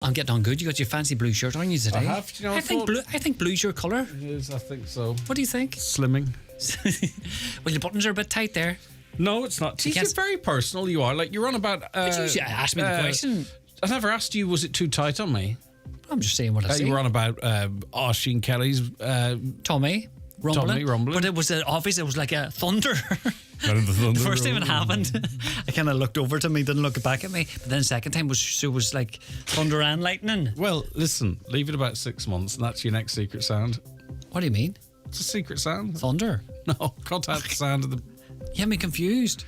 I'm getting on good. You got your fancy blue shirt on you today. I have. Do you know, I think blue's your colour. It is, I think so. What do you think? Slimming. Well, your buttons are a bit tight there. No, it's not. You're very personal, you are. Like, you're on about... But you asked me the question. I never asked you, was it too tight on me? I'm just saying what I say. You were on about Oisin Kelly's... Tommy rumbling. But it was obvious. It was like a thunder. The first time it happened, I kind of looked over to him. He didn't look back at me. But then the second time was like thunder and lightning. Well, listen, leave it about 6 months and that's your next secret sound. What do you mean? It's a secret sound. Thunder? No, can't have the sound of the... You have me confused.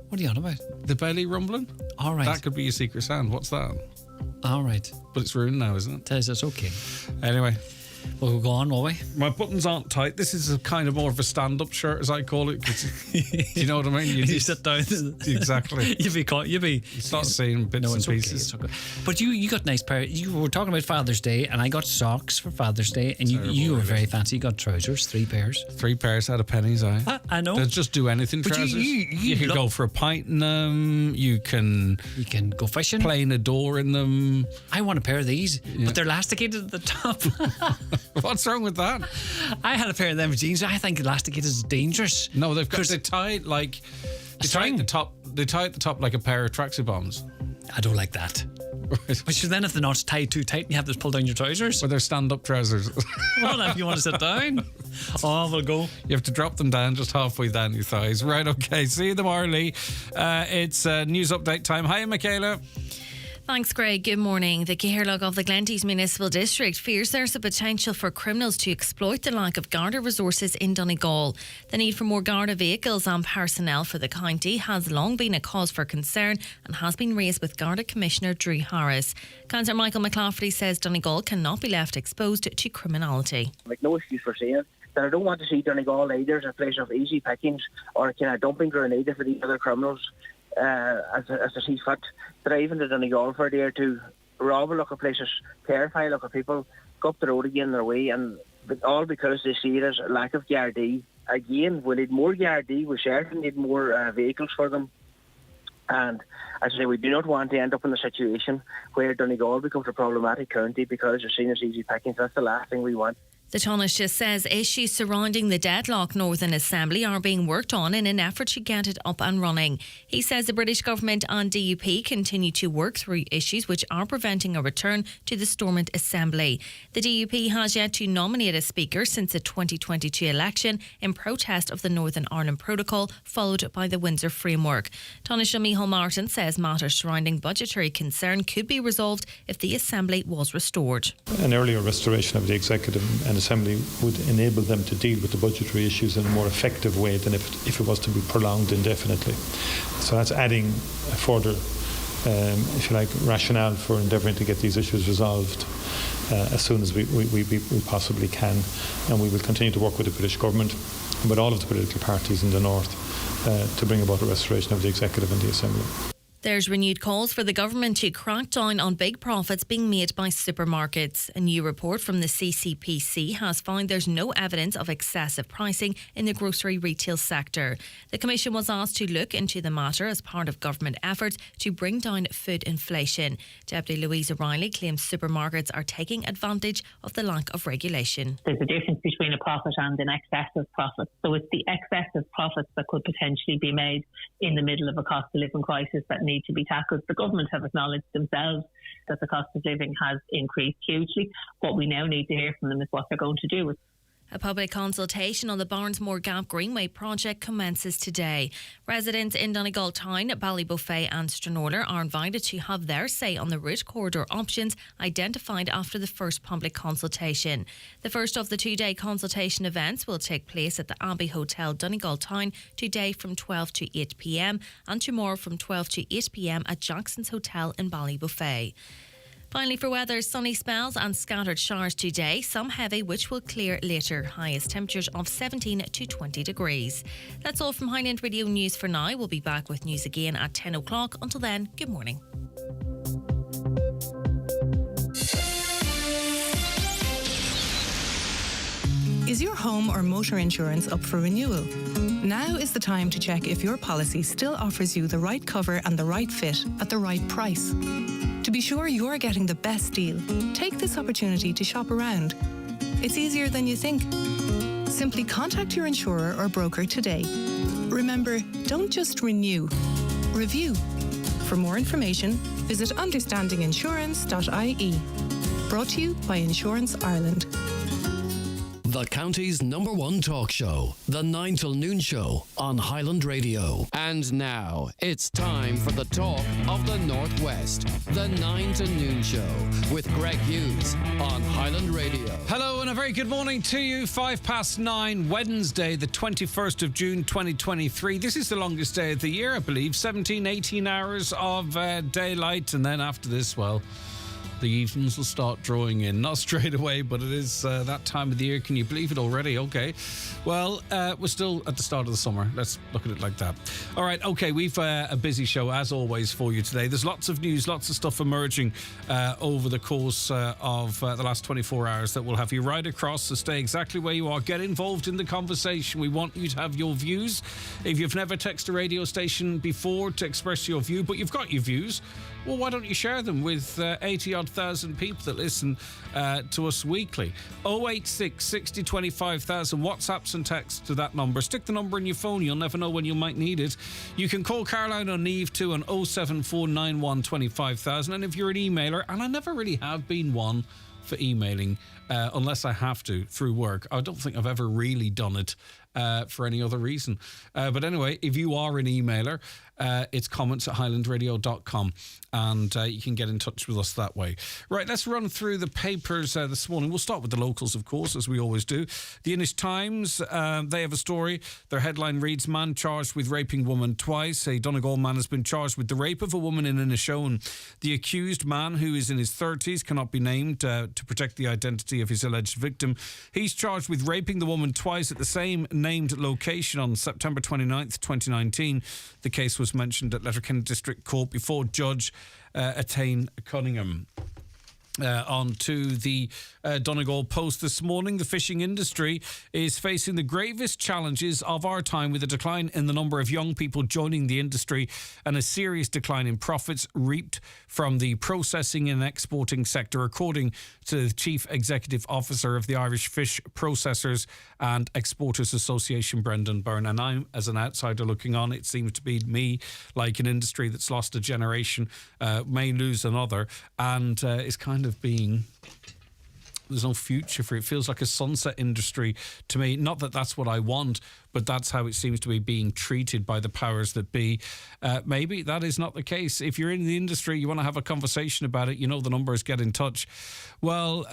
What are you on about? The belly rumbling? All right. That could be your secret sound. What's that? All right. But it's ruined now, isn't it? Tez, it's okay. Anyway. We'll go on, will we? My buttons aren't tight. This is a kind of more of a stand-up shirt, as I call it. Do you know what I mean? You sit down. Exactly. You'd be. Start seeing bits and pieces. Okay. But you got nice pair. You were talking about Father's Day, and I got socks for Father's Day, and you were very fancy. You got trousers, 3 pairs. 3 pairs out of pennies, I know. They'll just do anything. But trousers. you can go for a pint in them. You can go fishing. Play in a door in them. I want a pair of these, but they're elasticated at the top. What's wrong with that? I had a pair of them jeans. I think elasticated is dangerous. No, they tie it like they tie at the top. They tie at the top like a pair of tracksuit bombs. I don't like that. But then if the knot's tied too tight and you have to pull down your trousers. Well, they're stand-up trousers. Well, if you want to sit down. Oh, we'll go. You have to drop them down just halfway down your thighs. Right, okay. See you tomorrow, Lee. It's news update time. Hi, Michaela. Thanks, Greg. Good morning. The Caherlog of the Glenties Municipal District fears there's a potential for criminals to exploit the lack of Garda resources in Donegal. The need for more Garda vehicles and personnel for the county has long been a cause for concern and has been raised with Garda Commissioner Drew Harris. Councillor Michael McLafferty says Donegal cannot be left exposed to criminality. Like, no excuse for saying it. That I don't want to see Donegal either as a place of easy pickings or a kind of dumping ground either for the other criminals. As a see fit, driving to Donegal for a day or two, rob a lot of places, terrify a lot of people, go up the road again their way, and all because they see it as a lack of Gardaí. Again, we need more Gardaí. We certainly need more vehicles for them. And as I say, we do not want to end up in a situation where Donegal becomes a problematic county because they're seen as easy pickings. That's the last thing we want. The Taoiseach says issues surrounding the deadlock Northern Assembly are being worked on in an effort to get it up and running. He says the British government and DUP continue to work through issues which are preventing a return to the Stormont Assembly. The DUP has yet to nominate a speaker since the 2022 election in protest of the Northern Ireland Protocol, followed by the Windsor Framework. Taoiseach Micheál Martin says matters surrounding budgetary concern could be resolved if the Assembly was restored. An earlier restoration of the Executive and Assembly would enable them to deal with the budgetary issues in a more effective way than if it was to be prolonged indefinitely. So that's adding a further, if you like, rationale for endeavouring to get these issues resolved as soon as we possibly can. And we will continue to work with the British government and with all of the political parties in the north to bring about a restoration of the Executive and the Assembly. There's renewed calls for the government to crack down on big profits being made by supermarkets. A new report from the CCPC has found there's no evidence of excessive pricing in the grocery retail sector. The Commission was asked to look into the matter as part of government efforts to bring down food inflation. Deputy Louise O'Reilly claims supermarkets are taking advantage of the lack of regulation. There's a difference between a profit and an excessive profit. So it's the excessive profits that could potentially be made in the middle of a cost of living crisis that need to be tackled. The government have acknowledged themselves that the cost of living has increased hugely. What we now need to hear from them is what they're going to do with. A public consultation on the Barnesmore Gap Greenway project commences today. Residents in Donegal Town, Ballybofey and Stranorlar are invited to have their say on the route corridor options identified after the first public consultation. The first of the 2-day consultation events will take place at the Abbey Hotel, Donegal Town, today from 12 to 8 p.m. and tomorrow from 12 to 8 p.m. at Jackson's Hotel in Ballybofey. Finally, for weather, sunny spells and scattered showers today, some heavy which will clear later. Highest temperatures of 17 to 20 degrees. That's all from Highland Radio News for now. We'll be back with news again at 10 o'clock. Until then, good morning. Is your home or motor insurance up for renewal? Now is the time to check if your policy still offers you the right cover and the right fit at the right price. To be sure you're getting the best deal, take this opportunity to shop around. It's easier than you think. Simply contact your insurer or broker today. Remember, don't just renew, review. For more information, visit understandinginsurance.ie. Brought to you by Insurance Ireland. The county's #1 talk show, The 9 till Noon Show on Highland Radio. And now it's time for the talk of the Northwest, The 9 till Noon Show with Greg Hughes on Highland Radio. Hello and a very good morning to you. 9:05, Wednesday, the 21st of June, 2023. This is the longest day of the year, I believe. 17, 18 hours of daylight. And then after this, well, the evenings will start drawing in. Not straight away, but it is that time of the year. Can you believe it already? Okay. Well, we're still at the start of the summer. Let's look at it like that. All right. Okay. We've a busy show, as always, for you today. There's lots of news, lots of stuff emerging over the course of the last 24 hours that will have you right across. So stay exactly where you are. Get involved in the conversation. We want you to have your views. If you've never texted a radio station before to express your view, but you've got your views, well, why don't you share them with 80-odd thousand people that listen to us weekly? 086 60 25,000. WhatsApps and texts to that number. Stick the number in your phone. You'll never know when you might need it. You can call Caroline O'Neill too on 07491 25,000. And if you're an emailer, and I never really have been one for emailing unless I have to through work. I don't think I've ever really done it for any other reason. But anyway, if you are an emailer, it's comments@highlandradio.com and you can get in touch with us that way. Right, let's run through the papers this morning. We'll start with the locals, of course, as we always do. The Inish Times, they have a story. Their headline reads, "Man charged with raping woman twice." A Donegal man has been charged with the rape of a woman in Inishowen. The accused man, who is in his 30s, cannot be named to protect the identity of his alleged victim. He's charged with raping the woman twice at the same named location on September 29th, 2019. The case was mentioned at Letterkenny District Court before Judge Attain Cunningham. On to the Donegal Post this morning. The fishing industry is facing the gravest challenges of our time, with a decline in the number of young people joining the industry and a serious decline in profits reaped from the processing and exporting sector, according to the Chief Executive Officer of the Irish Fish Processors and Exporters Association, Brendan Byrne. And I'm, as an outsider looking on, it seems to be me, like an industry that's lost a generation, may lose another, and is kind of being... There's no future for it. It feels like a sunset industry to me. Not that that's what I want, but that's how it seems to be being treated by the powers that be. Maybe that is not the case. If you're in the industry, you want to have a conversation about it, you know the numbers, get in touch. Well,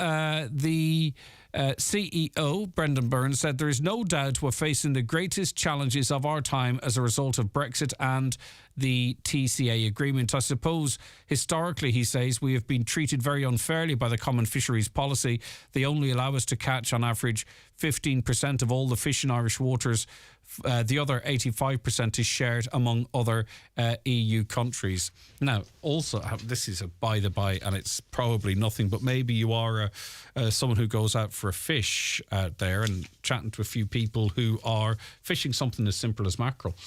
the CEO, Brendan Byrne, said there is no doubt we're facing the greatest challenges of our time as a result of Brexit and the TCA agreement. I suppose historically, he says, we have been treated very unfairly by the Common Fisheries Policy. They only allow us to catch on average 15% of all the fish in Irish waters. The other 85% is shared among other EU countries. Now, also, this is a by the by, and it's probably nothing, but maybe you are someone who goes out for a fish out there and chatting to a few people who are fishing something as simple as mackerel.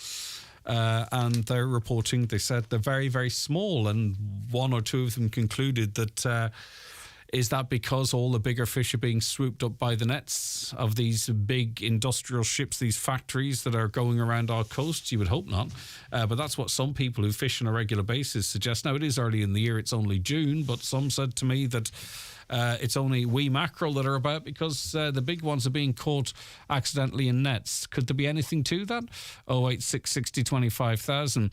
And they're reporting, they said they're very, very small, and one or two of them concluded that is that because all the bigger fish are being swooped up by the nets of these big industrial ships, these factories that are going around our coasts? You would hope not. But that's what some people who fish on a regular basis suggest. Now, it is early in the year, it's only June, but some said to me that it's only wee mackerel that are about because the big ones are being caught accidentally in nets. Could there be anything to that? 086 60 25,000.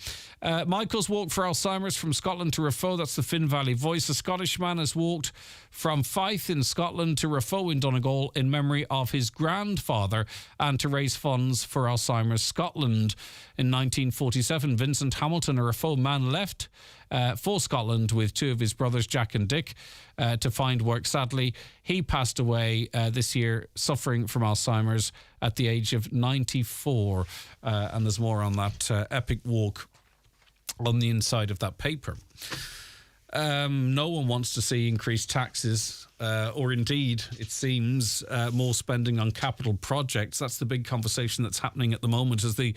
Michael's walked for Alzheimer's from Scotland to Raphoe. That's the Finn Valley Voice. A Scottish man has walked from Fife in Scotland to Raphoe in Donegal in memory of his grandfather and to raise funds for Alzheimer's Scotland. In 1947, Vincent Hamilton, a Raphoe man, left for Scotland with two of his brothers, Jack and Dick, to find work. Sadly, he passed away this year, suffering from Alzheimer's at the age of 94. And there's more on that epic walk on the inside of that paper. No one wants to see increased taxes or indeed, it seems, more spending on capital projects. That's the big conversation that's happening at the moment, as the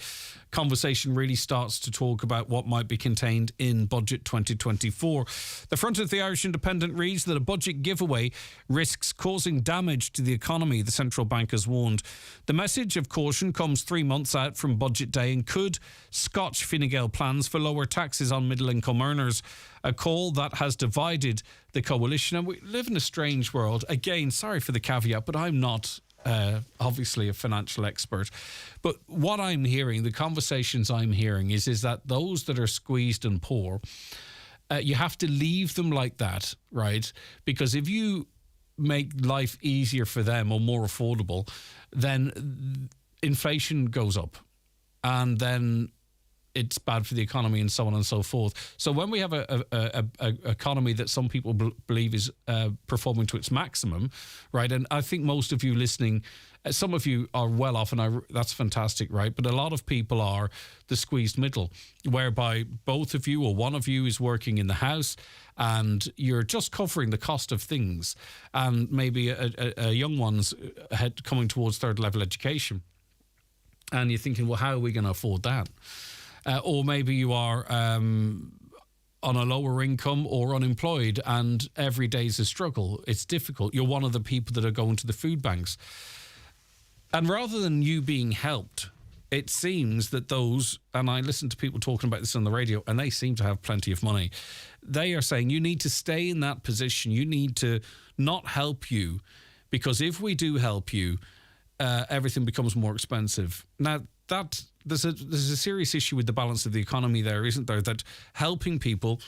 conversation really starts to talk about what might be contained in Budget 2024. The front of the Irish Independent reads that a budget giveaway risks causing damage to the economy, the central bank has warned. The message of caution comes 3 months out from Budget Day and could scotch Fine Gael plans for lower taxes on middle-income earners, a call that has divided the coalition. And we live in a strange world. Again, sorry for the caveat, but I'm not obviously a financial expert. But what I'm hearing, the conversations I'm hearing is that those that are squeezed and poor, you have to leave them like that, right? Because if you make life easier for them or more affordable, then inflation goes up. And then it's bad for the economy and so on and so forth. So when we have a economy that some people believe is performing to its maximum, right? And I think most of you listening, some of you are well off, and that's fantastic, right? But a lot of people are the squeezed middle, whereby both of you or one of you is working in the house and you're just covering the cost of things. And maybe a young one's coming towards third level education. And you're thinking, well, how are we going to afford that? Or maybe you are on a lower income or unemployed and every day's a struggle. It's difficult. You're one of the people that are going to the food banks. And rather than you being helped, it seems that those, and I listen to people talking about this on the radio, and they seem to have plenty of money. They are saying you need to stay in that position. You need to not help you, because if we do help you, everything becomes more expensive. Now, there's a serious issue with the balance of the economy there, isn't there? That helping people,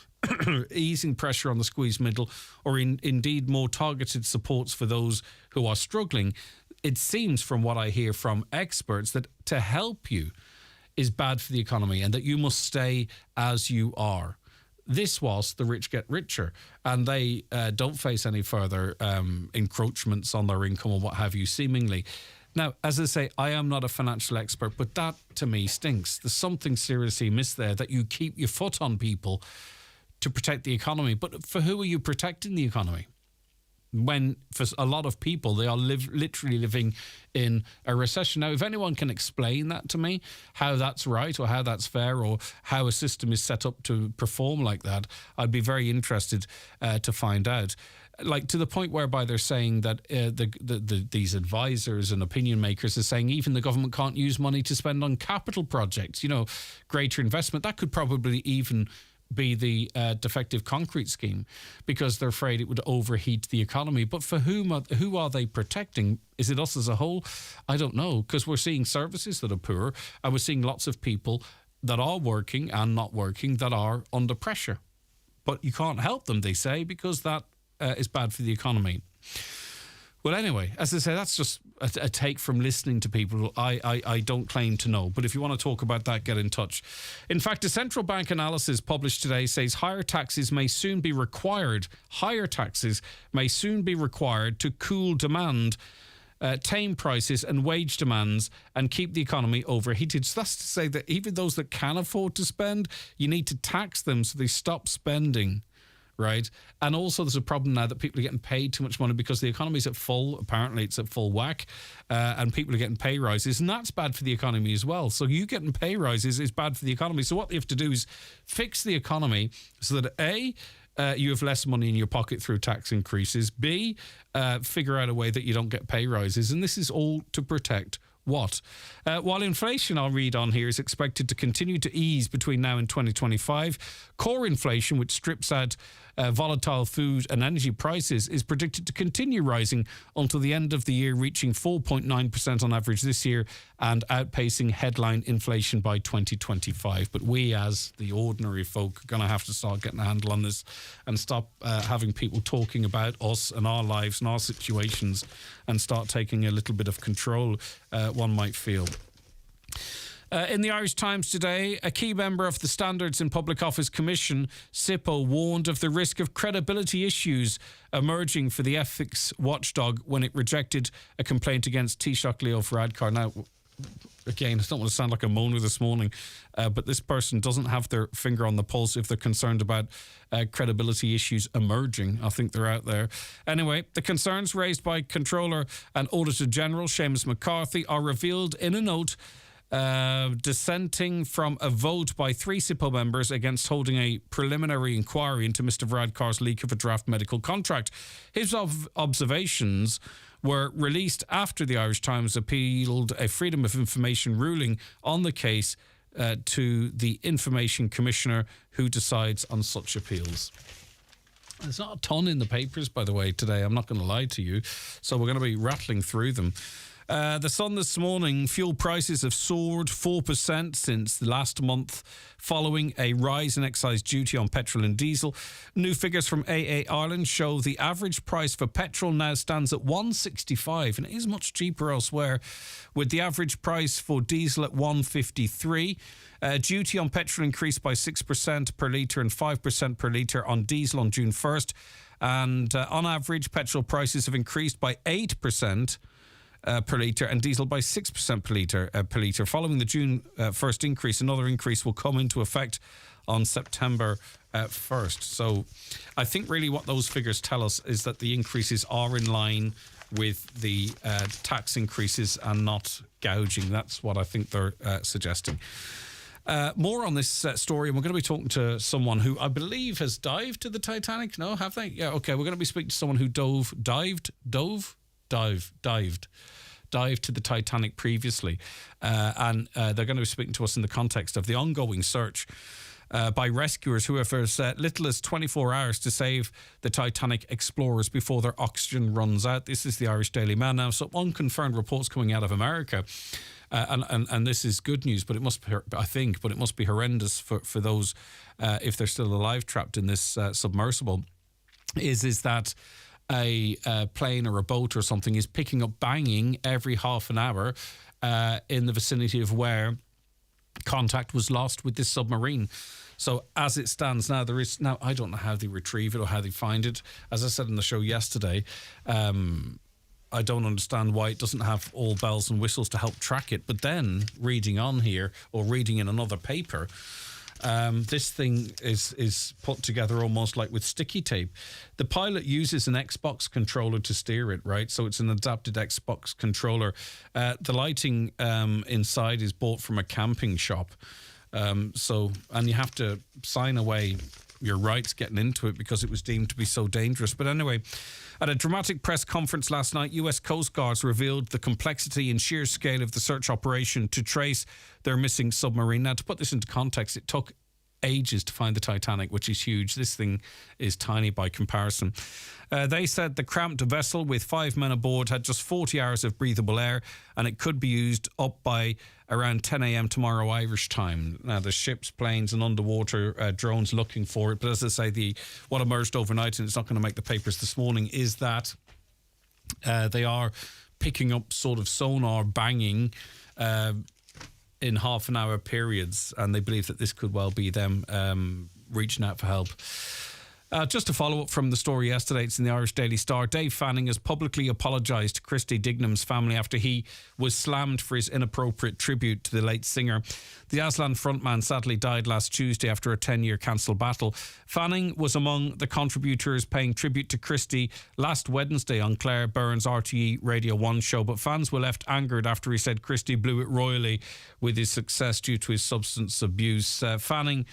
easing pressure on the squeezed middle, or indeed more targeted supports for those who are struggling, it seems from what I hear from experts that to help you is bad for the economy and that you must stay as you are. This was the rich get richer, and they don't face any further encroachments on their income or what have you, seemingly. Now, as I say, I am not a financial expert, but that to me stinks. There's something seriously missed there, that you keep your foot on people to protect the economy. But for who are you protecting the economy? When for a lot of people, they are literally living in a recession. Now, if anyone can explain that to me, how that's right or how that's fair or how a system is set up to perform like that, I'd be very interested to find out. Like, to the point whereby they're saying that these advisors and opinion makers are saying even the government can't use money to spend on capital projects, greater investment. That could probably even be the defective concrete scheme, because they're afraid it would overheat the economy. But for who are they protecting? Is it us as a whole? I don't know, because we're seeing services that are poor, and we're seeing lots of people that are working and not working that are under pressure. But you can't help them, they say, because that is bad for the economy. Well, anyway, as I say, that's just a take from listening to people. I don't claim to know. But if you want to talk about that, get in touch. In fact, a central bank analysis published today says higher taxes may soon be required. Higher taxes may soon be required to cool demand, tame prices and wage demands, and keep the economy overheated. So that's to say that even those that can afford to spend, you need to tax them so they stop spending. Right. And also there's a problem now that people are getting paid too much money because the economy's at full, apparently it's at full whack, and people are getting pay rises, and that's bad for the economy as well. So you getting pay rises is bad for the economy. So what they have to do is fix the economy so that A, you have less money in your pocket through tax increases, B, figure out a way that you don't get pay rises. And this is all to protect what? While inflation, I'll read on here, is expected to continue to ease between now and 2025, core inflation, which strips out volatile food and energy prices, is predicted to continue rising until the end of the year, reaching 4.9% on average this year and outpacing headline inflation by 2025. But we, as the ordinary folk, are going to have to start getting a handle on this and stop having people talking about us and our lives and our situations, and start taking a little bit of control, one might feel. In the Irish Times today, a key member of the Standards in Public Office Commission, SIPO, warned of the risk of credibility issues emerging for the ethics watchdog when it rejected a complaint against Taoiseach Leo Varadkar. Now, again, I don't want to sound like a moaner this morning, but this person doesn't have their finger on the pulse if they're concerned about credibility issues emerging. I think they're out there. Anyway, the concerns raised by Controller and Auditor General Seamus McCarthy are revealed in a note dissenting from a vote by 3 SIPO members against holding a preliminary inquiry into Mr Varadkar's leak of a draft medical contract. His observations were released after the Irish Times appealed a Freedom of Information ruling on the case to the Information Commissioner, who decides on such appeals. There's not a ton in the papers, by the way, today. I'm not going to lie to you. So we're going to be rattling through them. The Sun this morning, fuel prices have soared 4% since the last month following a rise in excise duty on petrol and diesel. New figures from AA Ireland show the average price for petrol now stands at $1.65, and it is much cheaper elsewhere, with the average price for diesel at $1.53. Duty on petrol increased by 6% per litre and 5% per litre on diesel on June 1st. And on average, petrol prices have increased by 8% per litre and diesel by 6% per litre. Following the June 1st increase, another increase will come into effect on September 1st. So I think really what those figures tell us is that the increases are in line with the tax increases and not gouging. That's what I think they're suggesting. More on this story, and we're going to be talking to someone who I believe has dived to the Titanic. No, have they? Yeah, okay. We're going to be speaking to someone who dived to the Titanic previously, and they're going to be speaking to us in the context of the ongoing search by rescuers who have as little as 24 hours to save the Titanic explorers before their oxygen runs out. This is the Irish Daily Mail now. So unconfirmed reports coming out of America. And this is good news, but it must be horrendous for those if they're still alive trapped in this submersible. Is that a plane or a boat or something is picking up banging every half an hour in the vicinity of where contact was lost with this submarine. So as it stands now, I don't know how they retrieve it or how they find it. As I said in the show yesterday, I don't understand why it doesn't have all bells and whistles to help track it. But then reading on here or reading in another paper, this thing is put together almost like with sticky tape. The pilot uses an Xbox controller to steer it, right? So it's an adapted Xbox controller. The lighting inside is bought from a camping shop. And you have to sign away your rights getting into it because it was deemed to be so dangerous. But anyway, at a dramatic press conference last night, US Coast Guards revealed the complexity and sheer scale of the search operation to trace their missing submarine. Now, to put this into context, it took ages to find the Titanic, which is huge. This thing is tiny by comparison. They said the cramped vessel with 5 men aboard had just 40 hours of breathable air, and it could be used up by around 10 a.m. tomorrow Irish time. Now, there's ships, planes and underwater drones looking for it. But as I say, what emerged overnight, and it's not going to make the papers this morning, is that they are picking up sort of sonar banging in half an hour periods, and they believe that this could well be them reaching out for help. Just to follow up from the story yesterday, it's in the Irish Daily Star. Dave Fanning has publicly apologised to Christy Dignam's family after he was slammed for his inappropriate tribute to the late singer. The Aslan frontman sadly died last Tuesday after a 10-year cancelled battle. Fanning was among the contributors paying tribute to Christy last Wednesday on Claire Byrne's RTE Radio 1 show, but fans were left angered after he said Christy blew it royally with his success due to his substance abuse. Fanning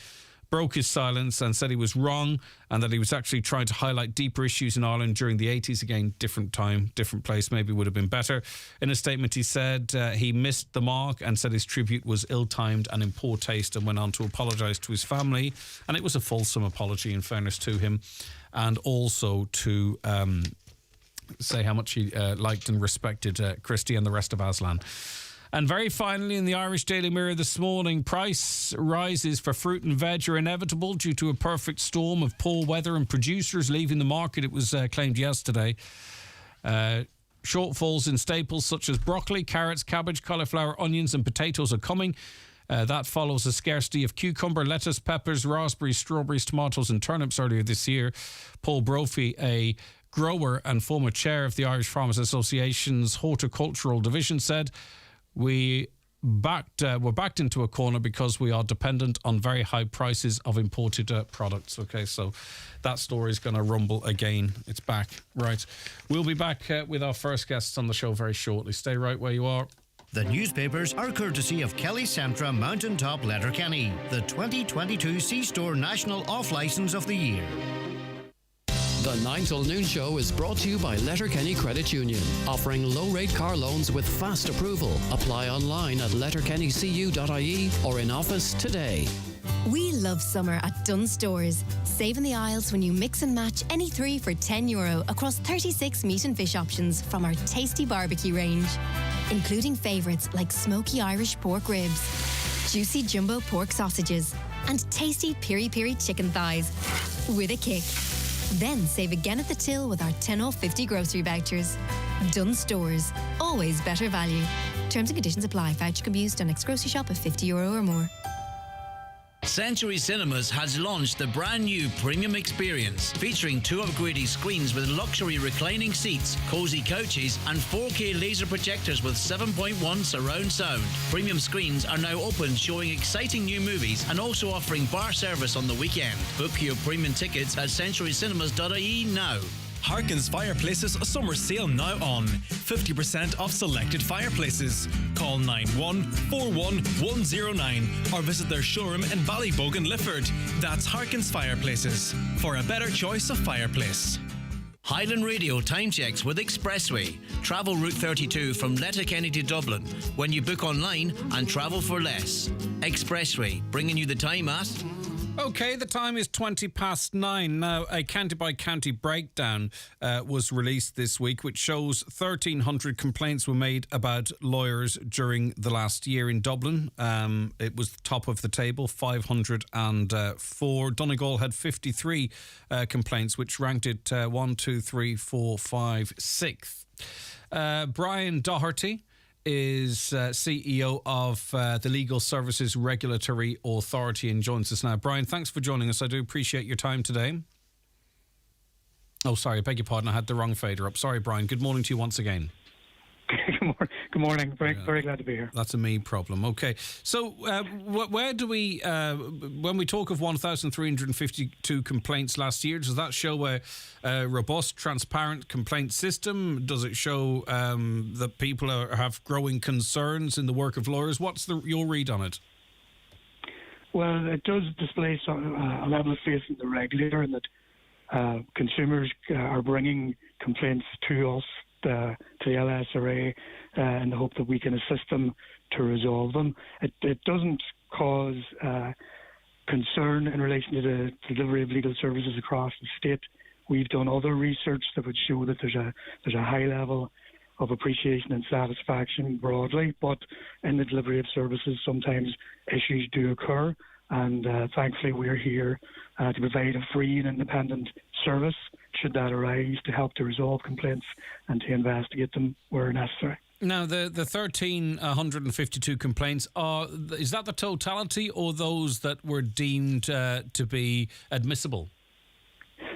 broke his silence and said he was wrong and that he was actually trying to highlight deeper issues in Ireland during the 80s. Again, different time, different place, maybe would have been better. In a statement, he said he missed the mark and said his tribute was ill-timed and in poor taste, and went on to apologise to his family. And it was a fulsome apology, in fairness to him, and also to say how much he liked and respected Christy and the rest of Aslan. And very finally, in the Irish Daily Mirror this morning, price rises for fruit and veg are inevitable due to a perfect storm of poor weather and producers leaving the market, it was claimed yesterday. Shortfalls in staples such as broccoli, carrots, cabbage, cauliflower, onions and potatoes are coming. That follows a scarcity of cucumber, lettuce, peppers, raspberries, strawberries, tomatoes and turnips earlier this year. Paul Brophy, a grower and former chair of the Irish Farmers Association's Horticultural Division, said, we're backed into a corner because we are dependent on very high prices of imported products. Okay, so that story is going to rumble again. It's back. Right. We'll be back with our first guests on the show very shortly. Stay right where you are. The newspapers are courtesy of Kelly Centra Mountaintop Letterkenny, the 2022 C-Store National Off-Licence of the Year. The 9 till noon show is brought to you by Letterkenny Credit Union, offering low-rate car loans with fast approval. Apply online at letterkennycu.ie or in office today. We love summer at Dunnes Stores. Save in the aisles when you mix and match any 3 for €10 across 36 meat and fish options from our tasty barbecue range, including favourites like smoky Irish pork ribs, juicy jumbo pork sausages, and tasty piri-piri chicken thighs with a kick. Then save again at the till with our 10 off 50 grocery vouchers. Dunnes Stores, always better value. Terms and conditions apply. Voucher can be used on next grocery shop of €50 or more. Century Cinemas has launched the brand new Premium Experience, featuring 2 upgraded screens with luxury reclining seats, cosy couches, and 4K laser projectors with 7.1 surround sound. Premium screens are now open, showing exciting new movies and also offering bar service on the weekend. Book your premium tickets at centurycinemas.ie now. Harkins Fireplaces summer sale now on. 50% off selected fireplaces. Call 9141 or visit their showroom in Ballybogue and Lifford. That's Harkins Fireplaces, for a better choice of fireplace. Highland Radio time checks with Expressway. Travel Route 32 from Letterkenny to Dublin when you book online and travel for less. Expressway, bringing you the time at... Okay, the time is 9:20. Now, a county-by-county breakdown was released this week, which shows 1,300 complaints were made about lawyers during the last year in Dublin. It was top of the table, 504. Donegal had 53 complaints, which ranked it 1, 2, 3, 4, 5, 6th. Brian Doherty is CEO of the Legal Services Regulatory Authority and joins us now. Brian, thanks for joining us. I do appreciate your time today. Oh, sorry, I beg your pardon. I had the wrong fader up. Sorry, Brian. Good morning to you once again. Good morning. Very glad to be here. That's a me problem. Okay. So where do we, when we talk of 1,352 complaints last year, does that show a robust, transparent complaint system? Does it show that people have growing concerns in the work of lawyers? What's your read on it? Well, it does display a level of faith in the regulator, and that consumers are bringing complaints to us, to the LSRA, in the hope that we can assist them to resolve them. It doesn't cause concern in relation to the delivery of legal services across the state. We've done other research that would show that there's a high level of appreciation and satisfaction broadly, but in the delivery of services sometimes issues do occur, and thankfully we're here to provide a free and independent service should that arise, to help to resolve complaints and to investigate them where necessary. Now, the 1,352 complaints, is that the totality or those that were deemed to be admissible?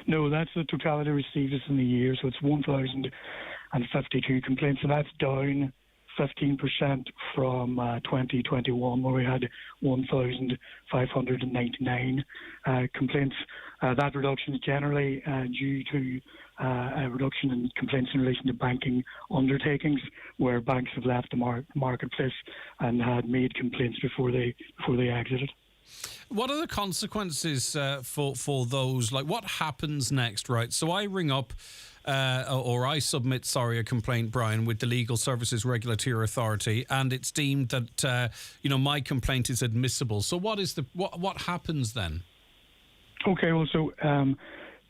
No, that's the totality received in the year, so it's 1,052 complaints, and that's down 15% from 2021, where we had 1,599 complaints. That reduction is generally due to a reduction in complaints in relation to banking undertakings, where banks have left the marketplace and had made complaints before they exited. What are the consequences for those? Like, what happens next, right? So I ring up I submit, a complaint, Brian, with the Legal Services Regulatory Authority, and it's deemed that my complaint is admissible. So what happens then? Okay, well, so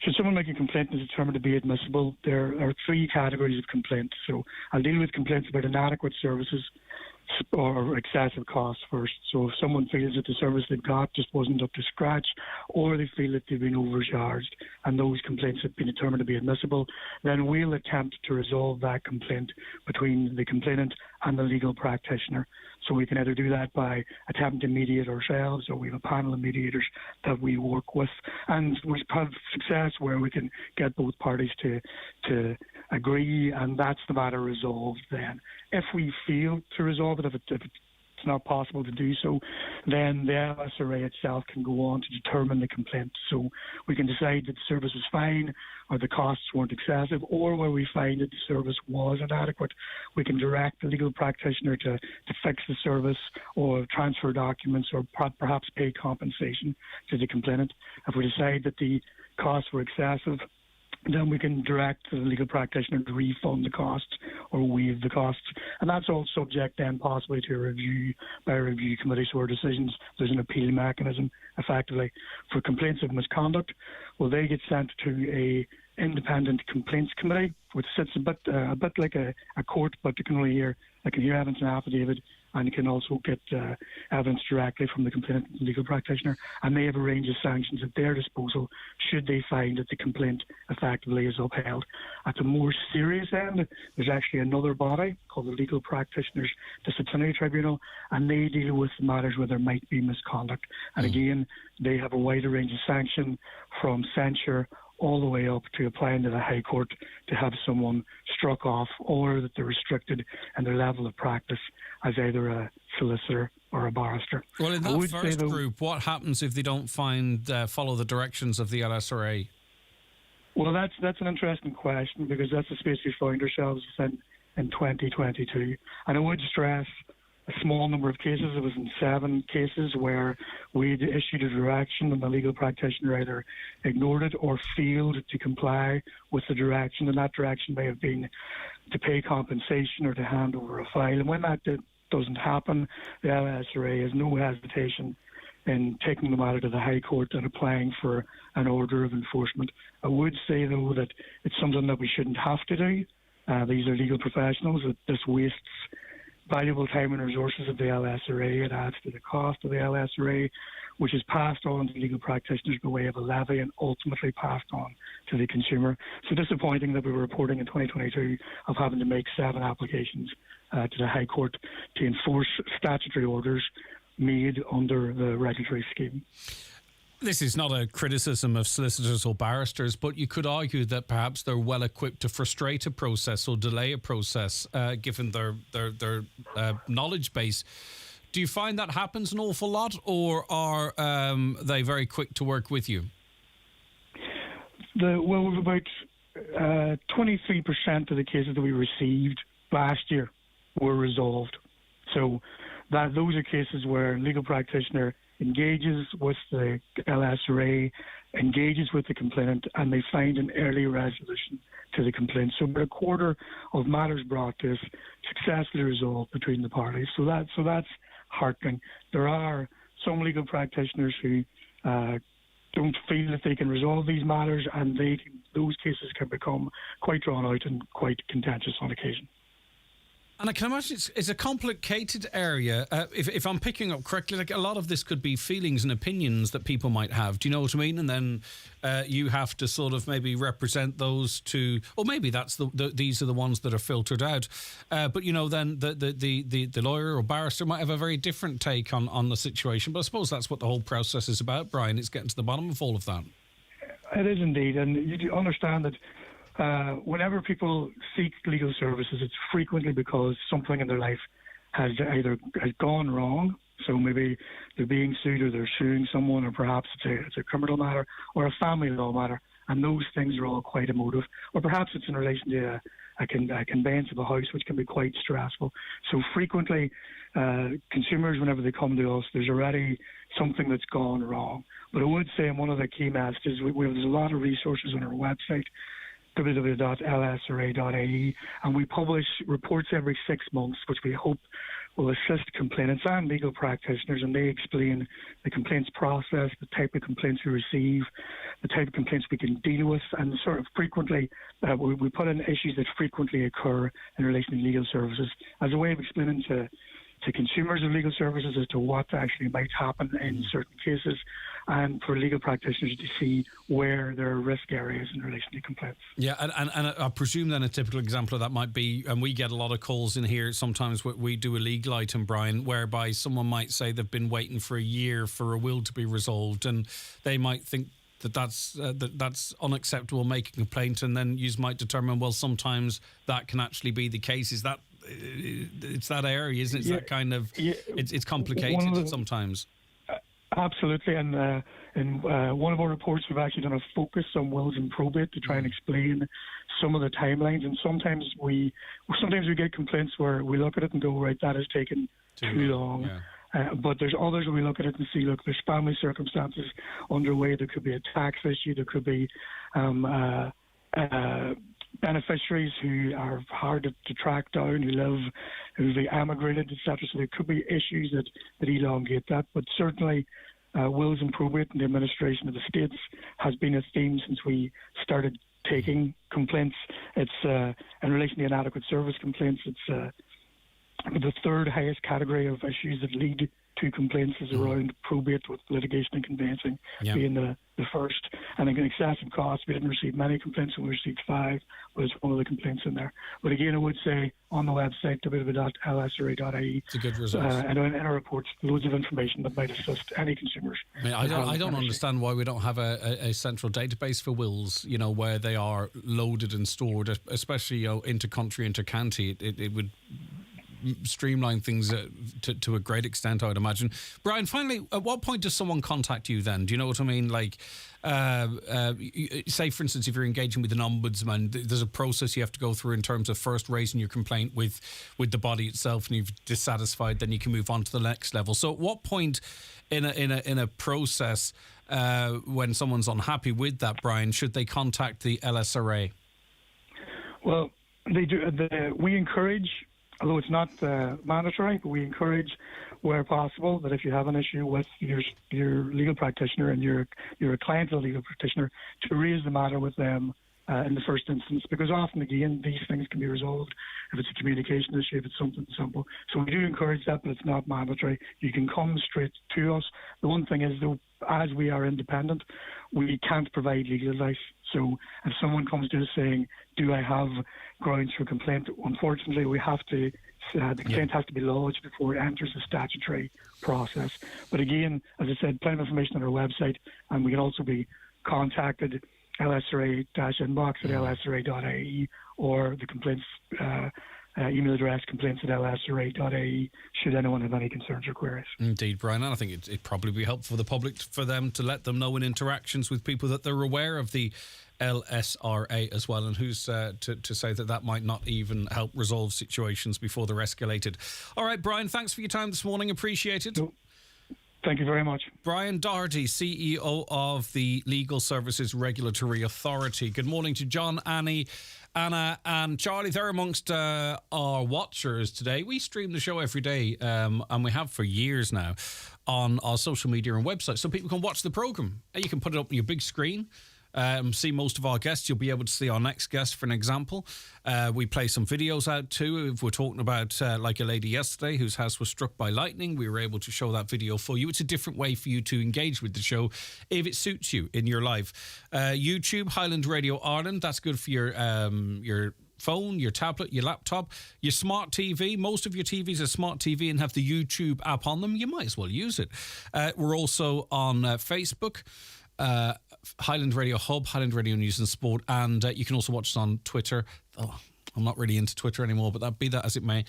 should someone make a complaint and is determined to be admissible, there are 3 categories of complaints. So I'll deal with complaints about inadequate services or excessive costs first. So if someone feels that the service they've got just wasn't up to scratch, or they feel that they've been overcharged, and those complaints have been determined to be admissible, then we'll attempt to resolve that complaint between the complainant and the legal practitioner. So we can either do that by attempting to mediate ourselves, or we have a panel of mediators that we work with, and we have success where we can get both parties to agree, and that's the matter resolved then. If we fail to resolve it, if it's not possible to do so, then the LSRA itself can go on to determine the complaint. So we can decide that the service was fine, or the costs weren't excessive, or where we find that the service was inadequate, we can direct the legal practitioner to fix the service, or transfer documents, or perhaps pay compensation to the complainant. If we decide that the costs were excessive, then we can direct the legal practitioner to refund the costs or waive the costs. And that's all subject then possibly to a review by a review committee. So our decisions, there's an appeal mechanism effectively. For complaints of misconduct, well, they get sent to a independent complaints committee, which sits a bit like a court, but they can hear evidence and affidavit, and you can also get evidence directly from the complainant and legal practitioner, and they have a range of sanctions at their disposal should they find that the complaint effectively is upheld. At the more serious end, there's actually another body called the Legal Practitioners Disciplinary Tribunal, and they deal with matters where there might be misconduct. And again, they have a wider range of sanction, from censure all the way up to applying to the High Court to have someone struck off, or that they're restricted in their level of practice as either a solicitor or a barrister. Well, in that first group, what happens if they don't follow the directions of the LSRA? Well, that's an interesting question, because that's the space we find ourselves in 2022. And I would stress a small number of cases. It was in 7 cases where we'd issued a direction and the legal practitioner either ignored it or failed to comply with the direction, and that direction may have been to pay compensation or to hand over a file. And when that doesn't happen, the LSRA has no hesitation in taking the matter to the High Court and applying for an order of enforcement. I would say, though, that it's something that we shouldn't have to do. These are legal professionals. This wastes valuable time and resources of the LSRA. It adds to the cost of the LSRA, which is passed on to legal practitioners by way of a levy and ultimately passed on to the consumer. So disappointing that we were reporting in 2022 of having to make 7 applications to the High Court to enforce statutory orders made under the regulatory scheme. This is not a criticism of solicitors or barristers, but you could argue that perhaps they're well equipped to frustrate a process or delay a process, given their knowledge base. Do you find that happens an awful lot, or are they very quick to work with you? About 23% of the cases that we received last year were resolved. So those are cases where a legal practitioner engages with the LSRA, engages with the complainant, and they find an early resolution to the complaint. So about a quarter of matters brought to us successfully resolved between the parties. So that's heartening. There are some legal practitioners who don't feel that they can resolve these matters, and those cases can become quite drawn out and quite contentious on occasion. And I can imagine it's a complicated area. If I'm picking up correctly, like a lot of this could be feelings and opinions that people might have. Do you know what I mean? And then you have to sort of maybe represent those to, or maybe that's these are the ones that are filtered out. But you know, then the lawyer or barrister might have a very different take on the situation. But I suppose that's what the whole process is about, Brian. It's getting to the bottom of all of that. It is indeed, and you understand that. Whenever people seek legal services, it's frequently because something in their life has gone wrong. So maybe they're being sued, or they're suing someone, or perhaps it's a criminal matter or a family law matter, and those things are all quite emotive. Or perhaps it's in relation to a conveyance of a house, which can be quite stressful. So frequently, consumers, whenever they come to us, there's already something that's gone wrong. But I would say, one of the key messages, there's a lot of resources on our website, www.lsra.ie, and we publish reports every 6 months, which we hope will assist complainants and legal practitioners, and they explain the complaints process, the type of complaints we receive, the type of complaints we can deal with, and sort of frequently, we put in issues that frequently occur in relation to legal services as a way of explaining to consumers of legal services as to what actually might happen in certain cases. and for legal practitioners to see where there are risk areas in relation to complaints. Yeah, and I presume then a typical example of that might be, and we get a lot of calls in here sometimes we do a legal item, Brian, whereby someone might say they've been waiting for a year for a will to be resolved, and they might think that's unacceptable, make a complaint, and then you might determine, well, sometimes that can actually be the case. Is that it's that area, isn't it? It's that kind of it's complicated sometimes. Absolutely, and in one of our reports, we've actually done a focus on wills and probate to try and explain some of the timelines. And sometimes we get complaints where we look at it and go, right, that has taken too long. Yeah. But there's others where we look at it and see, look, there's family circumstances underway. There could be a tax issue. There could be beneficiaries who are hard to track down, who've emigrated, etc. So there could be issues that elongate that. But certainly, wills and probate and the administration of the estates has been a theme since we started taking complaints. It's in relation to inadequate service complaints. It's the third highest category of issues that lead to complaints is around probate, with litigation and conveyancing being the first. And in excessive costs, we didn't receive many complaints, and we received 5, was one of the complaints in there. But again, I would say on the website, www.lsra.ie, it's a good result. And in our reports, loads of information that might assist any consumers. I mean, I don't understand why we don't have a central database for wills, where they are loaded and stored, especially, inter-country, inter-county. It would streamline things to a great extent, I would imagine. Brian, finally, at what point does someone contact you then? Do you know what I mean? Like, say, for instance, if you're engaging with an ombudsman, there's a process you have to go through in terms of first raising your complaint with the body itself, and you've dissatisfied, then you can move on to the next level. So at what point in a process, when someone's unhappy with that, Brian, should they contact the LSRA? Well, they do. We encourage, although it's not mandatory, but we encourage, where possible, that if you have an issue with your legal practitioner and you're a client of the legal practitioner, to raise the matter with them in the first instance, because often, again, these things can be resolved if it's a communication issue, if it's something simple. So we do encourage that, but it's not mandatory. You can come straight to us. The one thing is, though, as we are independent, we can't provide legal advice. So if someone comes to us saying, do I have grounds for complaint, unfortunately, we have to, the complaint has to be lodged before it enters the statutory process. But again, as I said, plenty of information on our website, and we can also be contacted, lsra-inbox at lsra.ie, or the complaints email address, complaints@lsra.ie, should anyone have any concerns or queries. Indeed, Brian, and I think it'd probably be helpful for the public, for them to let them know in interactions with people that they're aware of the LSRA as well, and who's to say that might not even help resolve situations before they're escalated. All right, Brian, thanks for your time this morning. Appreciate it. Thank you very much. Brian Doherty, CEO of the Legal Services Regulatory Authority. Good morning to John, Annie, Anna and Charlie. They're amongst our watchers today. We stream the show every day, and we have for years now, on our social media and website, so people can watch the programme. You can put it up on your big screen. See most of our guests. You'll be able to see our next guest, for an example. We play some videos out too. If we're talking about like a lady yesterday whose house was struck by lightning, we were able to show that video for you. It's a different way for you to engage with the show if it suits you in your life. YouTube, Highland Radio Ireland. That's good for your phone, your tablet, your laptop, your smart TV. Most of your TVs are smart TV and have the YouTube app on them. You might as well use it. We're also on Facebook, Highland Radio Hub, Highland Radio News and Sport, and you can also watch us on Twitter. Oh, I'm not really into Twitter anymore, but be that as it may,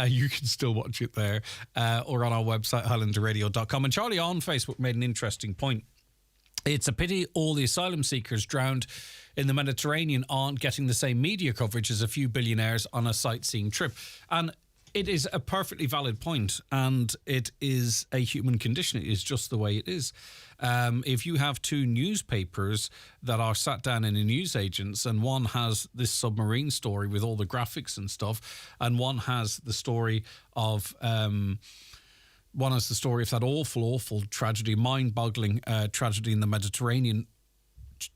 you can still watch it there, or on our website, highlandradio.com. And Charlie on Facebook made an interesting point. It's a pity all the asylum seekers drowned in the Mediterranean aren't getting the same media coverage as a few billionaires on a sightseeing trip. And it is a perfectly valid point, and it is a human condition. It is just the way it is. If you have two newspapers that are sat down in a newsagents, and one has this submarine story with all the graphics and stuff, and one has the story of that awful tragedy, mind-boggling tragedy in the Mediterranean,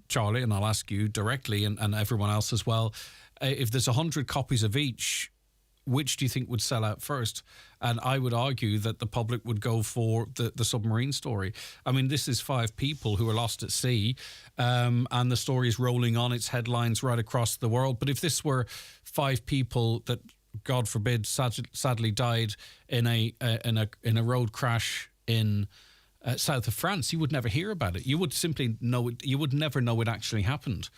Charlie, and I'll ask you directly, and everyone else as well, if there's 100 copies of each, which do you think would sell out first? And I would argue that the public would go for the submarine story. I mean, this is 5 people who are lost at sea, and the story is rolling on, its headlines right across the world. But if this were 5 people that, God forbid, sadly died in a road crash in south of France, you would never hear about it. You would simply know it. You would never know it actually happened.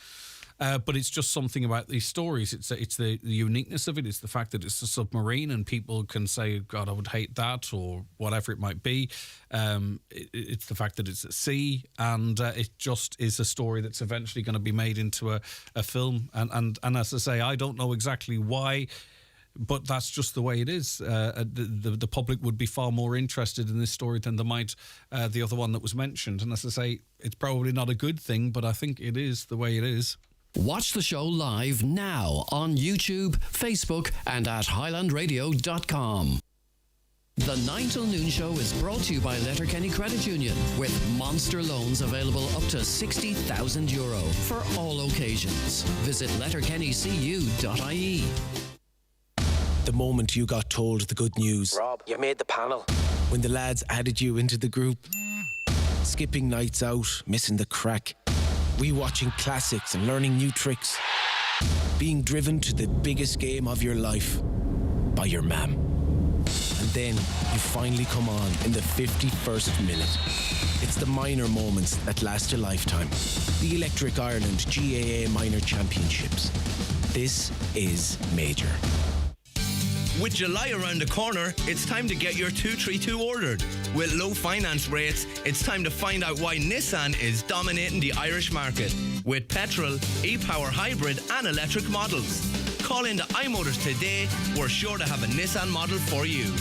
But it's just something about these stories. It's the uniqueness of it. It's the fact that it's a submarine and people can say, God, I would hate that, or whatever it might be. It's the fact that it's at sea, and it just is a story that's eventually going to be made into a film. And as I say, I don't know exactly why, but that's just the way it is. The public would be far more interested in this story than they might the other one that was mentioned. And as I say, it's probably not a good thing, but I think it is the way it is. Watch the show live now on YouTube, Facebook, and at highlandradio.com. The 9 till noon show is brought to you by Letterkenny Credit Union, with monster loans available up to €60,000 for all occasions. Visit letterkennycu.ie. The moment you got told the good news. Rob, you made the panel. When the lads added you into the group. Skipping nights out, missing the crack. Rewatching classics and learning new tricks. Being driven to the biggest game of your life by your mam. And then you finally come on in the 51st minute. It's the minor moments that last a lifetime. The Electric Ireland GAA Minor Championships. This is major. With July around the corner, it's time to get your 232 ordered. With low finance rates, it's time to find out why Nissan is dominating the Irish market. With petrol, e-power hybrid and electric models. Call into iMotors today. We're sure to have a Nissan model for you.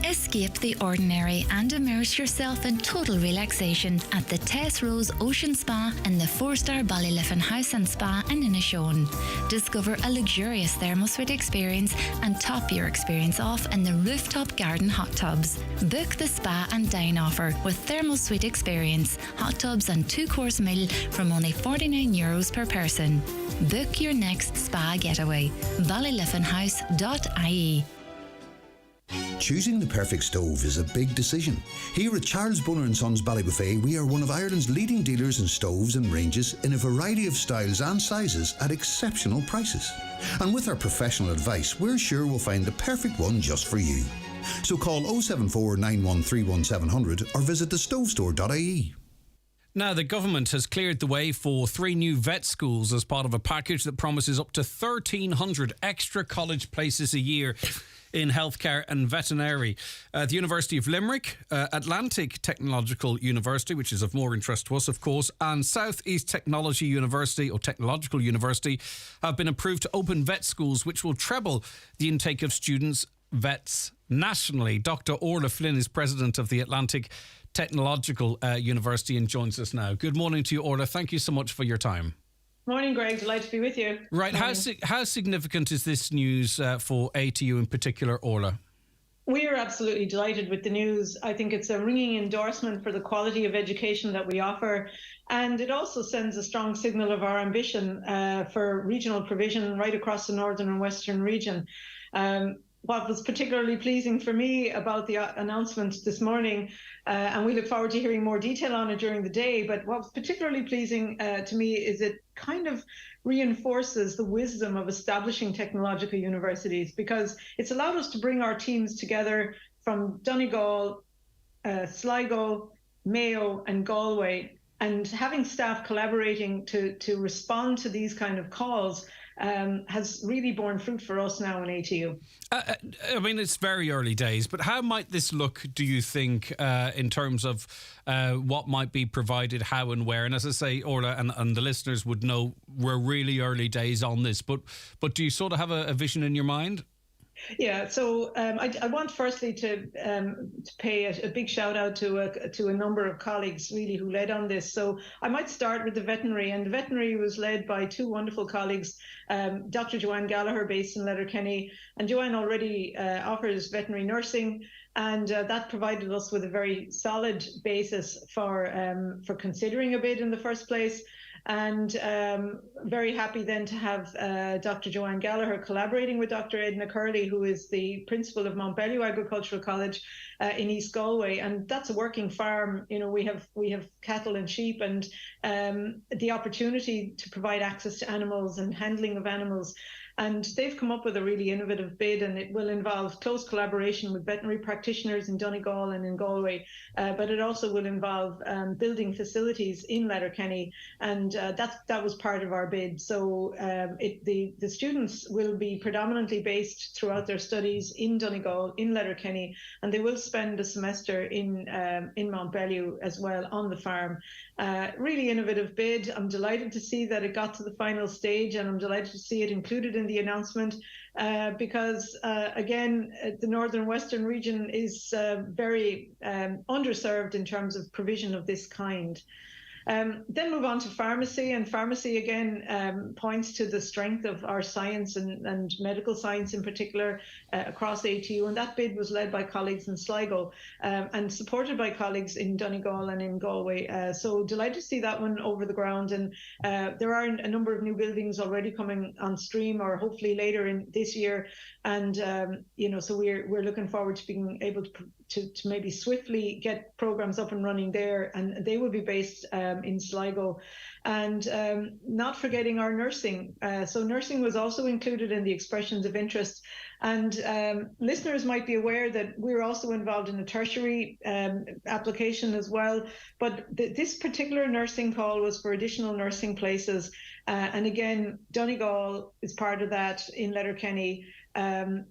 Escape the ordinary and immerse yourself in total relaxation at the Tess Rose Ocean Spa and the 4-star Ballyliffin House and Spa in Inishowen. Discover a luxurious thermal-suite experience and top your experience off in the rooftop garden hot tubs. Book the spa and dine offer with thermal suite experience, hot tubs and 2-course meal from only €49 per person. Book your next spa getaway. ballyliffinhouse.ie. Choosing the perfect stove is a big decision. Here at Charles Bunner & Sons Ballybuffet, we are one of Ireland's leading dealers in stoves and ranges in a variety of styles and sizes at exceptional prices. And with our professional advice, we're sure we'll find the perfect one just for you. So call 074 9131 700 or visit thestovestore.ie. Now, the government has cleared the way for 3 new vet schools as part of a package that promises up to 1,300 extra college places a year in healthcare and veterinary. The University of Limerick, Atlantic Technological University, which is of more interest to us, of course, and South East Technology University, or Technological University, have been approved to open vet schools, which will treble the intake of students, vets, nationally. Dr. Orla Flynn is president of the Atlantic Technological University and joins us now. Good morning to you, Orla. Thank you so much for your time. Morning, Greg. Delighted to be with you. Right. How significant is this news for ATU in particular, Orla? We are absolutely delighted with the news. I think it's a ringing endorsement for the quality of education that we offer. And it also sends a strong signal of our ambition for regional provision right across the northern and western region. What was particularly pleasing for me about the announcement this morning, and we look forward to hearing more detail on it during the day, but what was particularly pleasing to me is it kind of reinforces the wisdom of establishing technological universities, because it's allowed us to bring our teams together from Donegal, Sligo, Mayo and Galway, and having staff collaborating to respond to these kind of calls has really borne fruit for us now in ATU. I mean, it's very early days, but how might this look, do you think, in terms of what might be provided, how and where? And as I say, Orla, and the listeners would know we're really early days on this, but do you sort of have a vision in your mind? Yeah, so I want firstly to pay a big shout out to a number of colleagues really who led on this. So I might start with the veterinary, and the veterinary was led by 2 wonderful colleagues, Dr. Joanne Gallagher based in Letterkenny, and Joanne already offers veterinary nursing, and that provided us with a very solid basis for considering a bid in the first place. And very happy then to have Dr. Joanne Gallagher collaborating with Dr. Edna Curley, who is the principal of Montbellew Agricultural College in East Galway. And that's a working farm. You know, we have cattle and sheep, and the opportunity to provide access to animals and handling of animals. And they've come up with a really innovative bid, and it will involve close collaboration with veterinary practitioners in Donegal and in Galway, but it also will involve building facilities in Letterkenny, and that was part of our bid. So the students will be predominantly based throughout their studies in Donegal, in Letterkenny, and they will spend a semester in Montbellew as well on the farm. Really innovative bid. I'm delighted to see that it got to the final stage, and I'm delighted to see it included in the announcement because, again, the Northern Western region is very underserved in terms of provision of this kind. Then move on to pharmacy, and pharmacy again points to the strength of our science and medical science in particular across ATU, and that bid was led by colleagues in Sligo and supported by colleagues in Donegal and in Galway. So delighted to see that one over the ground, and there are a number of new buildings already coming on stream, or hopefully later in this year, and so we're looking forward to being able to maybe swiftly get programs up and running there, and they will be based in Sligo. And not forgetting our nursing. So nursing was also included in the expressions of interest. And listeners might be aware that we're also involved in a tertiary application as well. But this particular nursing call was for additional nursing places. And again, Donegal is part of that in Letterkenny.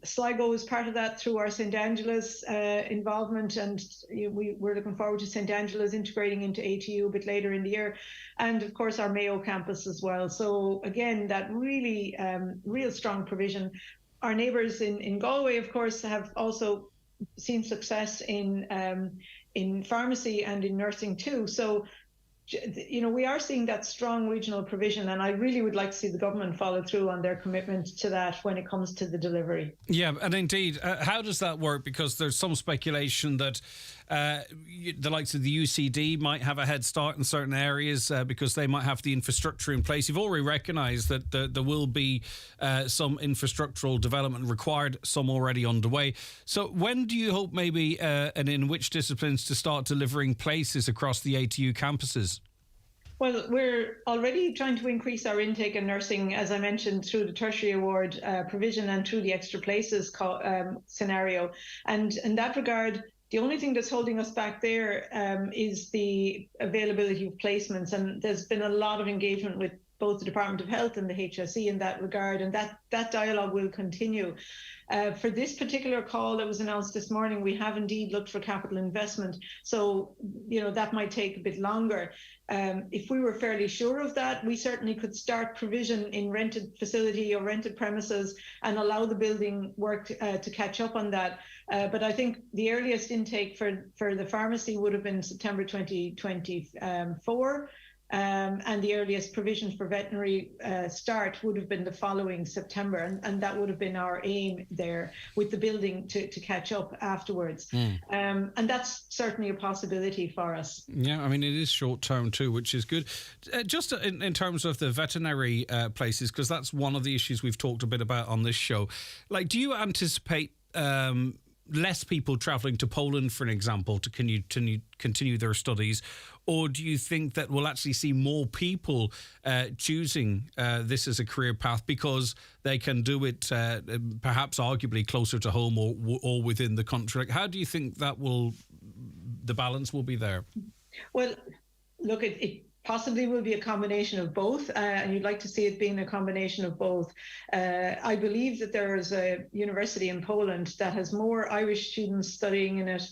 Sligo is part of that through our St. Angela's involvement, and we're looking forward to St. Angela's integrating into ATU a bit later in the year, and of course our Mayo campus as well. So again, that really real strong provision. Our neighbours in Galway, of course, have also seen success in pharmacy and in nursing too. So we are seeing that strong regional provision, and I really would like to see the government follow through on their commitment to that when it comes to the delivery. Yeah, and indeed, how does that work? Because there's some speculation that the likes of the UCD might have a head start in certain areas because they might have the infrastructure in place. You've already recognised that there will be some infrastructural development required, some already underway. So when do you hope maybe, and in which disciplines, to start delivering places across the ATU campuses? Well, we're already trying to increase our intake in nursing, as I mentioned, through the tertiary award provision and through the extra places scenario. And in that regard, the only thing that's holding us back there is the availability of placements. And there's been a lot of engagement with both the Department of Health and the HSE in that regard, and that dialogue will continue. For this particular call that was announced this morning, we have indeed looked for capital investment. So, that might take a bit longer. If we were fairly sure of that, we certainly could start provision in rented facility or rented premises and allow the building work to catch up on that. But I think the earliest intake for the pharmacy would have been September 2024. And the earliest provision for veterinary start would have been the following September, and that would have been our aim there, with the building to catch up afterwards. And that's certainly a possibility for us. Yeah, I mean, it is short term too, which is good. Just in terms of the veterinary places, because that's one of the issues we've talked a bit about on this show. Like, do you anticipate less people travelling to Poland, for an example, to continue their studies? Or do you think that we'll actually see more people choosing this as a career path because they can do it perhaps arguably closer to home or within the country? Like, how do you think that the balance will be there? Well, look, it possibly will be a combination of both, and you'd like to see it being a combination of both. I believe that there is a university in Poland that has more Irish students studying in it.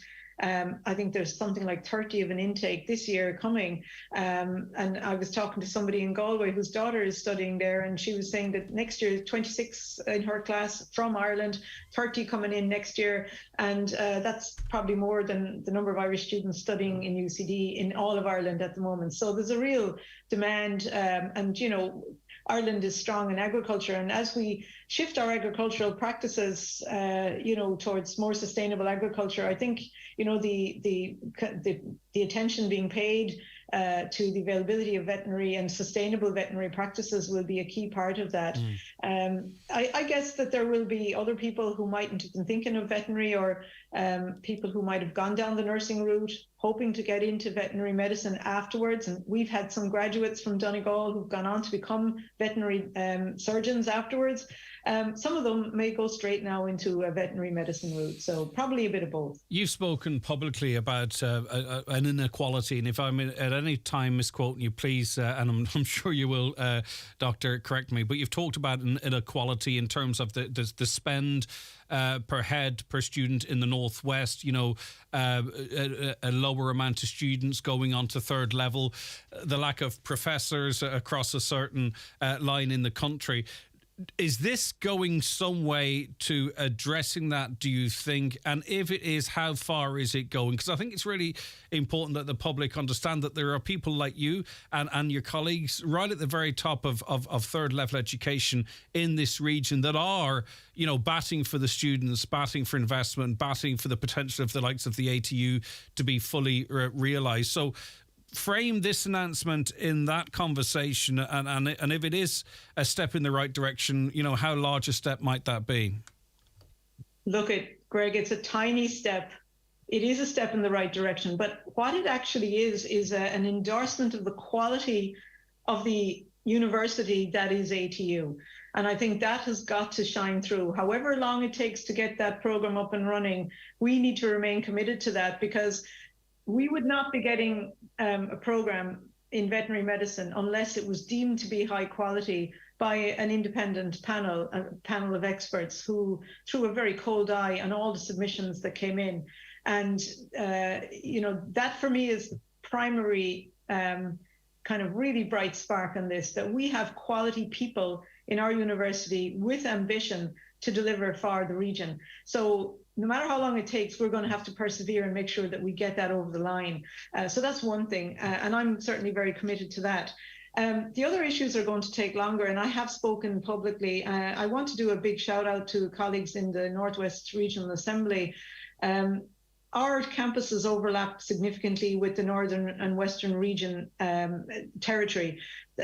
I think there's something like 30 of an intake this year coming. And I was talking to somebody in Galway whose daughter is studying there, and she was saying that next year, 26 in her class from Ireland, 30 coming in next year. And that's probably more than the number of Irish students studying in UCD in all of Ireland at the moment. So there's a real demand, and Ireland is strong in agriculture, and as we shift our agricultural practices, towards more sustainable agriculture, I think the attention being paid to the availability of veterinary and sustainable veterinary practices will be a key part of that. I guess that there will be other people who mightn't have been thinking of veterinary, or people who might have gone down the nursing route hoping to get into veterinary medicine afterwards. And we've had some graduates from Donegal who've gone on to become veterinary surgeons afterwards. Some of them may go straight now into a veterinary medicine route. So probably a bit of both. You've spoken publicly about an inequality, and if I'm at any time misquoting you, please, and I'm sure you will, Doctor, correct me, but you've talked about an inequality in terms of the spend per head per student in the Northwest, you know, a lower amount of students going on to third level, the lack of professors across a certain line in the country. Is this going some way to addressing that, do you think? And if it is, how far is it going? Because I think it's really important that the public understand that there are people like you and your colleagues right at the very top of third level education in this region that are, you know, batting for the students, batting for investment, batting for the potential of the likes of the ATU to be fully realised. So frame this announcement in that conversation, and if it is a step in the right direction, you know, how large a step might that be? Look, Greg, it's a tiny step. It is a step in the right direction, but what it actually is an endorsement of the quality of the university that is ATU. And I think that has got to shine through. However long it takes to get that program up and running, we need to remain committed to that, because we would not be getting a program in veterinary medicine unless it was deemed to be high quality by an independent panel, a panel of experts who threw a very cold eye on all the submissions that came in. And, you know, that for me is the primary kind of really bright spark on this, that we have quality people in our university with ambition to deliver for the region. So no matter how long it takes, we're going to have to persevere and make sure that we get that over the line. So that's one thing, and I'm certainly very committed to that. The other issues are going to take longer, and I have spoken publicly. I want to do a big shout out to colleagues in the Northwest Regional Assembly. Our campuses overlap significantly with the Northern and Western region territory,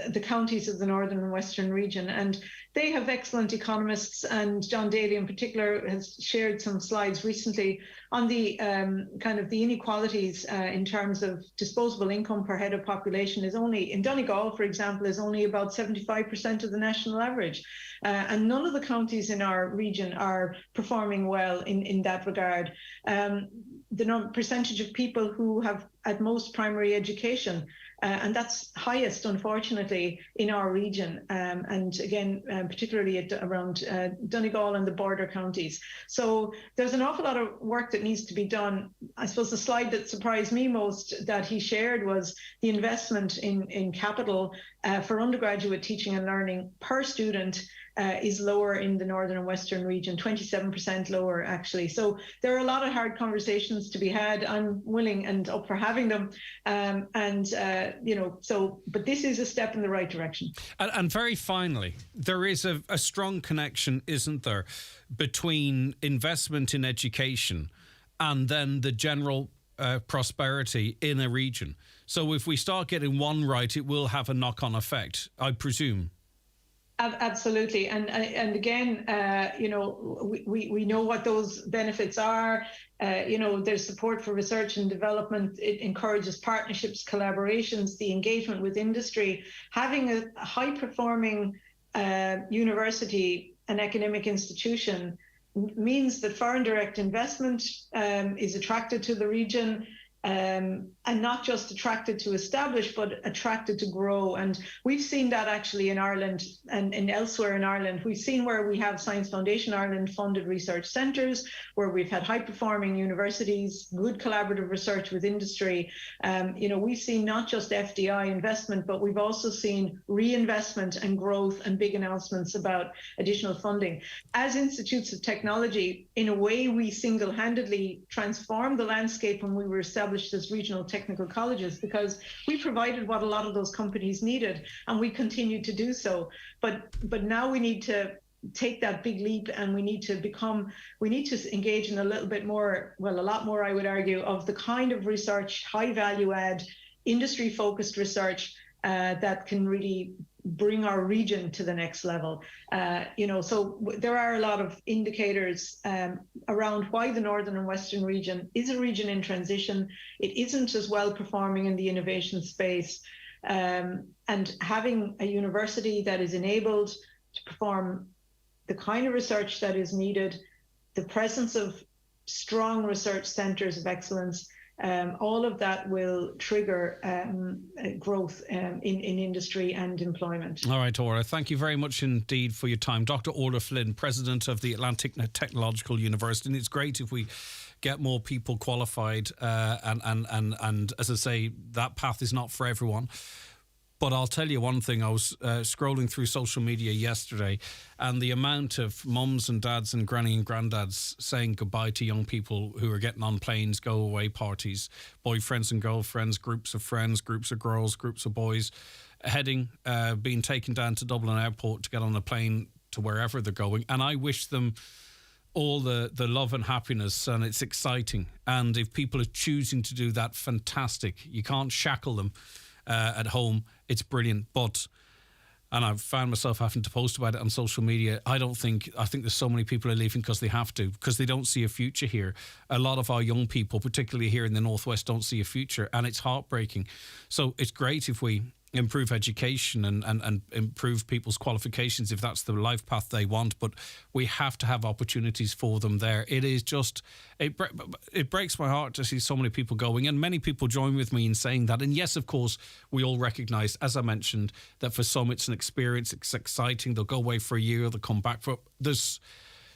the counties of the Northern and Western region, and they have excellent economists, and John Daly in particular has shared some slides recently on the kind of the inequalities in terms of disposable income per head of population is only, in Donegal, for example, is only about 75% of the national average. And none of the counties in our region are performing well in that regard. The percentage of people who have at most primary education, and that's highest, unfortunately, in our region, and again, particularly around Donegal and the border counties. So there's an awful lot of work that needs to be done. I suppose the slide that surprised me most that he shared was the investment in capital for undergraduate teaching and learning per student is lower in the Northern and Western region, 27% lower, actually. So there are a lot of hard conversations to be had. I'm willing and up for having them. You know, so, but this is a step in the right direction. And very finally, there is a strong connection, isn't there, between investment in education and then the general prosperity in a region. So if we start getting one right, it will have a knock-on effect, I presume. Absolutely, and again, you know, we know what those benefits are. You know, there's support for research and development. It encourages partnerships, collaborations, the engagement with industry. Having a high-performing university, an academic institution, means that foreign direct investment is attracted to the region. And not just attracted to establish, but attracted to grow. And we've seen that actually in Ireland and elsewhere in Ireland. We've seen where we have Science Foundation Ireland funded research centres, where we've had high-performing universities, good collaborative research with industry. You know, we've seen not just FDI investment, but we've also seen reinvestment and growth and big announcements about additional funding. As institutes of technology, in a way, we single-handedly transformed the landscape when we were established as regional technical colleges, because we provided what a lot of those companies needed, and we continue to do so. But now we need to take that big leap, and we need to engage in a little bit more, well, a lot more, I would argue, of the kind of research, high value add industry-focused research that can really bring our region to the next level. So there are a lot of indicators around why the Northern and Western region is a region in transition. It isn't as well performing in the innovation space. And having a university that is enabled to perform the kind of research that is needed, the presence of strong research centres of excellence, all of that will trigger growth in industry and employment. All right, Orla, thank you very much indeed for your time. Dr. Orla Flynn, President of the Atlantic Technological University. And it's great if we get more people qualified and as I say, that path is not for everyone. But I'll tell you one thing, I was scrolling through social media yesterday and the amount of mums and dads and granny and granddads saying goodbye to young people who are getting on planes, go-away parties, boyfriends and girlfriends, groups of friends, groups of girls, groups of boys, heading, being taken down to Dublin Airport to get on a plane to wherever they're going. And I wish them all the love and happiness, and it's exciting. And if people are choosing to do that, fantastic. You can't shackle them at home. It's brilliant. And I've found myself having to post about it on social media. I think there's so many people are leaving because they have to, because they don't see a future here. A lot of our young people, particularly here in the Northwest, don't see a future, and it's heartbreaking. So it's great if we improve education and improve people's qualifications if that's the life path they want, but we have to have opportunities for them there. It is just, it breaks my heart to see so many people going, and many people join with me in saying that. And yes, of course, we all recognise, as I mentioned, that for some it's an experience, it's exciting, they'll go away for a year, they'll come back for,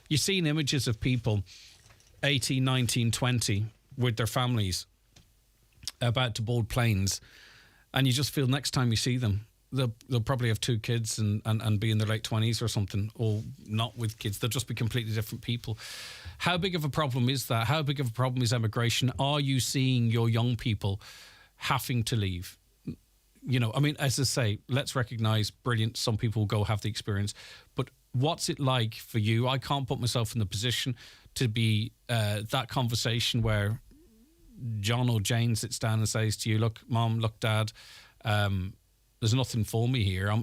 you've seen images of people 18, 19, 20 with their families about to board planes. And you just feel next time you see them, they'll probably have 2 kids and be in their late 20s or something, or not with kids. They'll just be completely different people. How big of a problem is that? How big of a problem is emigration? Are you seeing your young people having to leave? I mean, as I say, let's recognise, brilliant, some people will go have the experience. But what's it like for you? I can't put myself in the position to be that conversation where John or Jane sits down and says to you, look, Mom, look, Dad, there's nothing for me here. I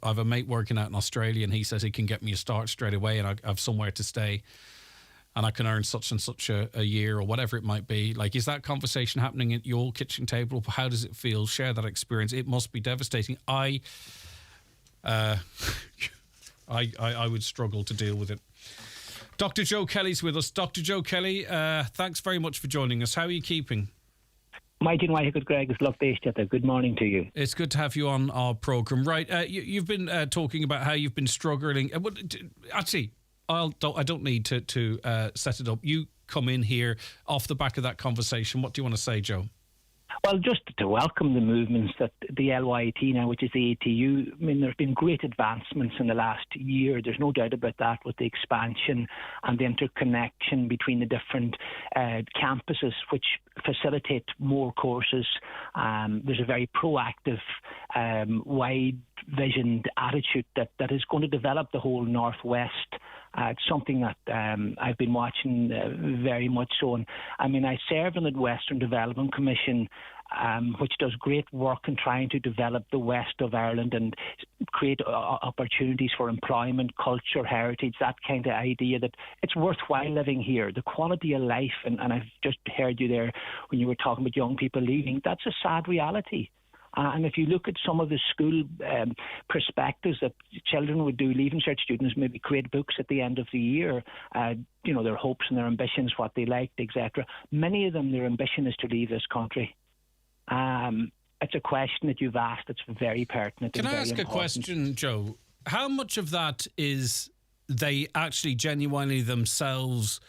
have a mate working out in Australia and he says he can get me a start straight away and I have somewhere to stay and I can earn such and such a year or whatever it might be. Like, is that conversation happening at your kitchen table? How does it feel? Share that experience. It must be devastating. I would struggle to deal with it. Dr. Joe Kelly's with us. Dr. Joe Kelly, thanks very much for joining us. How are you keeping? Good, Greg. It's lovely to you. Good morning to you. It's good to have you on our programme. Right, you've been talking about how you've been struggling. Actually, I don't need to set it up. You come in here off the back of that conversation. What do you want to say, Joe? Well, just to welcome the movements that the LYT now, which is the ATU, I mean, there have been great advancements in the last year. There's no doubt about that, with the expansion and the interconnection between the different campuses, which facilitate more courses. There's a very proactive, wide-visioned attitude that is going to develop the whole Northwest. It's something that I've been watching very much so. And I mean, I serve on the Western Development Commission, which does great work in trying to develop the west of Ireland and create opportunities for employment, culture, heritage, that kind of idea that it's worthwhile living here. The quality of life, and I've just heard you there when you were talking about young people leaving, that's a sad reality. And if you look at some of the school perspectives that children would do, Leaving Cert students maybe create books at the end of the year, their hopes and their ambitions, what they liked, etc. Many of them, their ambition is to leave this country. It's a question that you've asked. It's very pertinent. Can I ask a question, Joe? How much of that is they actually genuinely themselves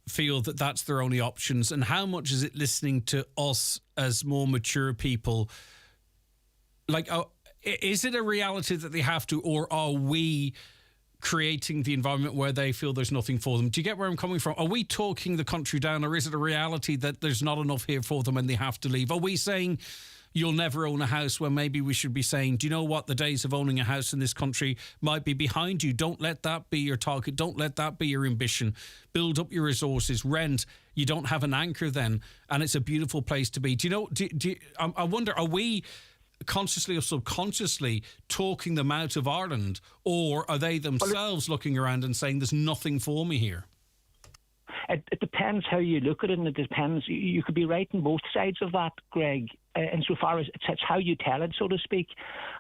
feel that that's their only options, and how much is it listening to us as more mature people? Like, is it a reality that they have to, or are we creating the environment where they feel there's nothing for them? Do you get where I'm coming from? Are we talking the country down, or is it a reality that there's not enough here for them and they have to leave? Are we saying, you'll never own a house, when maybe we should be saying, do you know what? The days of owning a house in this country might be behind you. Don't let that be your target. Don't let that be your ambition. Build up your resources. Rent. You don't have an anchor then, and it's a beautiful place to be. Do you know? I wonder, are we consciously or subconsciously talking them out of Ireland, or are they themselves looking around and saying there's nothing for me here? It depends how you look at it, and it depends. You could be right on both sides of that, Greg, insofar as it's how you tell it, so to speak.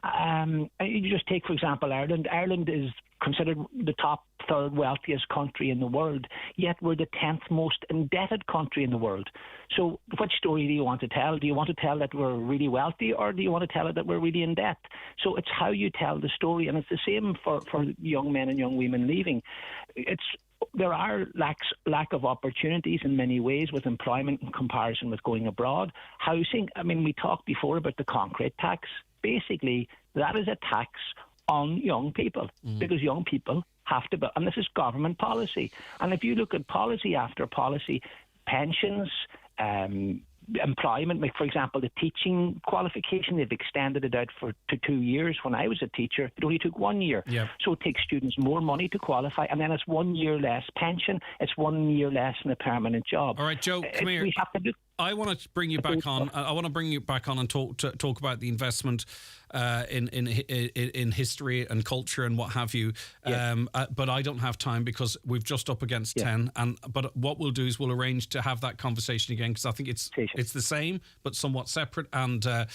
You just take, for example, Ireland. Ireland is considered the top third wealthiest country in the world, yet we're the 10th most indebted country in the world. So which story do you want to tell? Do you want to tell that we're really wealthy, or do you want to tell it that we're really in debt? So it's how you tell the story, and it's the same for young men and young women leaving. There are lack of opportunities in many ways with employment in comparison with going abroad. Housing, I mean, we talked before about the concrete tax. Basically, that is a tax on young people because young people have to, and this is government policy. And if you look at policy after policy, pensions, employment, like for example the teaching qualification, they've extended it out to 2 years. When I was a teacher, it only took 1 year. So it takes students more money to qualify, and then it's 1 year less pension, it's 1 year less in a permanent job. All right, Joe, come here. I want to bring you back on. I want to bring you back on and talk about the investment in history and culture and what have you. But I don't have time because we've just up against 10. But what we'll do is we'll arrange to have that conversation again, because I think it's the same but somewhat separate. And I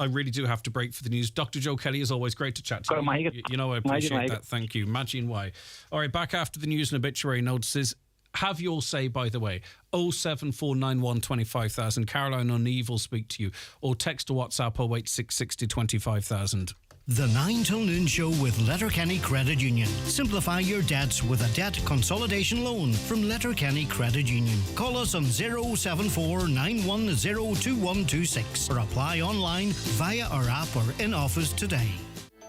really do have to break for the news. Dr. Joe Kelly, is always great to chat to you. You know I appreciate that. Thank you. Imagine why. All right, back after the news and obituary notices. Have your say, by the way. 07491 25,000. Caroline O'Neill will speak to you. Or text to WhatsApp 08660 25,000. The 9 till noon show with Letterkenny Credit Union. Simplify your debts with a debt consolidation loan from Letterkenny Credit Union. Call us on 074 910 2126 or apply online via our app or in office today.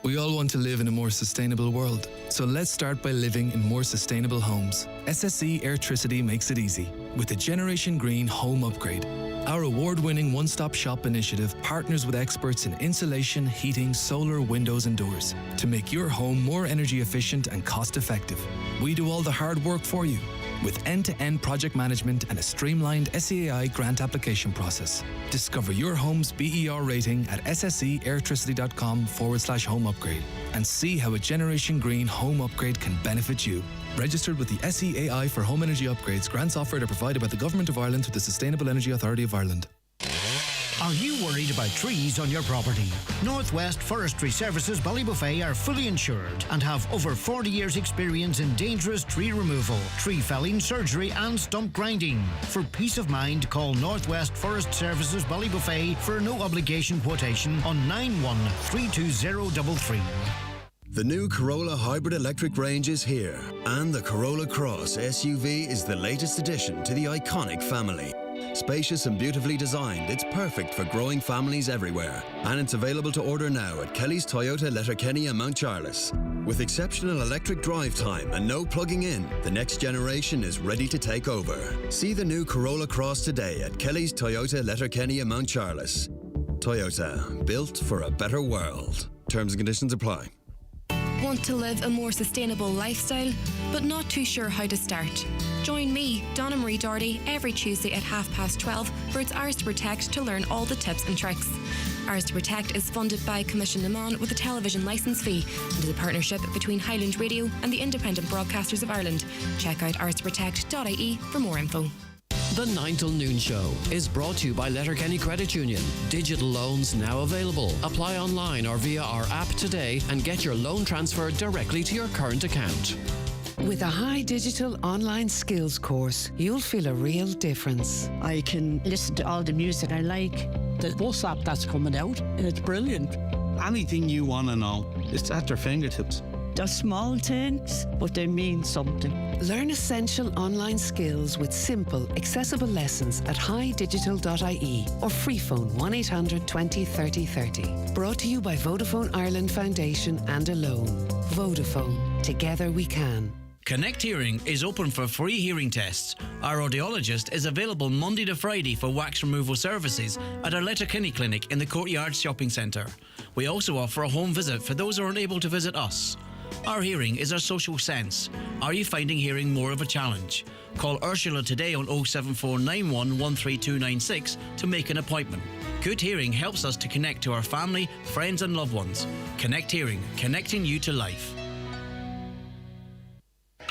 We all want to live in a more sustainable world, so let's start by living in more sustainable homes. SSE Airtricity makes it easy with the Generation Green Home Upgrade. Our award-winning one-stop shop initiative partners with experts in insulation, heating, solar, windows and doors to make your home more energy efficient and cost-effective. We do all the hard work for you with end-to-end project management and a streamlined SEAI grant application process. Discover your home's BER rating at sseairtricity.com/home upgrade and see how a Generation Green home upgrade can benefit you. Registered with the SEAI for home energy upgrades. Grants offered are provided by the Government of Ireland through the Sustainable Energy Authority of Ireland. Are you worried about trees on your property? Northwest Forestry Services Ballybuffet are fully insured and have over 40 years experience in dangerous tree removal, tree felling, surgery and stump grinding. For peace of mind, call Northwest Forest Services Ballybuffet for a no obligation quotation on 913233. The new Corolla Hybrid Electric range is here, and the Corolla Cross SUV is the latest addition to the iconic family. Spacious and beautifully designed, it's perfect for growing families everywhere. And it's available to order now at Kelly's Toyota Letterkenny and Mount Charles. With exceptional electric drive time and no plugging in, the next generation is ready to take over. See the new Corolla Cross today at Kelly's Toyota Letterkenny and Mount Charles. Toyota, built for a better world. Terms and conditions apply. Want to live a more sustainable lifestyle, but not too sure how to start? Join me, Donna Marie Doherty, every Tuesday at 12:30 for It's Ours to Protect to learn all the tips and tricks. Ours to Protect is funded by Commission Limon with a television licence fee and is a partnership between Highland Radio and the Independent Broadcasters of Ireland. Check out ourstoprotect.ie for more info. The 9 till noon show is brought to you by Letterkenny Credit Union. Digital loans now available. Apply online or via our app today and get your loan transferred directly to your current account. With a high digital online skills course, you'll feel a real difference. I can listen to all the music I like. The bus app that's coming out, it's brilliant. Anything you want to know, it's at your fingertips. They're small things, but they mean something. Learn essential online skills with simple, accessible lessons at highdigital.ie or free phone 1800 20 30 30. Brought to you by Vodafone Ireland Foundation and Alone. Vodafone. Together we can. Connect Hearing is open for free hearing tests. Our audiologist is available Monday to Friday for wax removal services at our Letterkenny Clinic in the Courtyard Shopping Centre. We also offer a home visit for those who are unable to visit us. Our hearing is our social sense. Are you finding hearing more of a challenge? Call Ursula today on 07491 13296 to make an appointment. Good hearing helps us to connect to our family, friends and loved ones. Connect Hearing, connecting you to life.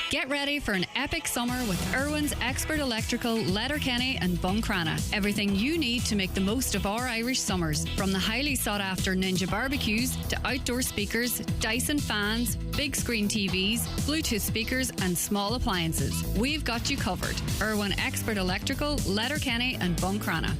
Get ready for an epic summer with Irwin's Expert Electrical, Letterkenny and Buncrana. Everything you need to make the most of our Irish summers. From the highly sought after Ninja barbecues to outdoor speakers, Dyson fans, big screen TVs, Bluetooth speakers and small appliances. We've got you covered. Irwin Expert Electrical, Letterkenny and Buncrana.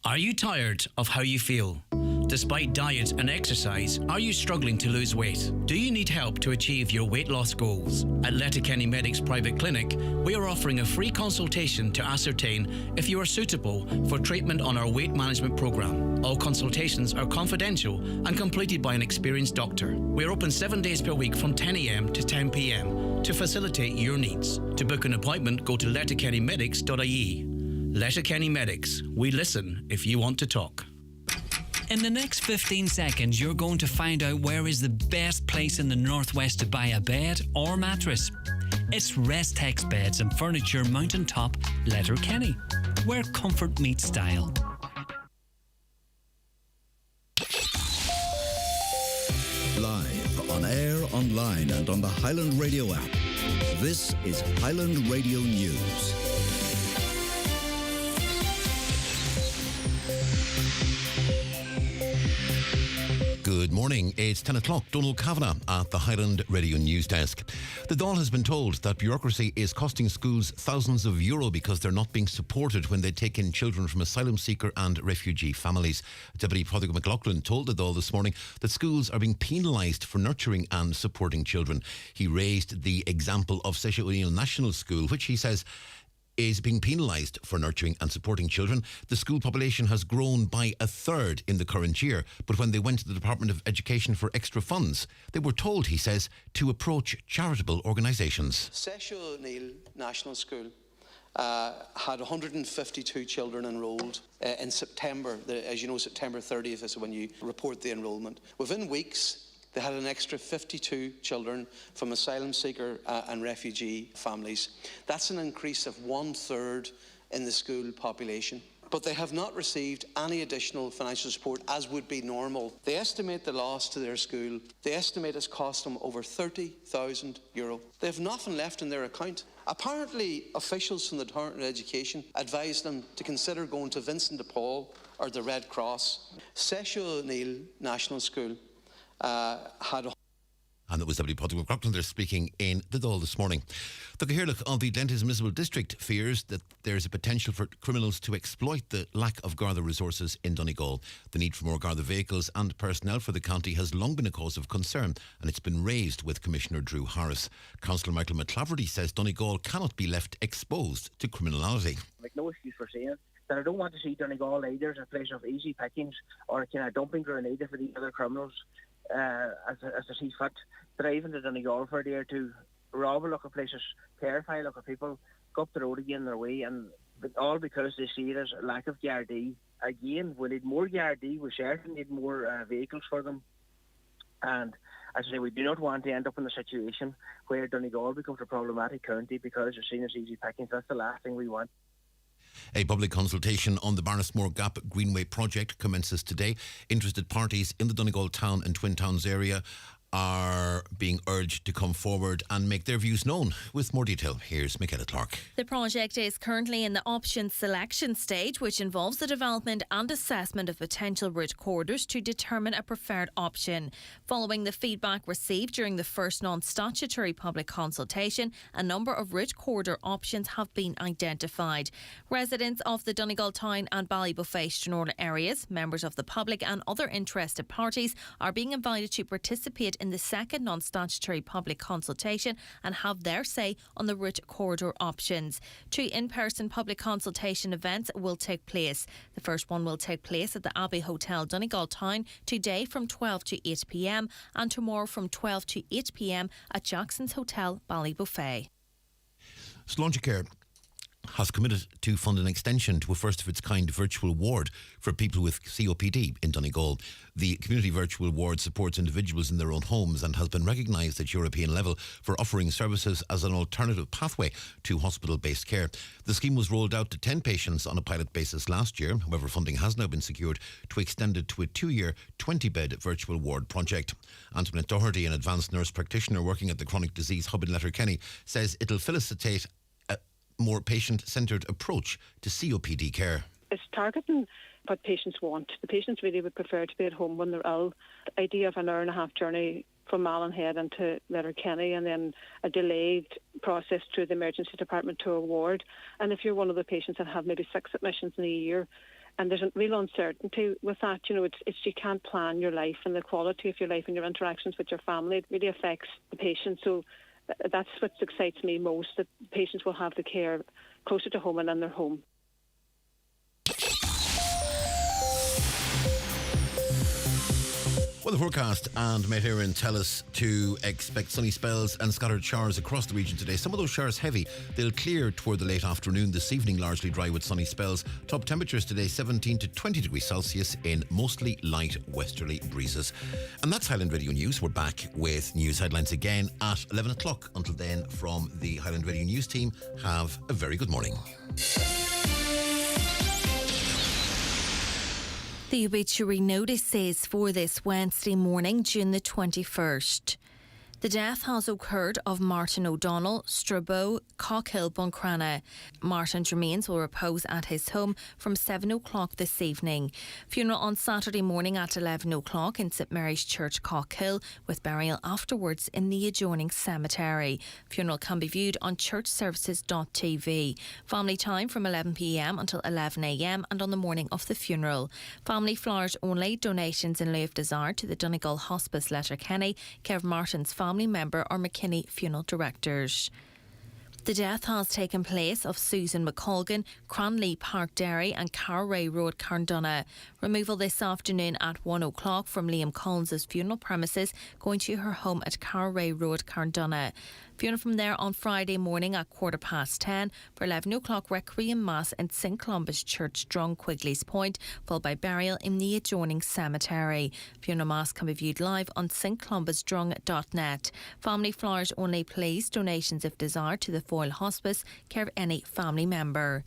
Are you tired of how you feel? Despite diet and exercise, are you struggling to lose weight? Do you need help to achieve your weight loss goals? At Letterkenny Medics Private Clinic, we are offering a free consultation to ascertain if you are suitable for treatment on our weight management program. All consultations are confidential and completed by an experienced doctor. We are open 7 days per week from 10 a.m. to 10 p.m. to facilitate your needs. To book an appointment, go to letterkennymedics.ie. Letterkenny Medics. We listen if you want to talk. In the next 15 seconds, you're going to find out where is the best place in the Northwest to buy a bed or mattress. It's Restex Beds and Furniture Mountain Top, Letterkenny, where comfort meets style. Live, on air, online and on the Highland Radio app. This is Highland Radio News. Good morning, it's 10 o'clock. Donald Kavanagh at the Highland Radio News Desk. The Dáil has been told that bureaucracy is costing schools thousands of euro because they're not being supported when they take in children from asylum seeker and refugee families. Deputy Padraig McLaughlin told the Dáil this morning that schools are being penalised for nurturing and supporting children. He raised the example of Sesha O'Neill National School, which he says is being penalised for nurturing and supporting children. The school population has grown by a third in the current year, but when they went to the Department of Education for extra funds, they were told, he says, to approach charitable organisations. Sesha O'Neill National School had 152 children enrolled in September. As you know, September 30th is when you report the enrolment. Within weeks, they had an extra 52 children from asylum seeker and refugee families. That's an increase of 1/3 in the school population. But they have not received any additional financial support as would be normal. They estimate the loss to their school. They estimate it's cost them over €30,000. They have nothing left in their account. Apparently, officials from the Department of Education advised them to consider going to Vincent de Paul or the Red Cross. Sesha O'Neill National School And that was Deputy Padraig McLaughlin there speaking in the Dáil this morning. The Cathaoirleach of the Glenties Municipal District fears that there is a potential for criminals to exploit the lack of Garda resources in Donegal. The need for more Garda vehicles and personnel for the county has long been a cause of concern, and it's been raised with Commissioner Drew Harris. Councillor Michael McClaverty says Donegal cannot be left exposed to criminality. Make no excuse for saying that I don't want to see Donegal either as a place of easy pickings or a kind of dumping ground either for the other criminals. As they see fit, driving to Donegal for a day or two, rob a lot of places, terrify a lot of people, go up the road again their way, and all because they see it as a lack of Gardaí. Again, we need more Gardaí, we certainly need more vehicles for them, and as I say, we do not want to end up in a situation where Donegal becomes a problematic county because they're seen as easy pickings. That's the last thing we want. A public consultation on the Barnesmore Gap Greenway project commences today. Interested parties in the Donegal town and Twin Towns area are being urged to come forward and make their views known. With more detail, here's Michaela Clark. The project is currently in the option selection stage, which involves the development and assessment of potential route corridors to determine a preferred option. Following the feedback received during the first non-statutory public consultation, a number of route corridor options have been identified. Residents of the Donegal Town and Ballybofey-Stranorla areas, members of the public and other interested parties are being invited to participate in the second non-statutory public consultation and have their say on the route corridor options. 2 in-person public consultation events will take place. The first one will take place at the Abbey Hotel, Donegal Town, today from 12 to 8 p.m. and tomorrow from 12 to 8 p.m. at Jackson's Hotel, Ballybofey. Sláintecare has committed to fund an extension to a first-of-its-kind virtual ward for people with COPD in Donegal. The community virtual ward supports individuals in their own homes and has been recognised at European level for offering services as an alternative pathway to hospital-based care. The scheme was rolled out to 10 patients on a pilot basis last year. However, funding has now been secured to extend it to a 2-year, 20-bed virtual ward project. Antoinette Doherty, an advanced nurse practitioner working at the Chronic Disease Hub in Letterkenny, says it'll facilitate more patient-centred approach to COPD care. It's targeting what patients want. The patients really would prefer to be at home when they're ill. The idea of an hour-and-a-half journey from Mallinhead into Letterkenny and then a delayed process through the emergency department to a ward. And if you're one of the patients that have maybe 6 admissions in a year, and there's a real uncertainty with that, it's you can't plan your life, and the quality of your life and your interactions with your family, it really affects the patient. So that's what excites me most, that patients will have the care closer to home and in their home. Well, the forecast and Met Éireann tell us to expect sunny spells and scattered showers across the region today. Some of those showers heavy. They'll clear toward the late afternoon. This evening, largely dry with sunny spells. Top temperatures today, 17 to 20 degrees Celsius in mostly light westerly breezes. And that's Highland Radio News. We're back with news headlines again at 11 o'clock. Until then, from the Highland Radio News team, have a very good morning. The obituary notice says for this Wednesday morning, June the 21st. The death has occurred of Martin O'Donnell, Strabo, Cockhill, Buncrana. Martin's remains will repose at his home from 7 o'clock this evening. Funeral on Saturday morning at 11 o'clock in St Mary's Church, Cockhill, with burial afterwards in the adjoining cemetery. Funeral can be viewed on churchservices.tv. Family time from 11 p.m. until 11 a.m. and on the morning of the funeral. Family flowers only. Donations in lieu of desire to the Donegal Hospice, Letterkenny, Kev Martin's family member or McKinney Funeral Directors. The death has taken place of Susan McColgan, Cranley Park Derry and Carray Road, Carndonagh. Removal this afternoon at 1 o'clock from Liam Collins' funeral premises, going to her home at Carray Road, Carndonagh. Funeral from there on Friday morning at 10:15 for 11 o'clock requiem mass in St Columba's Church, Drung, Quigley's Point, followed by burial in the adjoining cemetery. Funeral mass can be viewed live on stcolumbasdrung.net. Family flowers only, please. Donations if desired to the Foyle Hospice, care of any family member.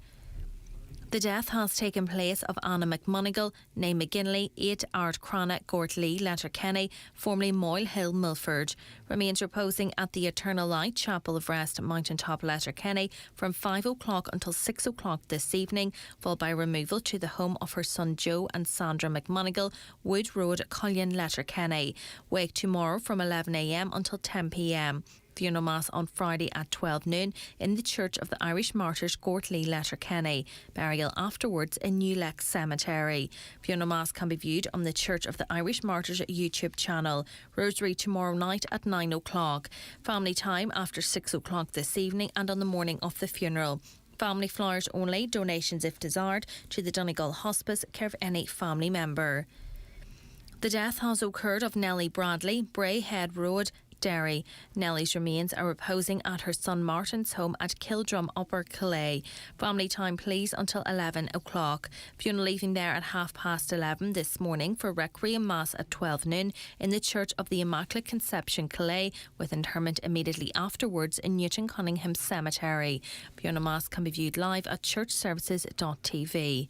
The death has taken place of Anna McMonigal, née McGinley, 8 Ard Crana, Gortlee, Letterkenny, formerly Moyle Hill, Milford. Remains reposing at the Eternal Light Chapel of Rest, Mountaintop, Letterkenny, from 5 o'clock until 6 o'clock this evening, followed by removal to the home of her son Joe and Sandra McMonigal, Wood Road, Cullion, Letterkenny. Wake tomorrow from 11 a.m. until 10 p.m. Funeral mass on Friday at 12 noon in the Church of the Irish Martyrs, Gortlee, Letterkenny. Burial afterwards in New Leck Cemetery. Funeral mass can be viewed on the Church of the Irish Martyrs YouTube channel. Rosary tomorrow night at 9 o'clock. Family time after 6 o'clock this evening and on the morning of the funeral. Family flowers only. Donations if desired to the Donegal Hospice, care of any family member. The death has occurred of Nellie Bradley, Bray Head Road, Derry. Nellie's remains are reposing at her son Martin's home at Kildrum, Upper Calais. Family time please until 11 o'clock. Funeral leaving there at 11:30 this morning for requiem mass at 12 noon in the Church of the Immaculate Conception, Calais, with interment immediately afterwards in Newton Cunningham Cemetery. Funeral mass can be viewed live at churchservices.tv.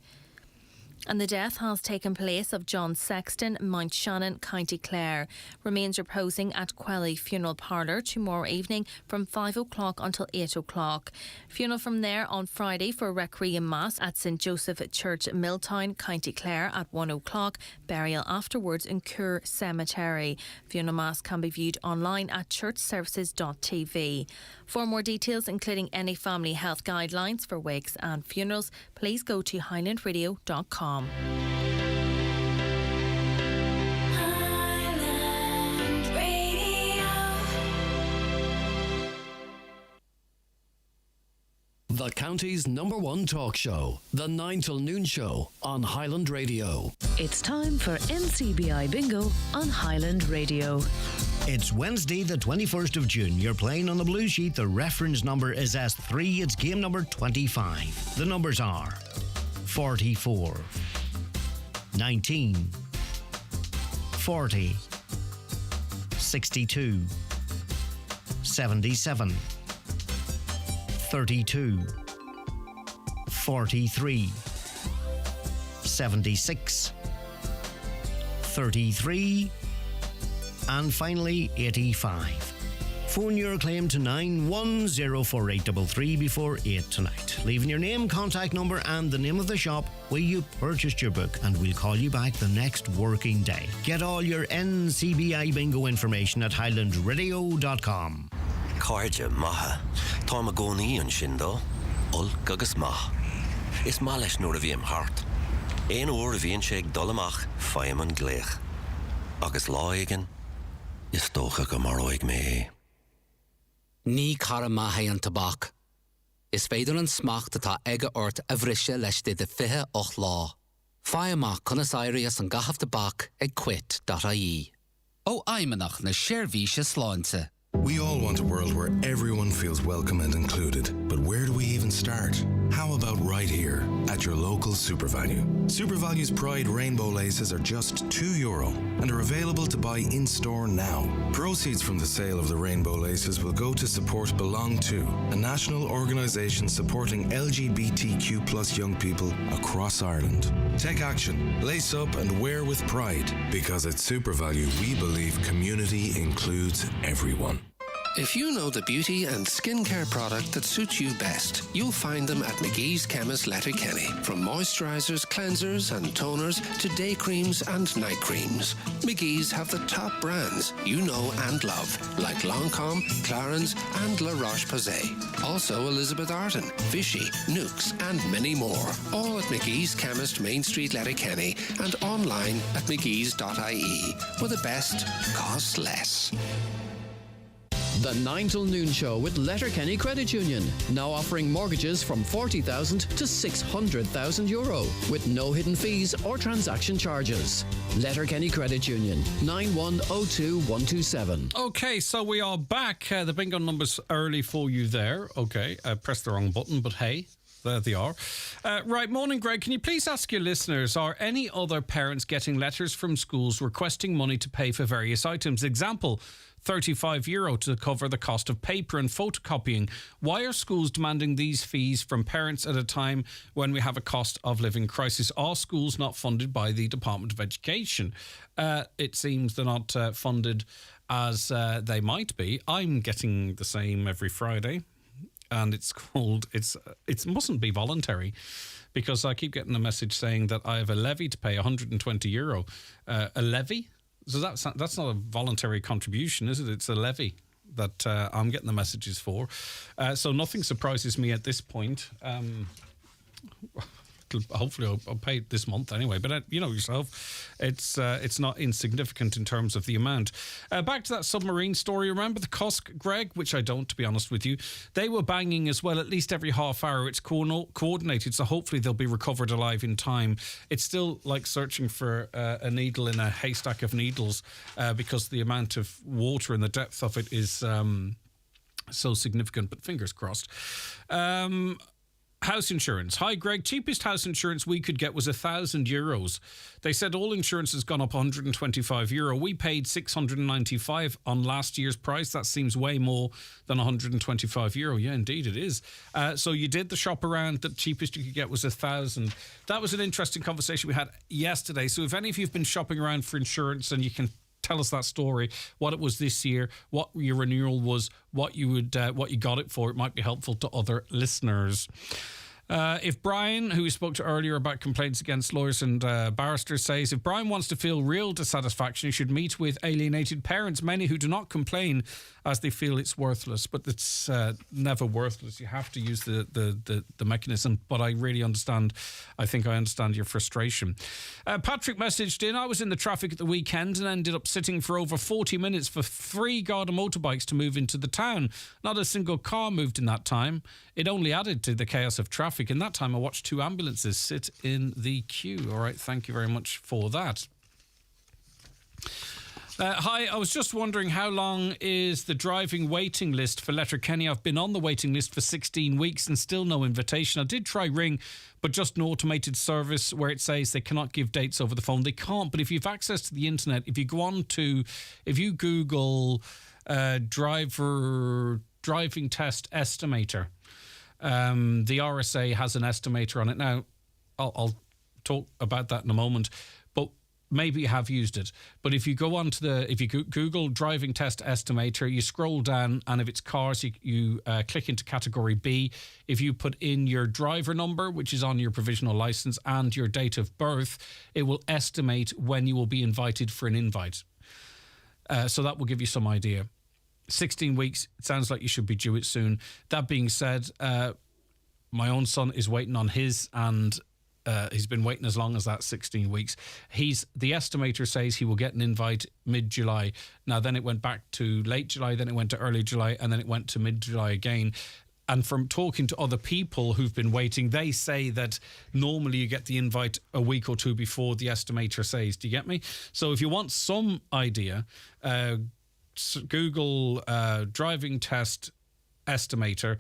And the death has taken place of John Sexton, Mount Shannon, County Clare. Remains reposing at Quelly Funeral Parlour tomorrow evening from 5 o'clock until 8 o'clock. Funeral from there on Friday for requiem mass at St Joseph Church, Milltown, County Clare at 1 o'clock. Burial afterwards in Cure Cemetery. Funeral mass can be viewed online at churchservices.tv. For more details, including any family health guidelines for wakes and funerals, please go to highlandradio.com. The county's #1 talk show, the 9 till noon show on Highland Radio. It's time for NCBI Bingo on Highland Radio. It's Wednesday, the 21st of June. You're playing on the blue sheet. The reference number is S3. It's game number 25. The numbers are 44, 19, 40, 62, 77, 32, 43, 76, 33, and finally 85. Phone your claim to 9104833 before 8 tonight. Leaving your name, contact number and the name of the shop where you purchased your book, and we'll call you back the next working day. Get all your NCBI bingo information at highlandradio.com. Cardja maha. Táim gcónaí an sin dó. Ol agus maha. Is má leis nuair a bhíam hart. Éon uair a bhíonn sé ag dul amach faim an gléach. Agus lá aigean, is dócha go mar óig mé. Ní cara maithe an tabhac. Is féidir an smacht atá aige ort a bhriise leis de 28 lá. Fáim amach conas éireas an gahaf tabhac ag quit.ie. Ó aimeanach na séirmhíse sláinte. We all want a world where everyone feels welcome and included. But where do we even start? How about right here, at your local SuperValue? SuperValue's Pride Rainbow Laces are just €2 and are available to buy in-store now. Proceeds from the sale of the Rainbow Laces will go to support Belong To, a national organisation supporting LGBTQ+ young people across Ireland. Take action, lace up and wear with pride, because at SuperValue we believe community includes everyone. If you know the beauty and skincare product that suits you best, you'll find them at McGee's Chemist Letterkenny. From moisturisers, cleansers and toners to day creams and night creams, McGee's have the top brands you know and love, like Lancôme, Clarins and La Roche-Posay. Also Elizabeth Arden, Vichy, Nukes and many more. All at McGee's Chemist Main Street Letterkenny and online at mcgees.ie, where the best costs less. The 9 till noon show with Letterkenny Credit Union, now offering mortgages from €40,000 to €600,000 with no hidden fees or transaction charges. Letterkenny Credit Union, 9102127. Okay, so we are back. The bingo numbers early for you there. Okay, I pressed the wrong button, but hey, there they are. Right, morning, Greg. Can you please ask your listeners, are any other parents getting letters from schools requesting money to pay for various items? Example, €35 to cover the cost of paper and photocopying. Why are schools demanding these fees from parents at a time when we have a cost of living crisis? Are schools not funded by the Department of Education? It seems they're not funded as they might be. I'm getting the same every Friday, and it's called, it mustn't be voluntary, because I keep getting a message saying that I have a levy to pay €120. A levy? So that's not a voluntary contribution, is it? It's a levy that I'm getting the messages for. So nothing surprises me at this point. Hopefully I'll pay it this month anyway. But you know yourself, it's not insignificant in terms of the amount. Back to that submarine story. Remember the Cusk, Greg? Which I don't, to be honest with you. They were banging as well at least every half hour. It's coordinated, so hopefully they'll be recovered alive in time. It's still like searching for a needle in a haystack of needles because the amount of water and the depth of it is so significant, but fingers crossed. House insurance. Hi, Greg. Cheapest house insurance we could get was €1,000. They said all insurance has gone up €125. We paid €695 on last year's price. That seems way more than €125. Yeah, indeed it is. So you did the shop around. The cheapest you could get was €1,000. That was an interesting conversation we had yesterday. So if any of you have been shopping around for insurance and you can tell us that story, what it was this year, what your renewal was, what you got it for, it might be helpful to other listeners. If Brian, who we spoke to earlier about complaints against lawyers and barristers, says if Brian wants to feel real dissatisfaction, he should meet with alienated parents, many who do not complain as they feel it's worthless. But it's never worthless. You have to use the mechanism. But I really understand. I think I understand your frustration. Patrick messaged in, I was in the traffic at the weekend and ended up sitting for over 40 minutes for 3 Garda motorbikes to move into the town. Not a single car moved in that time. It only added to the chaos of traffic. In that time, I watched 2 ambulances sit in the queue. All right, thank you very much for that. Hi, I was just wondering how long is the driving waiting list for Letterkenny? I've been on the waiting list for 16 weeks and still no invitation. I did try ring, but just an automated service where it says they cannot give dates over the phone. They can't, but if you've access to the internet, if you Google driving test estimator, the RSA has an estimator on it. Now, I'll talk about that in a moment, but maybe you have used it. But if you go on to if you Google driving test estimator, you scroll down, and if it's cars, you click into category B. If you put in your driver number, which is on your provisional license, and your date of birth, it will estimate when you will be invited for an invite. So that will give you some idea. 16 weeks, it sounds like you should be due it soon. That being said, my own son is waiting on his, and he's been waiting as long as that, 16 weeks. The estimator says he will get an invite mid-July. Now, then it went back to late July, then it went to early July, and then it went to mid-July again. And from talking to other people who've been waiting, they say that normally you get the invite a week or two before the estimator says. Do you get me? So if you want some idea, Google driving test estimator,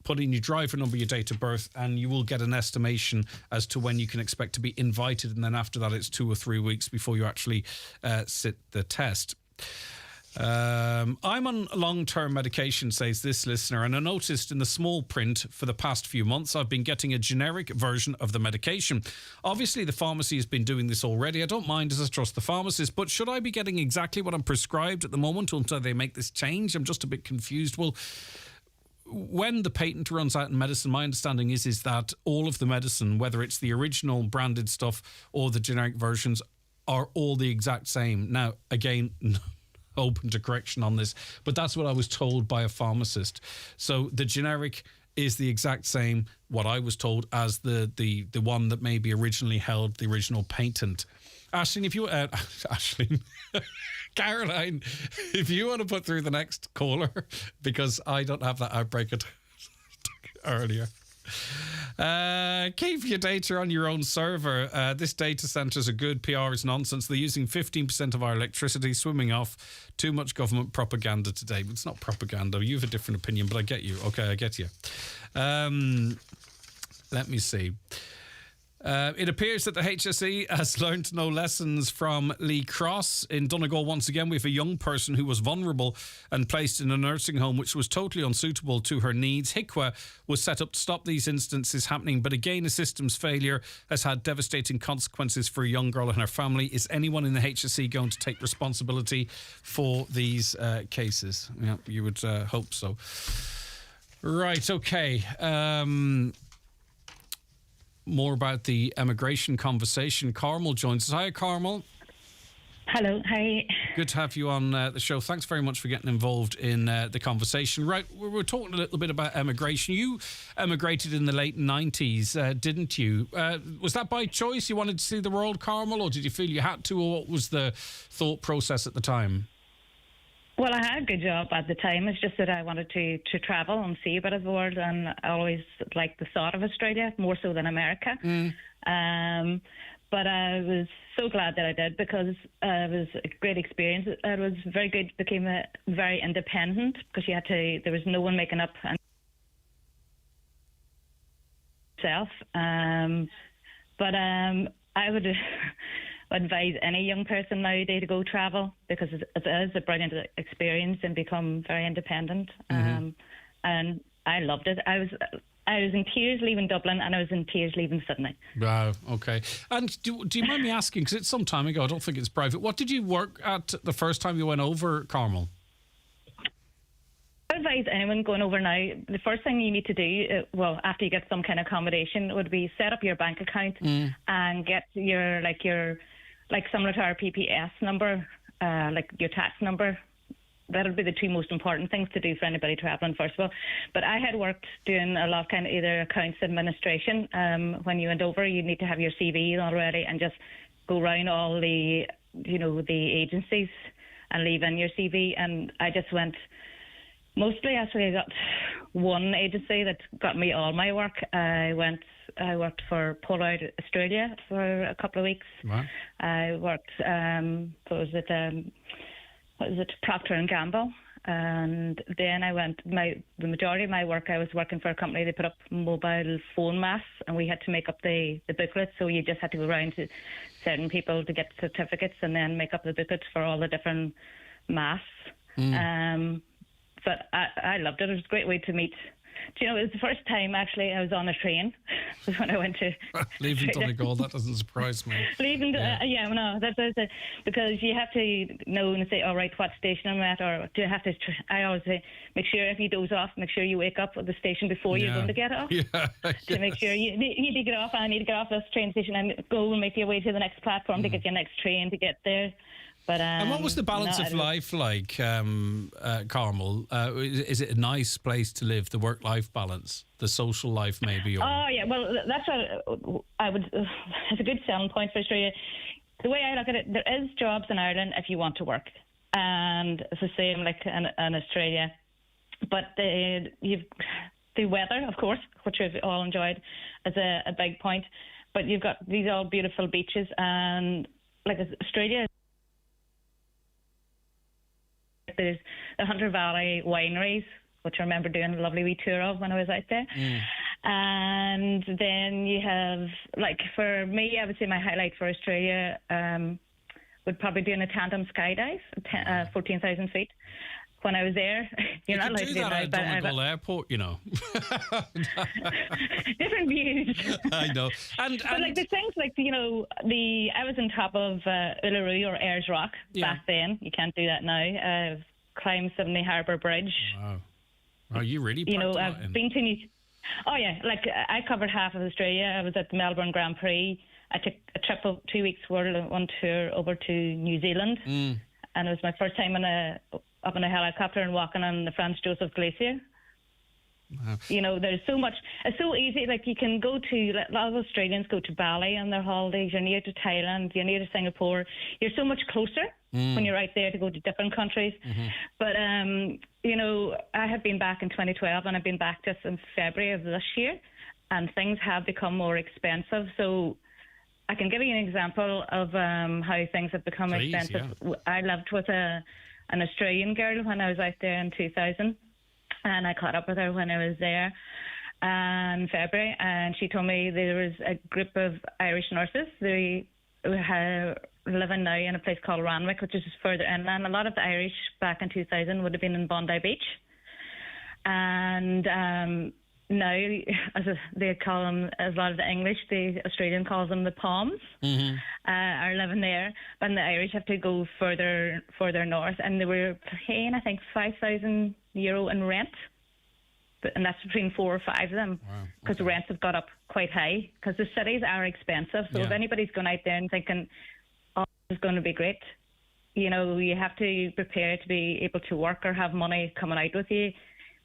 put in your driver number, your date of birth, and you will get an estimation as to when you can expect to be invited. And then after that, it's 2 or 3 weeks before you actually sit the test. I'm on long-term medication, says this listener, and I noticed in the small print for the past few months I've been getting a generic version of the medication. Obviously, the pharmacy has been doing this already. I don't mind, as I trust the pharmacist, but should I be getting exactly what I'm prescribed at the moment until they make this change? I'm just a bit confused. Well, when the patent runs out in medicine, my understanding is that all of the medicine, whether it's the original branded stuff or the generic versions, are all the exact same. Now, again, open to correction on this, but that's what I was told by a pharmacist. So the generic is the exact same, what I was told, as the one that maybe originally held the original patent. Aisling, if you Aisling, Caroline, if you want to put through the next caller, because I don't have that outbreak earlier. Keep your data on your own server. This data centre's a good, PR is nonsense. They're using 15% of our electricity, swimming off. Too much government propaganda today. It's not propaganda. You have a different opinion, but I get you. Okay, I get you. Let me see. It appears that the HSE has learned no lessons from Lee Cross. In Donegal, once again, we have a young person who was vulnerable and placed in a nursing home which was totally unsuitable to her needs. HIQA was set up to stop these instances happening, but again, a systems failure has had devastating consequences for a young girl and her family. Is anyone in the HSE going to take responsibility for these cases? Yeah, you would hope so. Right, okay. More about the immigration conversation. Carmel joins us. Hi, Carmel. Hello, hi. Good to have you on the show. Thanks very much for getting involved in the conversation. Right, we were talking a little bit about immigration. You emigrated in the late 90s, didn't you? Was that by choice? You wanted to see the world, Carmel, or did you feel you had to, or what was the thought process at the time? Well, I had a good job at the time. It's just that I wanted to travel and see a bit of the world, and I always liked the thought of Australia more so than America. But I was so glad that I did, because it was a great experience. It was very good. Became very independent, because there was no one making up himself. But I would advise any young person nowadays to go travel, because it is a brilliant experience and become very independent. And I loved it. I was in tears leaving Dublin, and I was in tears leaving Sydney. Wow, okay. And do you mind me asking, because it's some time ago, I don't think it's private, what did you work at the first time you went over, Carmel? I advise anyone going over now, the first thing you need to do, after you get some kind of accommodation, would be set up your bank account and get your similar to our PPS number, like your tax number. That would be the two most important things to do for anybody travelling, first of all. But I had worked doing a lot of kind of either accounts administration. When you went over, you need to have your CV already and just go around all the agencies and leave in your CV. And I just went, mostly actually I got one agency that got me all my work. I worked for Pull-Out Australia for a couple of weeks. Wow. I worked, Procter and Gamble. And then I went, the majority of my work, I was working for a company. They put up mobile phone masts, and we had to make up the booklets. So you just had to go around to certain people to get certificates and then make up the booklets for all the different masts. But I loved it. It was a great way to meet. Do you know, it was the first time actually I was on a train when I went to leaving Donegal. That doesn't surprise me. Leaving, that's because you have to know and say, all right, what station I'm at, or do you have to? I always say, make sure if you doze off, make sure you wake up at the station before you're going to get off. To make sure you need to get off. I need to get off this train station and go and make your way to the next platform to get your next train to get there. But, and what was the balance of life like, Carmel? Is it a nice place to live, the work-life balance, the social life maybe? Or? Oh, yeah, well, that's what I would... It's a good selling point for Australia. The way I look at it, there is jobs in Ireland if you want to work. And it's the same like in Australia. But you've the weather, of course, which we've all enjoyed, is a big point. But you've got these all beautiful beaches, and like Australia... There's the Hunter Valley wineries, which I remember doing a lovely wee tour of when I was out there. And then you have, like, for me, I would say my highlight for Australia would probably doing a tandem skydive, 14,000 feet. When I was there, you're not allowed to do that at Donegal Airport, you know. Different views. I know. But like the things like, you know, I was on top of Uluru or Ayers Rock back then. You can't do that now. I've climbed Sydney Harbour Bridge. Wow. Oh, you really You know, I've been to Oh, yeah. Like, I covered half of Australia. I was at the Melbourne Grand Prix. I took a trip of 2 weeks World One tour over to New Zealand. And it was my first time up in a helicopter and walking on the Franz Josef Glacier. Wow. You know, there's so much. It's so easy. Like, you can go to, a lot of Australians go to Bali on their holidays. You're near to Thailand. You're near to Singapore. You're so much closer when you're out there to go to different countries. But, you know, I have been back in 2012 and I've been back just in February of this year, and things have become more expensive. So I can give you an example of how things have become expensive. Yeah. I lived with an Australian girl when I was out there in 2000, and I caught up with her when I was there in February, and she told me there was a group of Irish nurses. They were living now in a place called Ranwick, which is just further inland. A lot of the Irish back in 2000 would have been in Bondi Beach, and now, as they call them, as a lot of the English, the Australian calls them the Palms, are living there. But the Irish have to go further north, and they were paying, I think, €5,000 in rent, and that's between 4 or 5 of them, because the rents have got up quite high, because the cities are expensive. So if anybody's going out there and thinking, oh, this is going to be great, you know, you have to prepare to be able to work or have money coming out with you,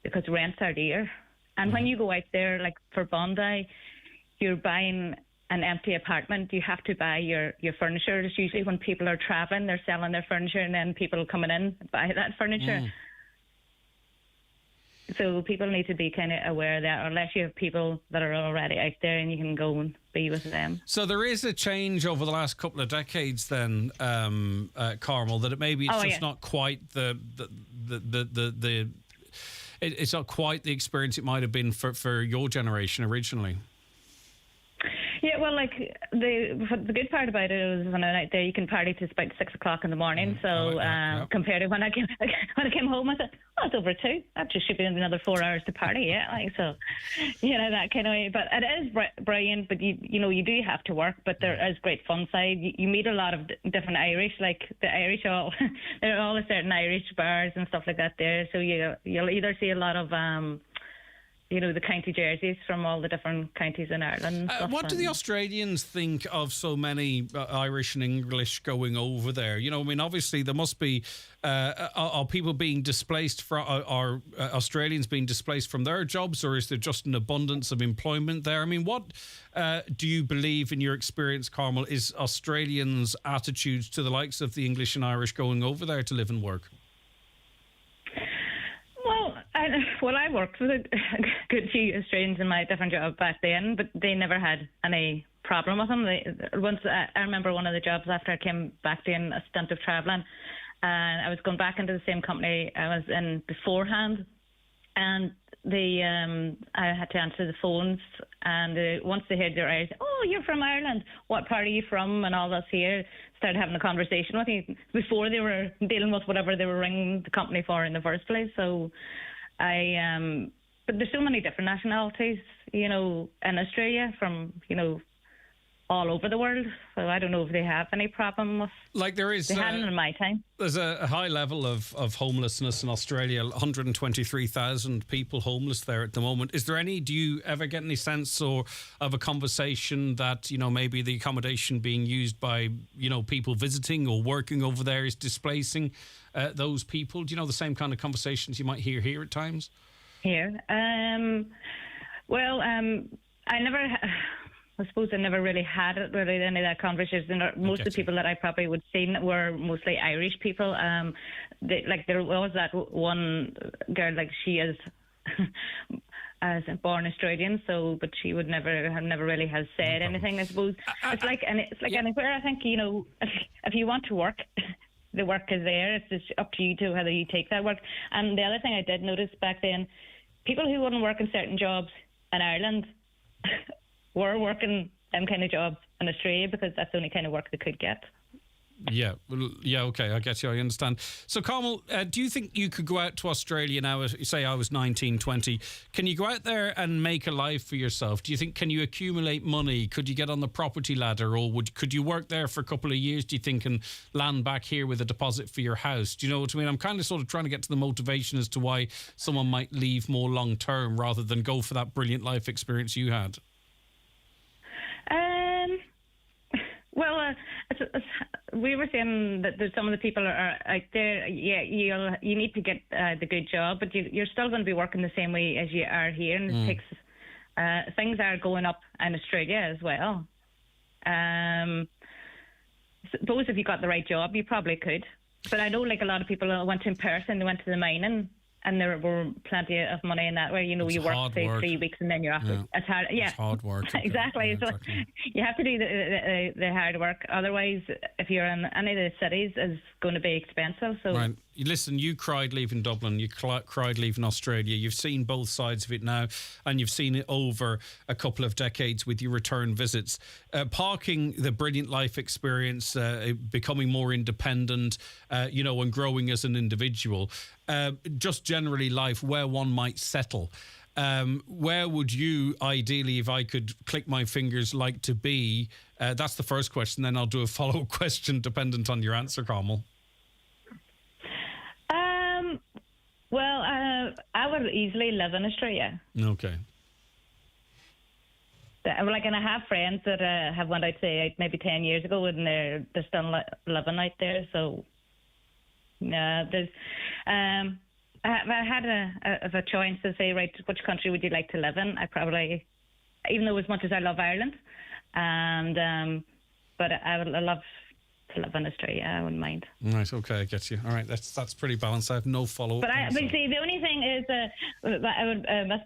because rents are dear. And when you go out there, like for Bondi, you're buying an empty apartment. You have to buy your furniture. It's usually when people are travelling, they're selling their furniture, and then people coming in buy that furniture. So people need to be kind of aware of that, unless you have people that are already out there and you can go and be with them. So there is a change over the last couple of decades then, Carmel, that it's not quite it's not quite the experience it might have been for your generation originally. Yeah, well, like the good part about it is when I'm out there, you can party to about 6 o'clock in the morning. So compared to when I came home, I thought, oh, it's over 2. That just should be another 4 hours to party. Yeah, like so, you know, that kind of way. But it is brilliant. But you know, you do have to work. But there is great fun side. You meet a lot of different Irish, like the Irish all. There are all a certain Irish bars and stuff like that there. So you'll either see a lot of you know, the county jerseys from all the different counties in Ireland. What do the Australians think of so many Irish and English going over there? You know, I mean, obviously there must be, are people being displaced from, are Australians being displaced from their jobs, or is there just an abundance of employment there? I mean, what do you believe, in your experience, Carmel, is Australians' attitudes to the likes of the English and Irish going over there to live and work? Well, I worked with a good few Australians in my different job back then, but they never had any problem with them. I remember one of the jobs after I came back doing a stint of travelling, and I was going back into the same company I was in beforehand, and I had to answer the phones, and once they heard their Irish, oh, you're from Ireland, what part are you from, and all this here, started having a conversation with me before they were dealing with whatever they were ringing the company for in the first place. So but there's so many different nationalities, in Australia from, all over the world. So I don't know if they have any problem with... Like there is... They hadn't in my time. There's a high level of homelessness in Australia, 123,000 people homeless there at the moment. Is there any... Do you ever get any sense or of a conversation that, maybe the accommodation being used by, people visiting or working over there is displacing those people? Do you know the same kind of conversations you might hear here at times? Here? I suppose I never really had any of that conversation. Most of the people that I probably would seen were mostly Irish people. There was that one girl, she is as born Australian, but she would never really have said anything. I suppose it's like anywhere. I think if you want to work, the work is there. It's just up to you to whether you take that work. And the other thing I did notice back then, people who wouldn't work in certain jobs in Ireland were working them kind of jobs in Australia because that's the only kind of work they could get. Yeah, okay, I get you, I understand. So, Carmel, do you think you could go out to Australia now, say I was 19, 20, can you go out there and make a life for yourself? Do you think, can you accumulate money? Could you get on the property ladder, or could you work there for a couple of years, do you think, and land back here with a deposit for your house? Do you know what I mean? I'm kind of sort of trying to get to the motivation as to why someone might leave more long term rather than go for that brilliant life experience you had. Well, we were saying that some of the people are out there. Yeah, you need to get the good job, but you're still going to be working the same way as you are here, and it takes things are going up in Australia as well. Suppose if you got the right job, you probably could. But I know, a lot of people went in person, they went to the mining. And there were plenty of money in that, where you work say 3 weeks and then you're off. Yeah. It's hard. Yeah, it's hard work. Exactly. So you have to do the hard work. Otherwise, if you're in any of the cities, it's going to be expensive. So right. Listen, you cried leaving Dublin, you cried leaving Australia. You've seen both sides of it now, and you've seen it over a couple of decades with your return visits. Parking the brilliant life experience, becoming more independent, and growing as an individual. Just generally life, where one might settle. Where would you, ideally, if I could click my fingers, like to be? That's the first question. Then I'll do a follow-up question dependent on your answer, Carmel. Well, I would easily live in Australia. Okay. And I have friends that have went out, say, maybe 10 years ago, and they're still living out there. So, there's... I had a choice to say, right, which country would you like to live in? I probably, even though as much as I love Ireland, but I would love to live in Australia. I wouldn't mind. Right, okay, I get you. All right, that's pretty balanced. I have no follow-up. But see, the only thing is that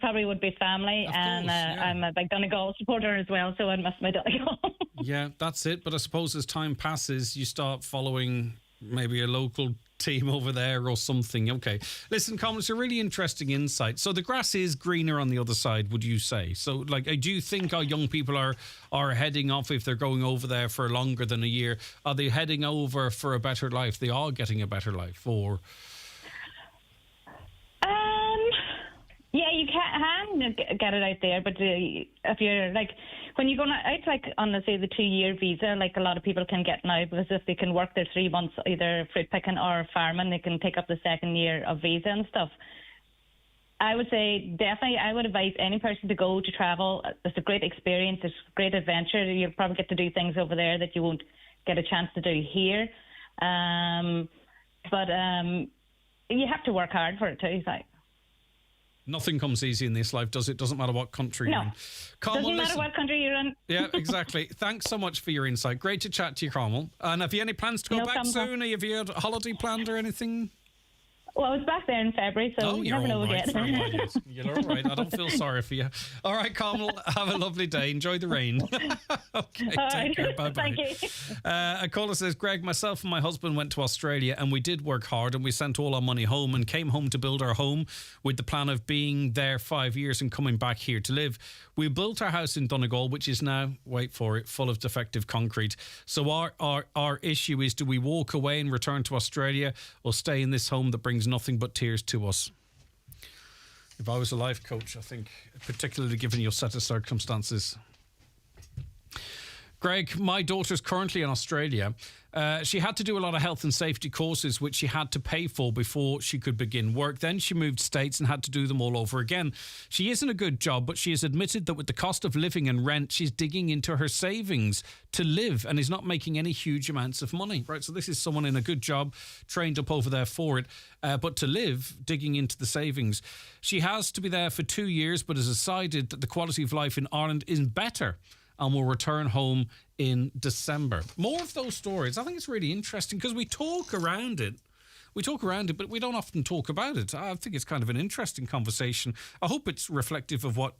probably would be family, and I'm a big Donegal supporter as well, so I'd miss my Donegal. Yeah, that's it. But I suppose as time passes, you start following maybe a local team over there or something. Okay. Listen, Carmel, it's a really interesting insight. So the grass is greener on the other side, would you say? So, do you think our young people are heading off, if they're going over there for longer than a year? Are they heading over for a better life? They are getting a better life, or... Yeah, you can get it out there, but if you're when you go out on say the 2-year visa, a lot of people can get now, because if they can work their 3 months either fruit picking or farming, they can take up the second year of visa and stuff. I would say definitely I would advise any person to go to travel. It's a great experience, it's a great adventure. You'll probably get to do things over there that you won't get a chance to do here. But you have to work hard for it too. Nothing comes easy in this life, does it? Doesn't matter what country you're in. Carmel, doesn't matter what country you're in. Yeah, exactly. Thanks so much for your insight. Great to chat to you, Carmel. And have you any plans to go back soon? Have you had a holiday planned or anything? Well, I was back there in February, so you never know again. You're all right. I don't feel sorry for you. All right, Carmel, have a lovely day. Enjoy the rain. Okay, take care. Bye-bye. Thank you. A caller says, Greg, myself and my husband went to Australia and we did work hard and we sent all our money home and came home to build our home with the plan of being there 5 years and coming back here to live. We built our house in Donegal, which is now, wait for it, full of defective concrete. So our issue is, do we walk away and return to Australia or stay in this home that brings nothing but tears to us? If I was a life coach, I think, particularly given your set of circumstances. Greg, my daughter's currently in Australia. She had to do a lot of health and safety courses, which she had to pay for before she could begin work. Then she moved states and had to do them all over again. She is in a good job, but she has admitted that with the cost of living and rent, she's digging into her savings to live and is not making any huge amounts of money. Right, so this is someone in a good job, trained up over there for it, but to live, digging into the savings. She has to be there for 2 years, but has decided that the quality of life in Ireland is better and will return home in December. More of those stories. I think it's really interesting because we talk around it. But we don't often talk about it. I think it's kind of an interesting conversation. I hope it's reflective of what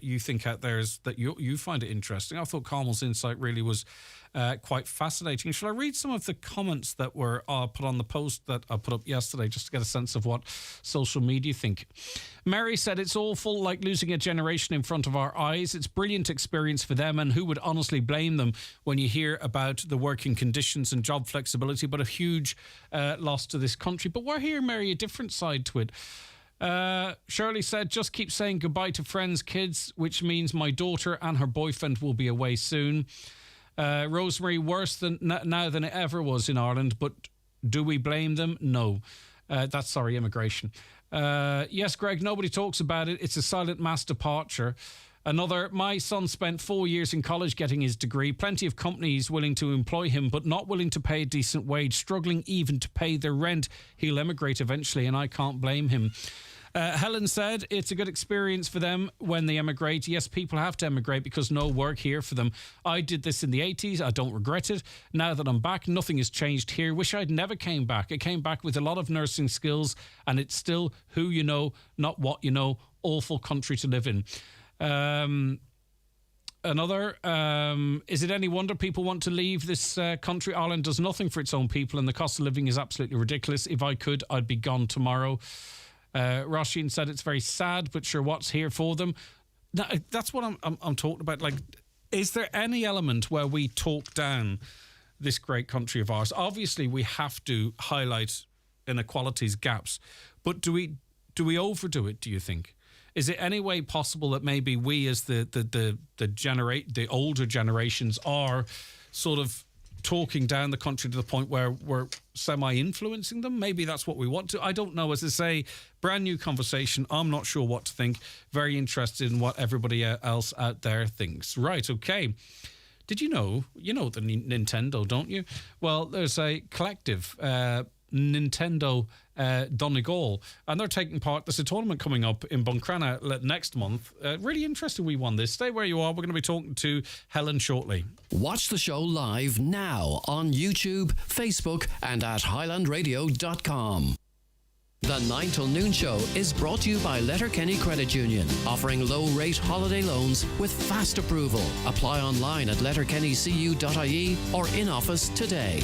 you think out there, is that you find it interesting. I thought Carmel's insight really was quite fascinating. Shall I read some of the comments that were put on the post that I put up yesterday, just to get a sense of what social media think? Mary said, it's awful, like losing a generation in front of our eyes. It's brilliant experience for them, and who would honestly blame them when you hear about the working conditions and job flexibility, but a huge loss to this country. But we're here, Mary, a different side to it. Shirley said, just keep saying goodbye to friends, kids, which means my daughter and her boyfriend will be away soon. Rosemary, worse than now than it ever was in Ireland, but do we blame them? No. That's immigration. Yes, Greg, nobody talks about it. It's a silent mass departure. Another, my son spent 4 years in college getting his degree. Plenty of companies willing to employ him, but not willing to pay a decent wage, struggling even to pay their rent. He'll emigrate eventually, and I can't blame him. Helen said it's a good experience for them when they emigrate. Yes, people have to emigrate because no work here for them. I did this in the 80s. I don't regret it. Now that I'm back, nothing has changed here. Wish I'd never came back. I came back with a lot of nursing skills, and it's still who you know, not what you know. Awful country to live in. Another, is it any wonder people want to leave this country? Ireland does nothing for its own people, and the cost of living is absolutely ridiculous. If I could, I'd be gone tomorrow. Roisin said it's very sad, but sure, what's here for them? Now, that's what I'm talking about. Like, is there any element where we talk down this great country of ours? Obviously, we have to highlight inequalities, gaps, but do we overdo it? Do you think? Is it any way possible that maybe we, as the older generations, are sort of talking down the country to the point where we're semi-influencing them? Maybe that's what we want to. I don't know. As I say, brand new conversation. I'm not sure what to think. Very interested in what everybody else out there thinks. Right, okay. Did you know the Nintendo, don't you? Well, there's a collective, Nintendo Donegal, and they're taking part. There's a tournament coming up in Buncrana next month. Really interesting we won this. Stay where you are. We're going to be talking to Helen shortly. Watch the show live now on YouTube, Facebook and at highlandradio.com. The 9 till noon show is brought to you by Letterkenny Credit Union, offering low-rate holiday loans with fast approval. Apply online at letterkennycu.ie or in office today.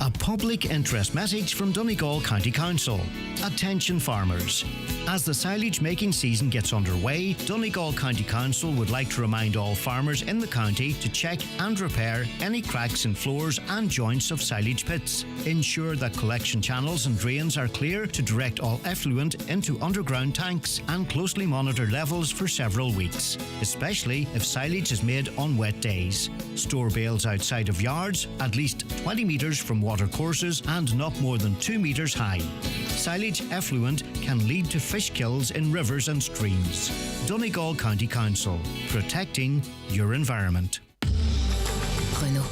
A public interest message from Donegal County Council. Attention farmers. As the silage making season gets underway, Donegal County Council would like to remind all farmers in the county to check and repair any cracks in floors and joints of silage pits. Ensure that collection channels and drains are clear to direct all effluent into underground tanks, and closely monitor levels for several weeks, especially if silage is made on wet days. Store bales outside of yards, at least 20 metres from water courses and not more than 2 metres high. Silage effluent can lead to fish kills in rivers and streams. Donegal County Council, protecting your environment. Renault.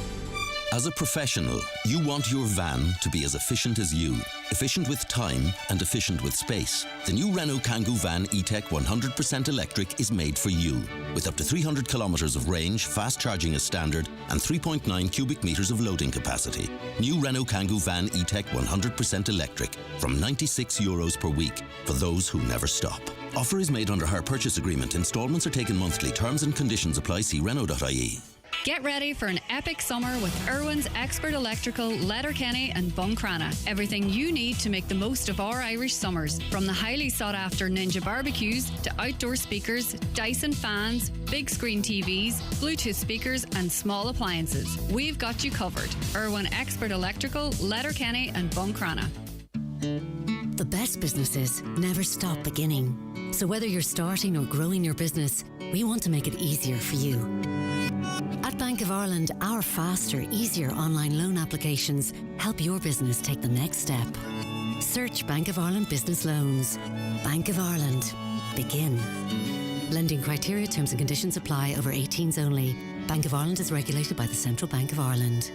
As a professional, you want your van to be as efficient as you. Efficient with time and efficient with space. The new Renault Kangoo Van E-Tech 100% electric is made for you. With up to 300 kilometres of range, fast charging as standard, and 3.9 cubic metres of loading capacity. New Renault Kangoo Van E-Tech 100% electric from €96 per week for those who never stop. Offer is made under hire purchase agreement. Instalments are taken monthly. Terms and conditions apply. See Renault.ie. Get ready for an epic summer with Irwin's Expert Electrical, Letterkenny and Buncrana. Everything you need to make the most of our Irish summers. From the highly sought after Ninja barbecues to outdoor speakers, Dyson fans, big screen TVs, Bluetooth speakers and small appliances. We've got you covered. Irwin Expert Electrical, Letterkenny and Buncrana. The best businesses never stop beginning. So whether you're starting or growing your business, we want to make it easier for you. At Bank of Ireland, our faster, easier online loan applications help your business take the next step. Search Bank of Ireland Business Loans. Bank of Ireland. Begin. Lending criteria, terms and conditions apply. Over 18s only. Bank of Ireland is regulated by the Central Bank of Ireland.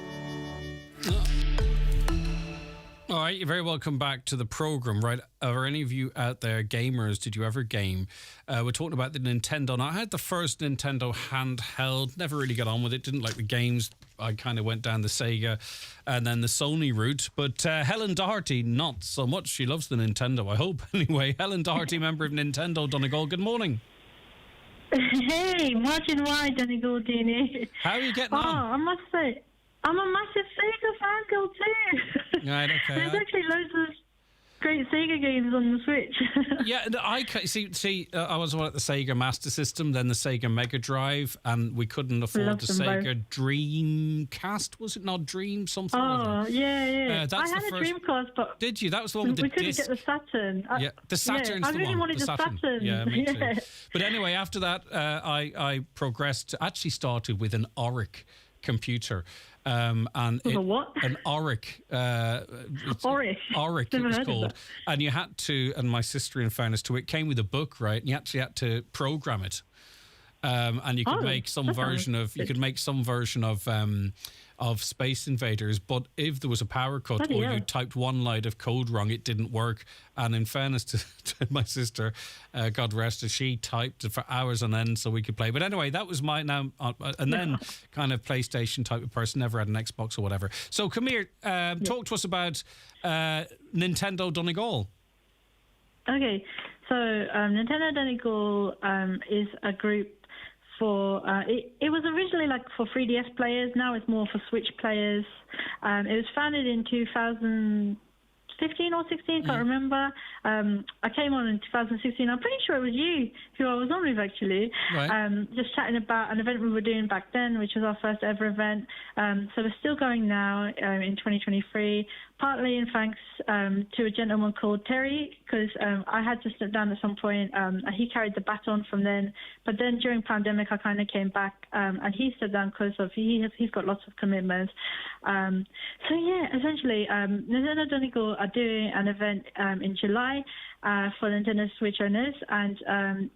All right, you're very welcome back to the programme, right? Are any of you out there gamers? Did you ever game? We're talking about the Nintendo. Now, I had the first Nintendo handheld, never really got on with it, didn't like the games. I kind of went down the Sega and then the Sony route. But Helen Doherty, not so much. She loves the Nintendo, I hope. Anyway, Helen Doherty, member of Nintendo Donegal. Good morning. Hey, Martin White, Donegal, Dini. How are you getting on? I must say, I'm a massive Sega fan girl too. Right, okay. There's actually loads of great Sega games on the Switch. Yeah, I see. I was at the Sega Master System, then the Sega Mega Drive, and we couldn't afford the Sega Dreamcast. Was it not Dream something? Oh, yeah. That's I had a Dreamcast, but did you? That was the one with the we couldn't disc. get the Saturn. Yeah, the Saturn's I the really one. wanted the Saturn. Yeah, me too. But anyway, after that, I progressed. Actually, started with an Oric computer. And what? An Oric. Oric. Oric, it was called. And you had to, and my sister, in fairness to it, came with a book, right? And you actually had to program it. And you could make some version of Space Invaders, but if there was a power cut or you typed one line of code wrong, it didn't work. And in fairness to my sister, God rest her, she typed it for hours on end so we could play. But anyway, that was my kind of PlayStation type of person, never had an Xbox or whatever. So come here, talk to us about Nintendo Donegal. Okay, so Nintendo Donegal is a group for it was originally like for 3DS players. Now it's more for Switch players. It was founded in 2015 or 16, can't remember. I came on in 2016. I'm pretty sure it was you who I was on with, actually. Right. Just chatting about an event we were doing back then, which was our first ever event. So we're still going now in 2023, partly in thanks to a gentleman called Terry, because I had to step down at some point. He carried the baton from then. But then during pandemic, I kind of came back and he stepped down because of he's got lots of commitments. So yeah, essentially, Nintendo Donegal are doing an event in July for Nintendo Switch owners, and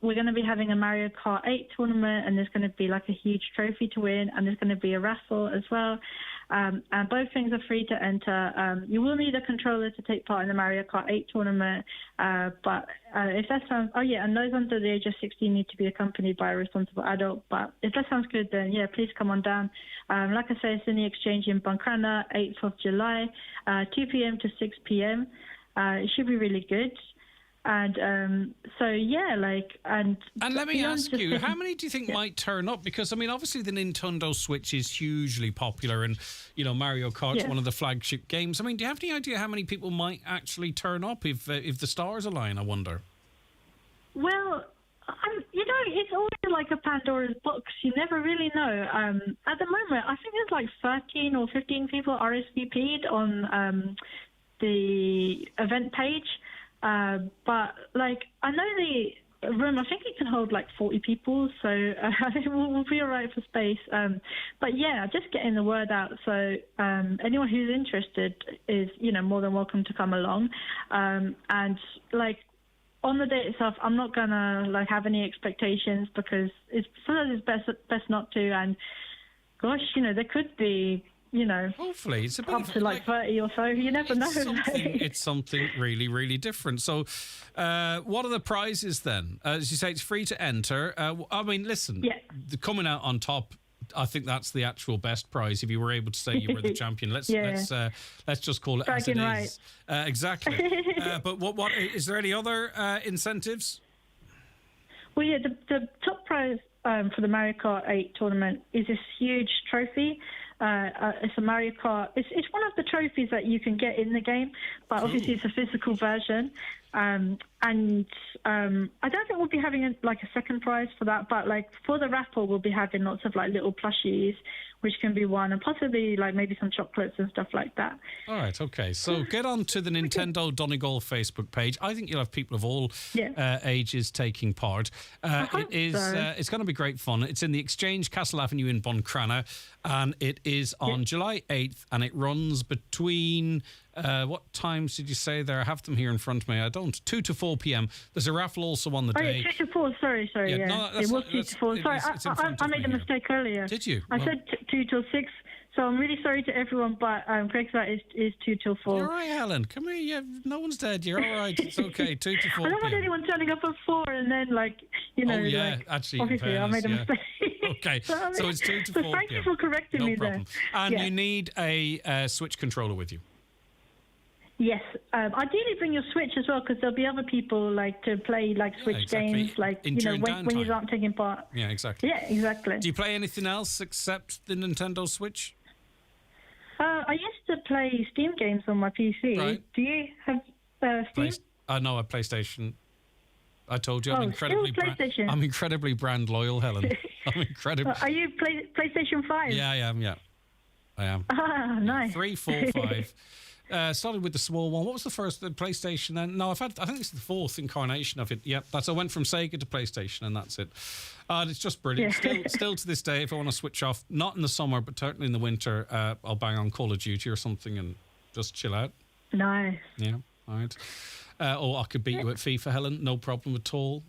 we're going to be having a Mario Kart 8 tournament, and there's going to be like a huge trophy to win, and there's going to be a raffle as well. And both things are free to enter. You will need a controller to take part in the Mario Kart 8 tournament, but if that sounds... Oh, yeah, and those under the age of 16 need to be accompanied by a responsible adult. But if that sounds good, then, yeah, please come on down. Like I say, it's in the Exchange in Buncrana, 8th of July, 2 p.m. to 6 p.m. It should be really good. And so yeah, and let me ask you, how many do you think might turn up? Because I mean, obviously the Nintendo Switch is hugely popular, and you know Mario Kart's one of the flagship games. I mean, do you have any idea how many people might actually turn up if the stars align? I wonder. Well, it's always like a Pandora's box. You never really know. At the moment, I think there's like 13 or 15 people RSVP'd on the event page. But I know the room, I think it can hold like 40 people, so I think we'll be all right for space. But yeah, just getting the word out. So anyone who's interested is, more than welcome to come along. And on the day itself, I'm not gonna have any expectations because sometimes it's best not to. And gosh, there could be hopefully it's up to like 30 or so. You never know. It's something really, really different. So, what are the prizes then? As you say, it's free to enter. I mean, listen, coming out on top, I think that's the actual best prize. If you were able to say you were the champion, let's just call it as it is. Exactly. But what is there any other incentives? Well, yeah, the top prize for the Mario Kart 8 tournament is this huge trophy. It's a Mario Kart. It's one of the trophies that you can get in the game, but obviously it's a physical version. And I don't think we'll be having a second prize for that, but for the raffle we'll be having lots of little plushies which can be won, and possibly maybe some chocolates and stuff like that. All right, okay. So get on to the Nintendo Donegal Facebook page. I think you'll have people of all ages taking part. It's going to be great fun. It's in the Exchange, Castle Avenue in Buncrana, and it is on July 8th, and it runs between... what times did you say there? I have them here in front of me. I don't. 2 to 4 p.m. There's a raffle also on the day. 2 to 4. Sorry. Yeah. No, it was 2 to 4. Sorry, I made a mistake earlier. Did you? I said 2 till 6. So I'm really sorry to everyone, but Craig's right is 2 till 4. You're all right, Helen. Come here. No one's dead. You're all right. It's okay. 2 to 4. I don't want anyone turning up at 4 and then actually, obviously I made a mistake. Okay, so it's 2 to 4. So thank you for correcting me there. And you need a Switch controller with you. Yes, ideally bring your Switch as well, because there'll be other people to play Switch games, when you aren't taking part. Yeah, exactly. Yeah, exactly. Do you play anything else except the Nintendo Switch? I used to play Steam games on my PC. Right. Do you have Steam? No, a PlayStation. I told you I'm incredibly brand loyal, Helen. I'm incredibly. Are you PlayStation 5? Yeah, I am. Yeah, I am. Ah, nice. 3, 4, 5. Started with the small one. What was the first? The PlayStation. Then I think it's the fourth incarnation of it. Yep, I went from Sega to PlayStation, and that's it. And it's just brilliant. Still to this day, if I want to switch off, not in the summer, but certainly in the winter, I'll bang on Call of Duty or something and just chill out. Nice. Yeah. All right. Or I could beat you at FIFA, Helen. No problem at all.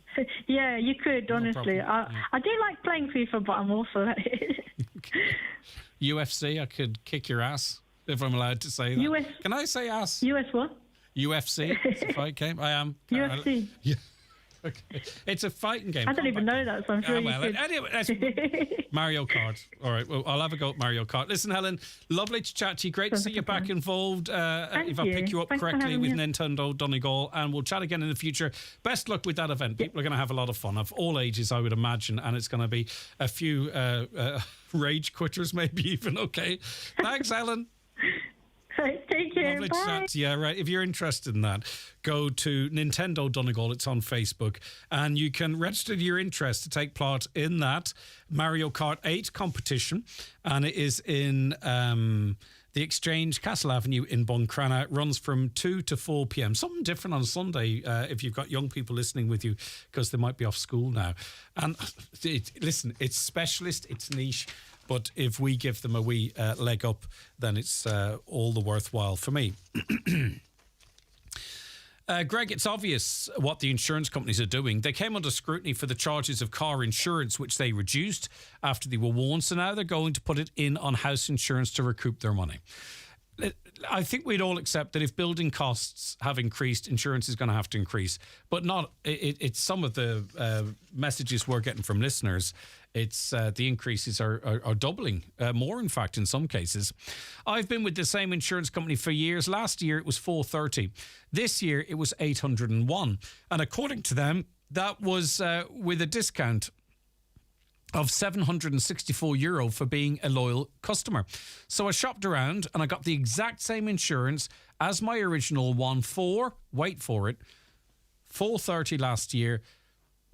Yeah, you could, honestly. I do like playing FIFA, but I'm also... UFC, I could kick your ass. If I'm allowed to say that. Can I say ass? US what? UFC. It's a fight game. I am. UFC. Yeah. Okay. It's a fighting game. I don't even know that, so I'm sure you could. Anyway, that's Mario Kart. All right, well, I'll have a go at Mario Kart. Listen, Helen, lovely to chat to you. Great to see you back involved. If I pick you up correctly with Nintendo Donegal, and we'll chat again in the future. Best luck with that event. People are going to have a lot of fun, of all ages, I would imagine, and it's going to be a few rage quitters, maybe even. Okay. Thanks, Helen. Take care. Lovely Bye. to chat to you. Right. If you're interested in that, go to Nintendo Donegal. It's on Facebook, and you can register your interest to take part in that Mario Kart 8 competition, and it is in the Exchange, Castle Avenue in Buncrana. It runs from 2 to 4 p.m. Something different on Sunday if you've got young people listening with you, because they might be off school now. And listen, it's specialist, it's niche. But if we give them a wee leg up, then it's all the worthwhile for me. Greg, it's obvious what the insurance companies are doing. They came under scrutiny for the charges of car insurance, which they reduced after they were warned. So now they're going to put it in on house insurance to recoup their money. I think we'd all accept that if building costs have increased, insurance is going to have to increase. But not. It's some of the messages we're getting from listeners. It's the increases are doubling, more in fact in some cases. I've been with the same insurance company for years. Last year it was $430. This year it was $801, and according to them, that was with a discount of €764 for being a loyal customer. So I shopped around and I got the exact same insurance as my original one for, wait for it, $430 last year.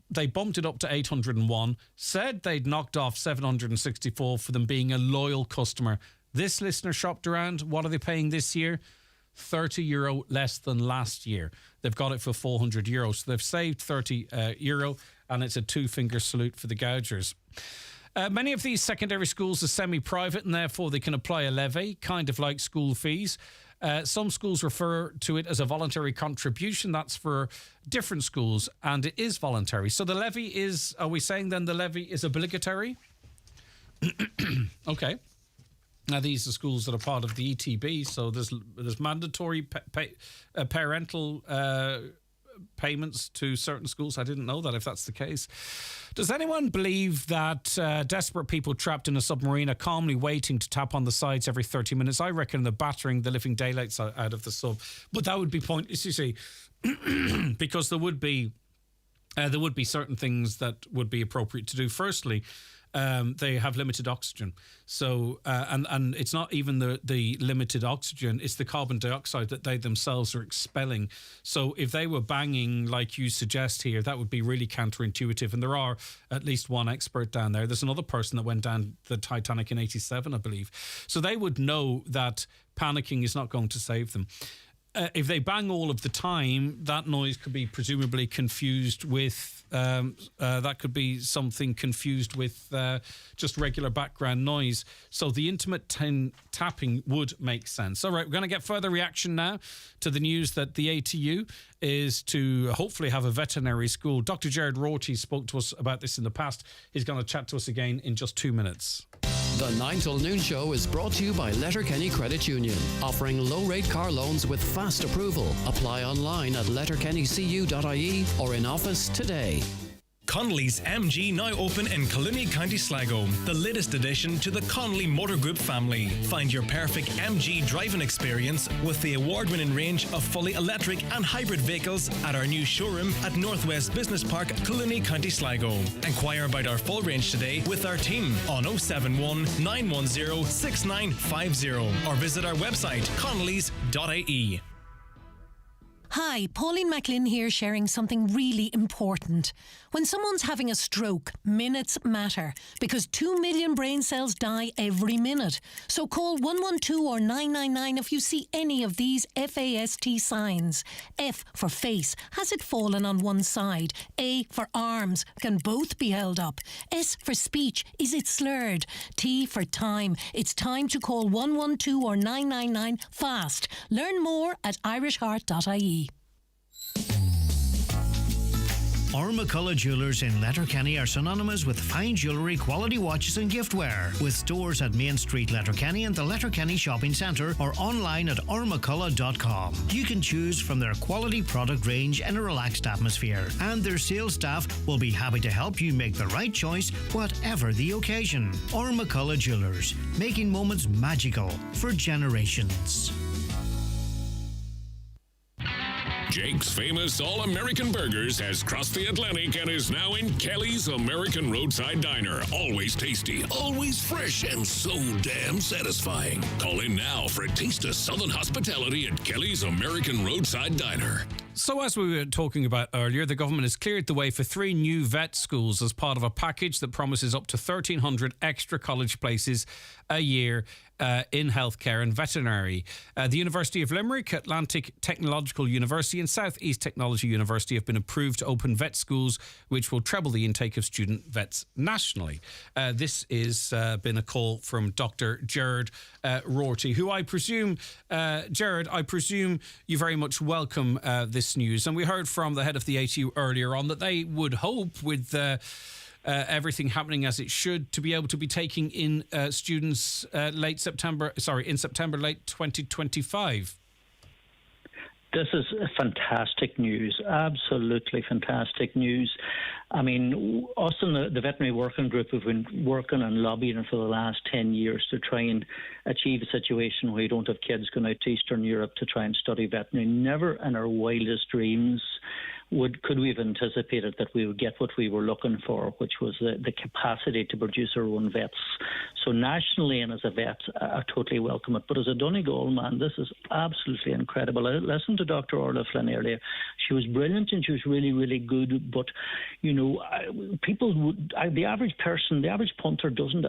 They bumped it up to 801, said they'd knocked off 764 for them being a loyal customer. This listener shopped around. What are they paying this year? €30 less than last year. They've got it for €400. So they've saved €30, and it's a two-finger salute for the gougers. Many of these secondary schools are semi-private, and therefore they can apply a levy, kind of like school fees. Some schools refer to it as a voluntary contribution. That's for different schools, and it is voluntary. So the levy is, are we saying then the levy is obligatory? Okay. Now, these are schools that are part of the ETB, so there's mandatory parental payments to certain schools. I didn't know that, if that's the case. Does anyone believe that desperate people trapped in a submarine are calmly waiting to tap on the sides every 30 minutes? I reckon they're battering the living daylights out of the sub. But that would be pointless, you see, because there would be certain things that would be appropriate to do. Firstly, they have limited oxygen. So, and it's not even the limited oxygen, it's the carbon dioxide that they themselves are expelling. So if they were banging, like you suggest here, that would be really counterintuitive. And there are at least one expert down there. There's another person that went down the Titanic in 87, I believe. So they would know that panicking is not going to save them. If they bang all of the time, that noise could be presumably confused with that could be something confused with just regular background noise. So the intermittent tapping would make sense. All right, we're going to get further reaction now to the news that the ATU is to hopefully have a veterinary school. Dr. Gerard Rorty spoke to us about this in the past. He's going to chat to us again in just 2 minutes. The 9 till noon show is brought to you by Letterkenny Credit Union, offering low-rate car loans with fast approval. Apply online at letterkennycu.ie or in office today. Connolly's MG now open in Killiney, County Sligo, the latest addition to the Connolly Motor Group family. Find your perfect MG driving experience with the award-winning range of fully electric and hybrid vehicles at our new showroom at Northwest Business Park, Killiney, County Sligo. Inquire about our full range today with our team on 071 910 6950 or visit our website connellys.ie. Hi, Pauline McLean here, sharing something really important. When someone's having a stroke, minutes matter because 2 million brain cells die every minute. So call 112 or 999 if you see any of these FAST signs. F for face, has it fallen on one side? A for arms, can both be held up? S for speech, is it slurred? T for time, it's time to call 112 or 999 fast. Learn more at irishheart.ie. McCullough Jewellers in Letterkenny are synonymous with fine jewellery, quality watches and giftware. With stores at Main Street, Letterkenny and the Letterkenny Shopping Centre or online at ormccullough.com. You can choose from their quality product range in a relaxed atmosphere, and their sales staff will be happy to help you make the right choice, whatever the occasion. McCullough Jewellers, making moments magical for generations. Jake's famous All-American Burgers has crossed the Atlantic and is now in Kelly's American Roadside Diner. Always tasty, always fresh, and so damn satisfying. Call in now for a taste of Southern hospitality at Kelly's American Roadside Diner. So as we were talking about earlier, the government has cleared the way for 3 new vet schools as part of a package that promises up to 1,300 extra college places a year in healthcare and veterinary. The University of Limerick, Atlantic Technological University and South East Technology University have been approved to open vet schools, which will treble the intake of student vets nationally. This has been a call from Dr. Gerard Rorty, who I presume, Gerard, I presume you very much welcome this news. And we heard from the head of the ATU earlier on that they would hope with everything happening as it should to be able to be taking in students in September late 2025. This is fantastic news, absolutely fantastic news. I mean, us in the Veterinary Working Group have been working and lobbying for the last 10 years to try and achieve a situation where you don't have kids going out to Eastern Europe to try and study veterinary. Never in our wildest dreams could we have anticipated that we would get what we were looking for, which was the capacity to produce our own vets. So nationally and as a vet, I totally welcome it. But as a Donegal man, this is absolutely incredible. I listened to Dr. Orla Flynn earlier. She was brilliant and she was really, really good. But, you know, the average person, the average punter doesn't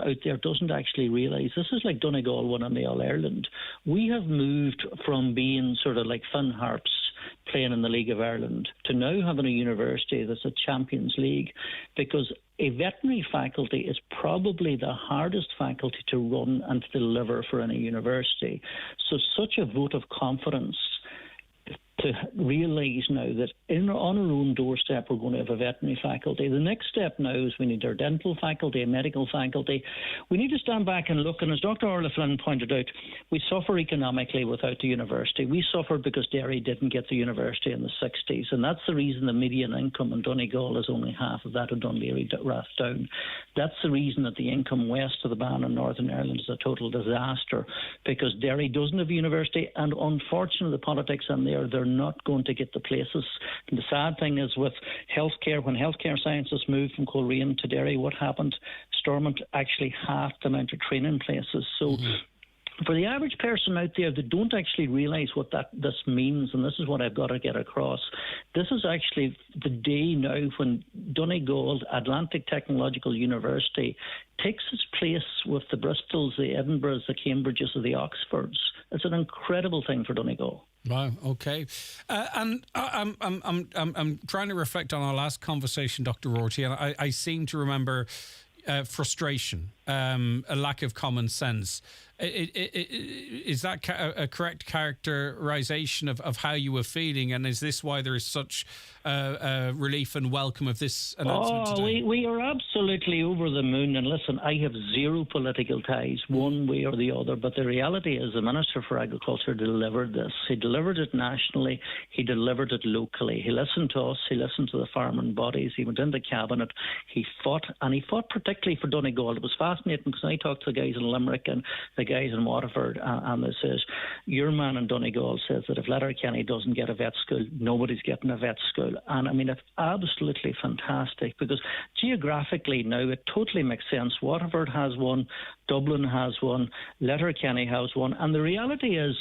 actually realise this is like Donegal won on the All-Ireland. We have moved from being sort of like Finn Harps playing in the League of Ireland to now having a university that's a Champions League, because a veterinary faculty is probably the hardest faculty to run and to deliver for any university. So such a vote of confidence to to realise now that on our own doorstep we're going to have a veterinary faculty. The next step now is we need our dental faculty, a medical faculty. We need to stand back and look, and as Dr. Orla Flynn pointed out, we suffer economically without the university. We suffered because Derry didn't get the university in the 60s, and that's the reason the median income in Donegal is only half of that of Dún Laoghaire Rathdown. That's the reason that the income west of the Bann in Northern Ireland is a total disaster, because Derry doesn't have a university, and unfortunately the politics in there, they're not going to get the places. And the sad thing is with healthcare, when healthcare sciences moved from Coleraine to Derry, what happened? Stormont actually halved the amount of training places. So for the average person out there that don't actually realise what this means, and this is what I've got to get across, this is actually the day now when Donegal Atlantic Technological University takes its place with the Bristols, the Edinburghs, the Cambridges, or the Oxfords. It's an incredible thing for Donegal. Wow. Okay. And I'm trying to reflect on our last conversation, Dr. Rorty, and I seem to remember frustration, a lack of common sense. Is that a correct characterisation of how you were feeling, and is this why there is such relief and welcome of this announcement today? We are absolutely over the moon, and listen, I have zero political ties one way or the other, but the reality is the Minister for Agriculture delivered this. He delivered it nationally, he delivered it locally. He listened to us, he listened to the farming bodies, he went into Cabinet, he fought particularly for Donegal. It was fascinating because I talked to the guys in Limerick and the guys in Waterford, and they says, your man in Donegal says that if Letterkenny doesn't get a vet school, nobody's getting a vet school. And I mean, it's absolutely fantastic because geographically now it totally makes sense. Waterford has one, Dublin has one, Letterkenny has one, and the reality is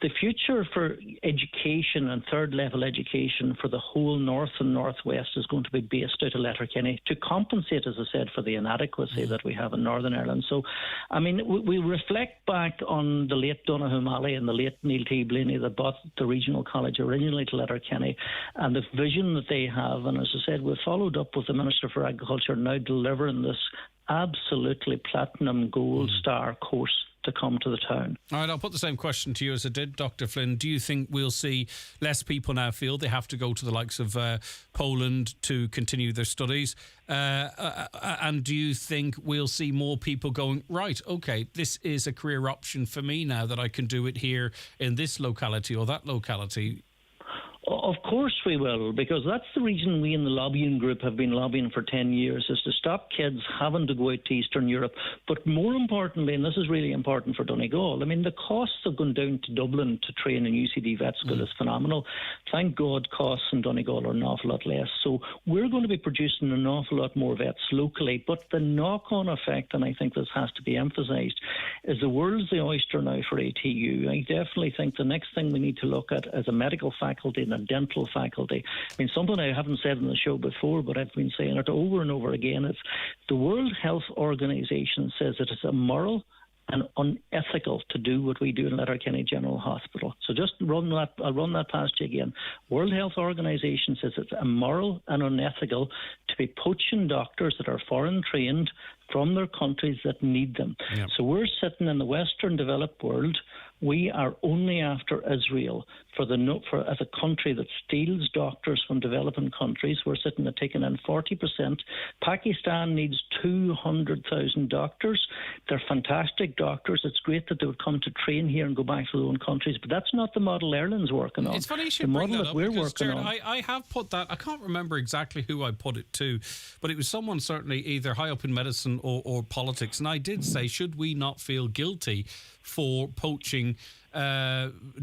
the future for education and third level education for the whole north and northwest is going to be based out of Letterkenny to compensate, as I said, for the inadequacy that we have in Northern Ireland. So, I mean, we reflect back on the late Donogh O'Malley and the late Neil T. Blaney that bought the regional college originally to Letterkenny, and the vision that they have. And as I said, we've followed up with the Minister for Agriculture now delivering this absolutely platinum gold star course to come to the town. All right, I'll put the same question to you as I did, Dr. Flynn. Do you think we'll see less people now feel they have to go to the likes of Poland to continue their studies? And do you think we'll see more people going, right, okay, this is a career option for me now that I can do it here in this locality or that locality? Of course we will, because that's the reason we in the lobbying group have been lobbying for 10 years, is to stop kids having to go out to Eastern Europe. But more importantly, and this is really important for Donegal, I mean, the costs of going down to Dublin to train in UCD vet school is phenomenal. Thank God costs in Donegal are an awful lot less. So we're going to be producing an awful lot more vets locally. But the knock-on effect, and I think this has to be emphasised, is the world's the oyster now for ATU. I definitely think the next thing we need to look at is a medical faculty and a dental faculty. I mean, something I haven't said on the show before, but I've been saying it over and over again, is the World Health Organization says it is immoral and unethical to do what we do in Letterkenny General Hospital. So just I'll run that past you again. World Health Organization says it's immoral and unethical to be poaching doctors that are foreign trained from their countries that need them. Yep. So we're sitting in the Western developed world. We are only after Israel as a country that steals doctors from developing countries. We're sitting at taking in 40%. Pakistan needs 200,000 doctors. They're fantastic doctors. It's great that they would come to train here and go back to their own countries, but that's not the model Ireland's working on. It's funny you should bring that up, because, Jared, I have put that, I can't remember exactly who I put it to, but it was someone certainly either high up in medicine or politics, and I did say, should we not feel guilty for poaching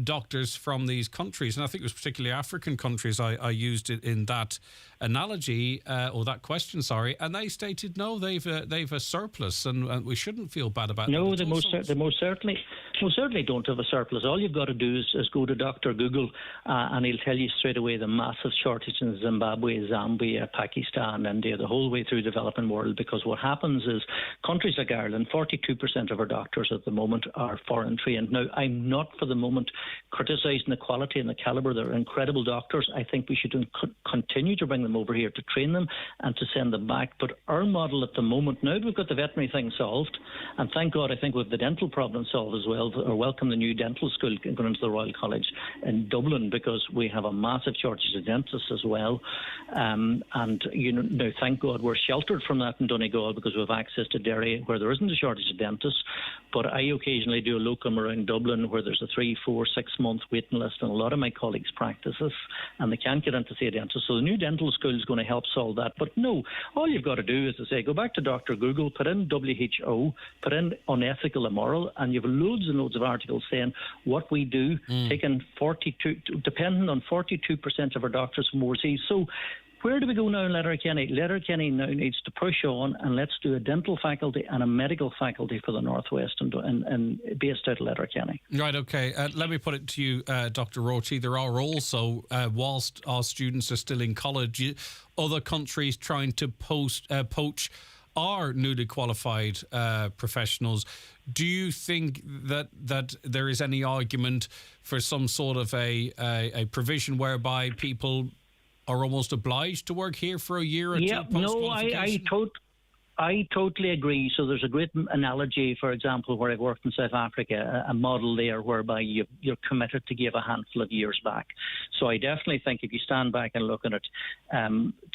doctors from these countries? And I think it was particularly African countries I used it in that analogy, or that question, sorry, and they stated no, they've a surplus, and we shouldn't feel bad about no, that. they most certainly don't have a surplus. All you've got to do is go to Dr. Google, and he'll tell you straight away the massive shortage in Zimbabwe, Zambia, Pakistan, India, the whole way through the developing world, because what happens is countries like Ireland, 42% of our doctors at the moment are foreign trained. Now, I'm not for the moment criticising the quality and the calibre. They're incredible doctors. I think we should continue to bring them over here to train them and to send them back. But our model at the moment, now we've got the veterinary thing solved, and thank God I think we've the dental problem solved as well. welcome the new dental school going into the Royal College in Dublin, because we have a massive shortage of dentists as well. And now, thank God we're sheltered from that in Donegal because we have access to Derry where there isn't a shortage of dentists. But I occasionally do a locum around Dublin where there's a 3, 4, 6 month waiting list, and a lot of my colleagues practices and they can't get in to see a dentist. So the new dental school is going to help solve that. But no, all you've got to do is to say, go back to Dr. Google, put in WHO, put in unethical, immoral, and you have loads and loads of articles saying what we do, taking 42, depending on 42% of our doctors from overseas. So where do we go now in Letterkenny? Letterkenny now needs to push on, and let's do a dental faculty and a medical faculty for the Northwest and based out of Letterkenny. Right, okay. Let me put it to you, Dr. Roche. There are also, whilst our students are still in college, other countries trying to poach our newly qualified professionals. Do you think that there is any argument for some sort of a provision whereby people are almost obliged to work here for a year or two post-qualification? I totally agree. So there's a great analogy, for example, where I've worked in South Africa, a model there whereby you're committed to give a handful of years back. So I definitely think if you stand back and look at it,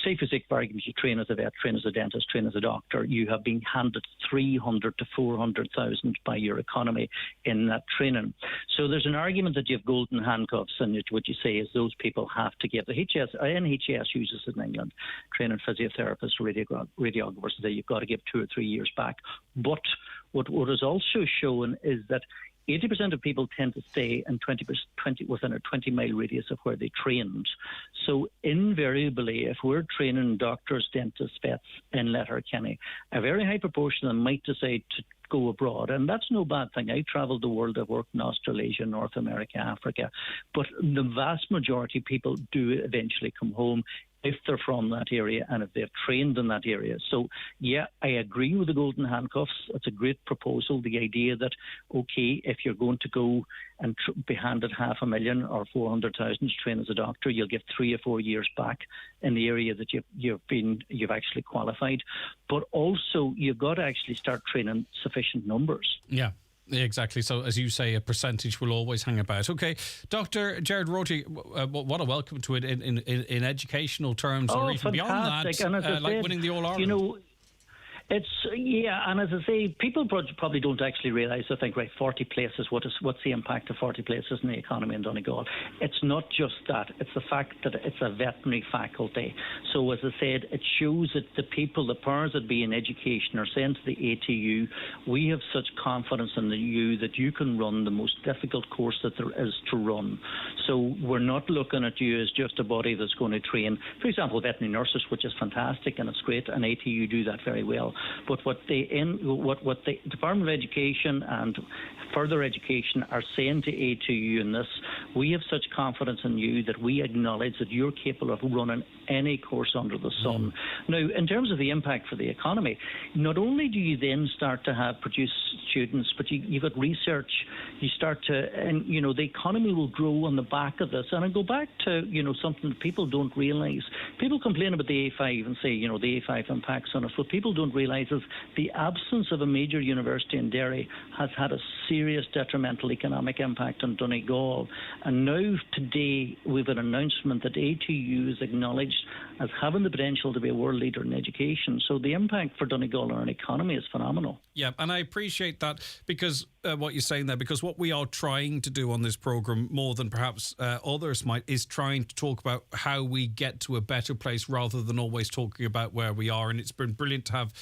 say for sake of argument, you train as a vet, train as a dentist, train as a doctor, you have been handed 300 to 400,000 by your economy in that training. So there's an argument that you have golden handcuffs, and what you say is those people have to give. The NHS uses it in England, training physiotherapists, radiographers, you've got to give 2 or 3 years back. But what is also shown is that 80% of people tend to stay in 20 within a 20-mile radius of where they trained. So invariably, if we're training doctors, dentists, vets in Letterkenny, a very high proportion of them might decide to go abroad, and that's no bad thing. I travelled the world. I've worked in Australasia, North America, Africa, but the vast majority of people do eventually come home if they're from that area and if they've trained in that area. So, yeah, I agree with the golden handcuffs. It's a great proposal, the idea that, okay, if you're going to go and be handed $500,000 or 400,000 to train as a doctor, you'll get 3 or 4 years back in the area that you've actually qualified. But also, you've got to actually start training sufficient numbers. Yeah. Exactly. So, as you say, a percentage will always hang about. Okay, Dr. Gerard Roche, what a welcome to it in educational terms, or even beyond that, and like winning the All-Ireland. You know, and as I say, people probably don't actually realise. I think, right, 40 places. What's the impact of 40 places in the economy in Donegal? It's not just that. It's the fact that it's a veterinary faculty. So, as I said, it shows that the people, the powers that be in education, are saying to the ATU, we have such confidence in you that you can run the most difficult course that there is to run. So, we're not looking at you as just a body that's going to train, for example, veterinary nurses, which is fantastic and it's great, and ATU do that very well. But what the Department of Education and further education are saying to ATU in this, we have such confidence in you that we acknowledge that you're capable of running any course under the sun. Now, in terms of the impact for the economy, not only do you then start to produce students, but you've got research. You start to, and the economy will grow on the back of this. And I go back to something that people don't realise. People complain about the A5 and say the A5 impacts on us. What people don't realise is the absence of a major university in Derry has had a serious detrimental economic impact on Donegal. And now today we've an announcement that ATU is acknowledged as having the potential to be a world leader in education. So the impact for Donegal on our economy is phenomenal. Yeah, and I appreciate that, because what you're saying there, because what we are trying to do on this programme, more than perhaps others might, is trying to talk about how we get to a better place rather than always talking about where we are. And it's been brilliant to have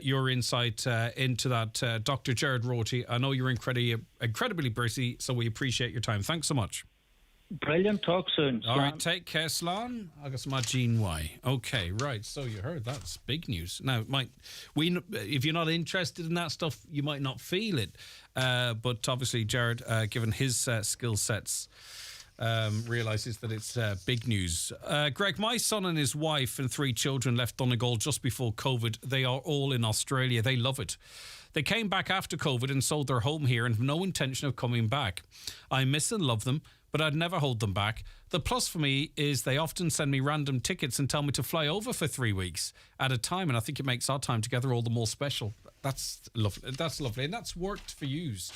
your insight into that. Dr. Gerard Roche, I know you're incredibly busy, so we appreciate your time. Thanks so much. Brilliant. Talk soon. All right, take care, Slán. Agus má Jean Y. Okay, right. So you heard that's big news. Now, if you're not interested in that stuff, you might not feel it. But obviously, Gerard, given his skill sets, realises that it's big news. Greg, my son and his wife and 3 children left Donegal just before COVID. They are all in Australia. They love it. They came back after COVID and sold their home here and have no intention of coming back. I miss and love them, but I'd never hold them back. The plus for me is they often send me random tickets and tell me to fly over for 3 weeks at a time, and I think it makes our time together all the more special. That's lovely. That's lovely, and that's worked for yous.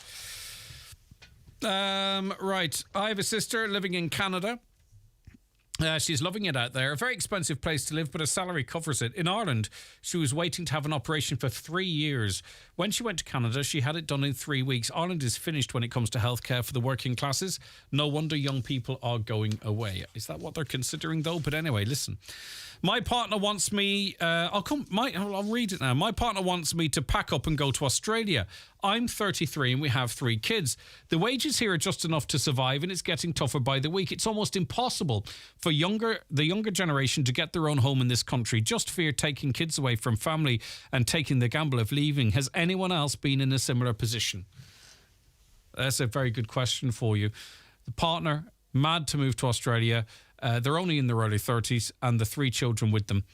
Right. I have a sister living in Canada. She's loving it out there. A very expensive place to live, but her salary covers it. In Ireland, she was waiting to have an operation for 3 years. When she went to Canada, she had it done in 3 weeks. Ireland is finished when it comes to healthcare for the working classes. No wonder young people are going away. Is that what they're considering, though? But anyway, listen. My partner wants me... I'll read it now. My partner wants me to pack up and go to Australia. I'm 33 and we have 3 kids. The wages here are just enough to survive, and it's getting tougher by the week. It's almost impossible for the younger generation to get their own home in this country. Just fear taking kids away from family and taking the gamble of leaving. Has anyone else been in a similar position? That's a very good question for you. The partner, mad to move to Australia. They're only in their early 30s and the 3 children with them.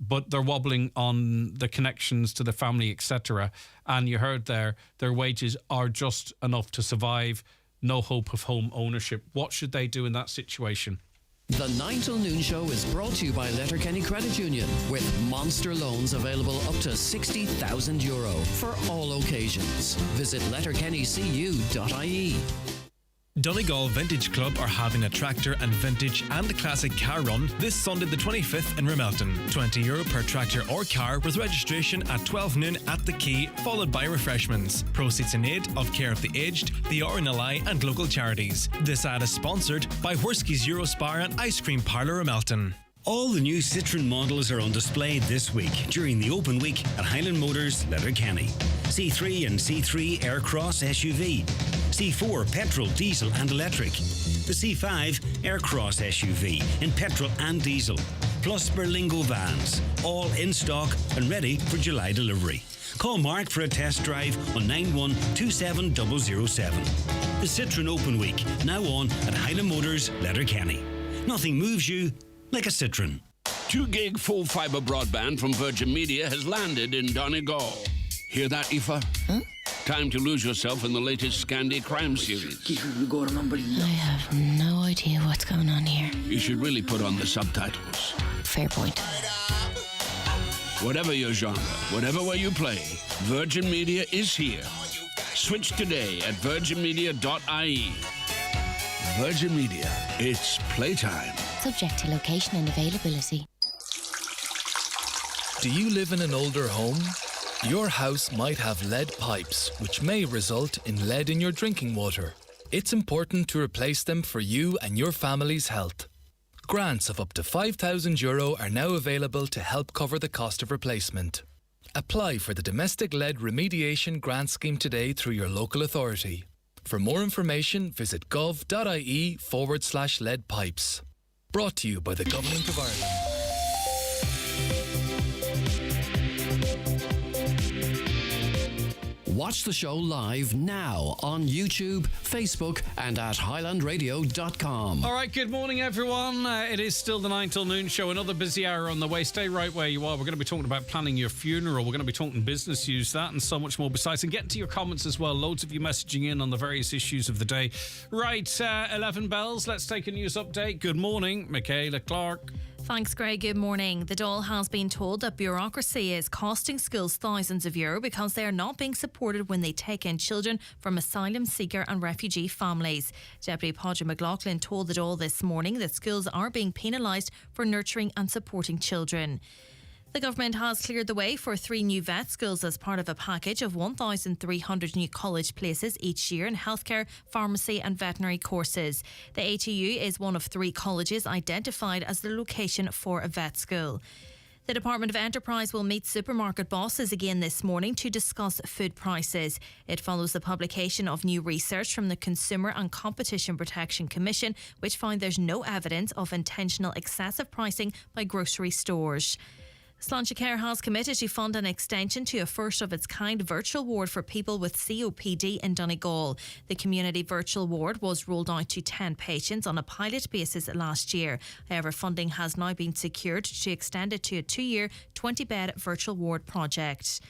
But they're wobbling on the connections to the family, etc. And you heard there, their wages are just enough to survive. No hope of home ownership. What should they do in that situation? The 9 till noon show is brought to you by Letterkenny Credit Union, with monster loans available up to €60,000 for all occasions. Visit letterkennycu.ie. Donegal Vintage Club are having a tractor and vintage and classic car run this Sunday the 25th in Ramelton. €20 per tractor or car, with registration at 12 noon at the quay, followed by refreshments. Proceeds in aid of Care of the Aged, the RNLI and local charities. This ad is sponsored by Worski's Eurospar and Ice Cream Parlour Ramelton. All the new Citroen models are on display this week during the open week at Highland Motors, Letterkenny. C3 and C3 Aircross SUV. C4 petrol, diesel and electric. The C5 Aircross SUV in petrol and diesel. Plus Berlingo vans, all in stock and ready for July delivery. Call Mark for a test drive on 9127007. The Citroen Open Week, now on at Highland Motors, Letterkenny. Nothing moves you like a Citroen. 2 gig full fibre broadband from Virgin Media has landed in Donegal. Hear that, Aoife? Huh? Time to lose yourself in the latest Scandi crime series. I have no idea what's going on here. You should really put on the subtitles. Fair point. Whatever your genre, whatever way you play, Virgin Media is here. Switch today at virginmedia.ie. Virgin Media, it's playtime. Subject to location and availability. Do you live in an older home? Your house might have lead pipes, which may result in lead in your drinking water. It's important to replace them for you and your family's health. Grants of up to €5,000 are now available to help cover the cost of replacement. Apply for the Domestic Lead Remediation Grant Scheme today through your local authority. For more information, visit gov.ie/lead pipes. Brought to you by the Government of Ireland. Watch the show live now on YouTube, Facebook and at highlandradio.com. All right, good morning, everyone. It is still the 9 till noon show. Another busy hour on the way. Stay right where you are. We're going to be talking about planning your funeral. We're going to be talking business use, that and so much more besides. And getting to your comments as well. Loads of you messaging in on the various issues of the day. Right, 11 bells. Let's take a news update. Good morning, Michaela Clark. Thanks, Greg. Good morning. The Dáil has been told that bureaucracy is costing schools thousands of euro because they are not being supported when they take in children from asylum seeker and refugee families. Deputy Padraig McLaughlin told the Dáil this morning that schools are being penalised for nurturing and supporting children. The government has cleared the way for 3 new vet schools as part of a package of 1,300 new college places each year in healthcare, pharmacy and veterinary courses. The ATU is one of 3 colleges identified as the location for a vet school. The Department of Enterprise will meet supermarket bosses again this morning to discuss food prices. It follows the publication of new research from the Consumer and Competition Protection Commission, which found there's no evidence of intentional excessive pricing by grocery stores. Sláintecare has committed to fund an extension to a first-of-its-kind virtual ward for people with COPD in Donegal. The community virtual ward was rolled out to 10 patients on a pilot basis last year. However, funding has now been secured to extend it to a 2-year, 20-bed virtual ward project.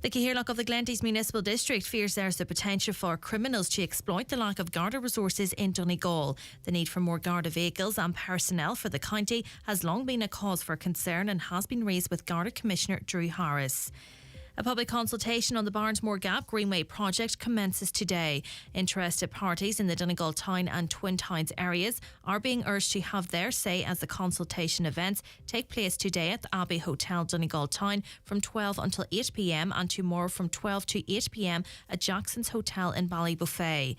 The Cathaoirleach of the Glenties Municipal District fears there's the potential for criminals to exploit the lack of Garda resources in Donegal. The need for more Garda vehicles and personnel for the county has long been a cause for concern and has been raised with Garda Commissioner Drew Harris. A public consultation on the Barnesmore Gap Greenway project commences today. Interested parties in the Donegal Town and Twin Towns areas are being urged to have their say as the consultation events take place today at the Abbey Hotel, Donegal Town from 12 until 8 p.m. and tomorrow from 12 to 8 p.m. at Jackson's Hotel in Ballybuffet.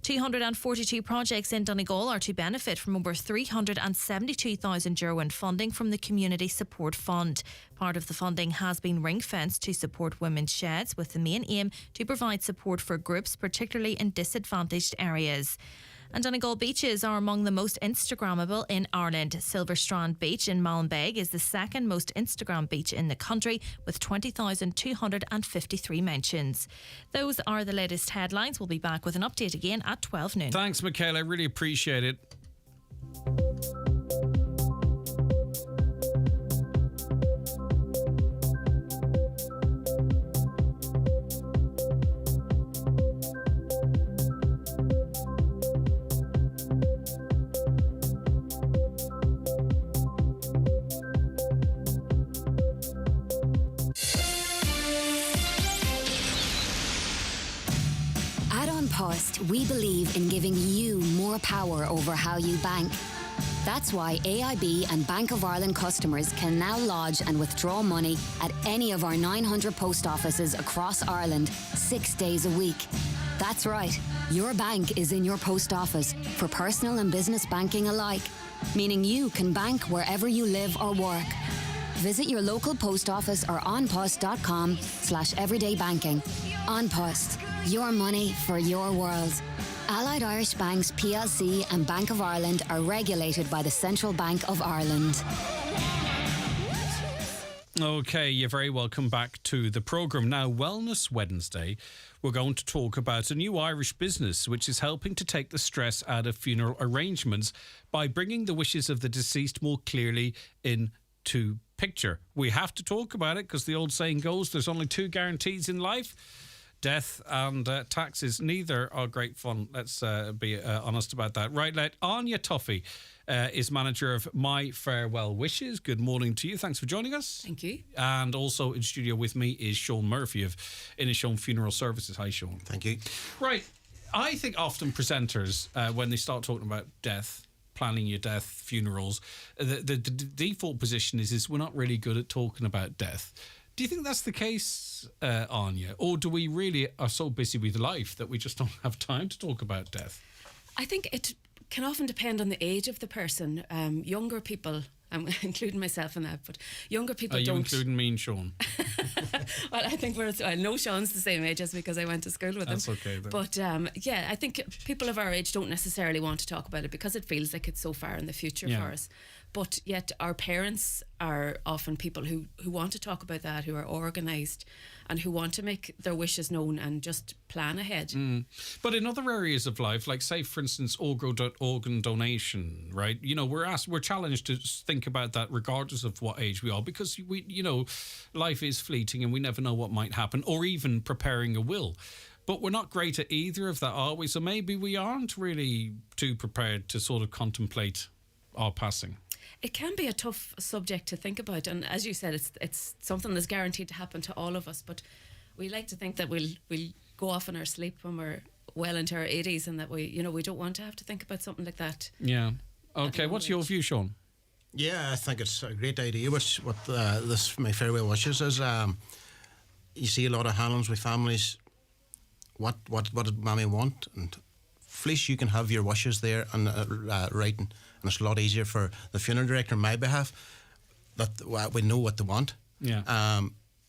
242 projects in Donegal are to benefit from over €372,000 in funding from the Community Support Fund. Part of the funding has been ring-fenced to support women's sheds, with the main aim to provide support for groups, particularly in disadvantaged areas. And Donegal beaches are among the most Instagrammable in Ireland. Silverstrand Beach in Mallinbeg is the second most Instagram beach in the country, with 20,253 mentions. Those are the latest headlines. We'll be back with an update again at 12 noon. Thanks, Michaela. I really appreciate it. Post, we believe in giving you more power over how you bank. That's why AIB and Bank of Ireland customers can now lodge and withdraw money at any of our 900 post offices across Ireland 6 days a week. That's right, your bank is in your post office for personal and business banking alike, meaning you can bank wherever you live or work. Visit your local post office or onpost.com/everydaybanking. On Post, your money for your world. Allied Irish Banks plc and Bank of Ireland are regulated by the Central Bank of Ireland. Okay, you're very welcome back to the programme. Now, Wellness Wednesday, we're going to talk about a new Irish business which is helping to take the stress out of funeral arrangements by bringing the wishes of the deceased more clearly into picture. We have to talk about it because the old saying goes, there's only two guarantees in life: death and taxes. Neither are great fun. Let's be honest about that. Right, Anya Tuffy is manager of My Farewell Wishes. Good morning to you. Thanks for joining us. Thank you. And also in studio with me is Sean Murphy of Inishowen Funeral Services. Hi, Sean. Thank you. Right. I think often presenters, when they start talking about death, planning your death, funerals, the default position is we're not really good at talking about death. Do you think that's the case, Anya? Or do we really are so busy with life that we just don't have time to talk about death? I think it can often depend on the age of the person. Younger people, I'm including myself in that, but younger people don't... Are you including me and Sean? Well, I think I know Sean's the same age as because I went to school with him. That's okay then. But yeah, I think people of our age don't necessarily want to talk about it because it feels like it's so far in the future for us. But yet our parents are often people who want to talk about that, who are organised and who want to make their wishes known and just plan ahead. But in other areas of life, like say for instance organ donation, right? You know, we're challenged to think about that regardless of what age we are, because life is fleeting and we never know what might happen, or even preparing a will. But we're not great at either of that, are we? So maybe we aren't really too prepared to sort of contemplate our passing. It can be a tough subject to think about, and as you said, it's something that's guaranteed to happen to all of us. But we like to think that we'll go off in our sleep when we're well into our 80s, and that we don't want to have to think about something like that. Yeah. Okay. What's your view, Sean? Yeah, I think it's a great idea. What this My Farewell Wishes is. You see a lot of handlings with families. What did Mammy want? And fleece, you can have your wishes there and writing. And it's a lot easier for the funeral director on my behalf that we know what they want. Yeah.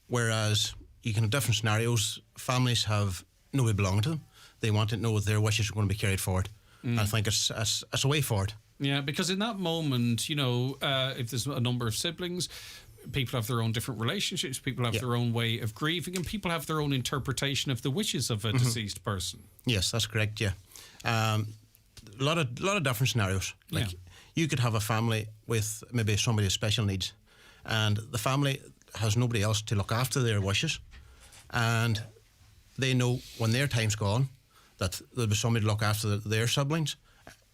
Whereas you can have different scenarios. Families have nobody belonging to them. They want to know their wishes are going to be carried forward. And I think it's a way forward. Yeah, because in that moment, if there's a number of siblings, people have their own different relationships, people have their own way of grieving, and people have their own interpretation of the wishes of a deceased person. Yes, that's correct, yeah. A lot of different scenarios. Like you could have a family with maybe somebody with special needs, and the family has nobody else to look after their wishes, and they know when their time's gone that there'll be somebody to look after their siblings,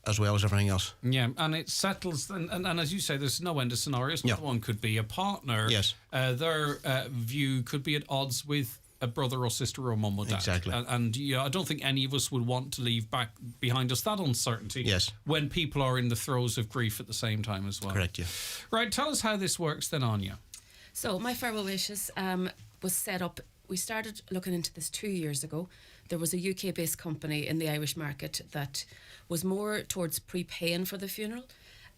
as well as everything else. Yeah, and it settles, and as you say, there's no end of scenarios. Yeah. One could be a partner. Yes. Their view could be at odds with a brother or sister or mum or dad. Exactly. And I don't think any of us would want to leave behind us that uncertainty. Yes. When people are in the throes of grief at the same time as well. Correct, yeah. Right, tell us how this works then, Anya. So My Farewell Wishes was set up. We started looking into this 2 years ago. There was a UK-based company in the Irish market that was more towards prepaying for the funeral.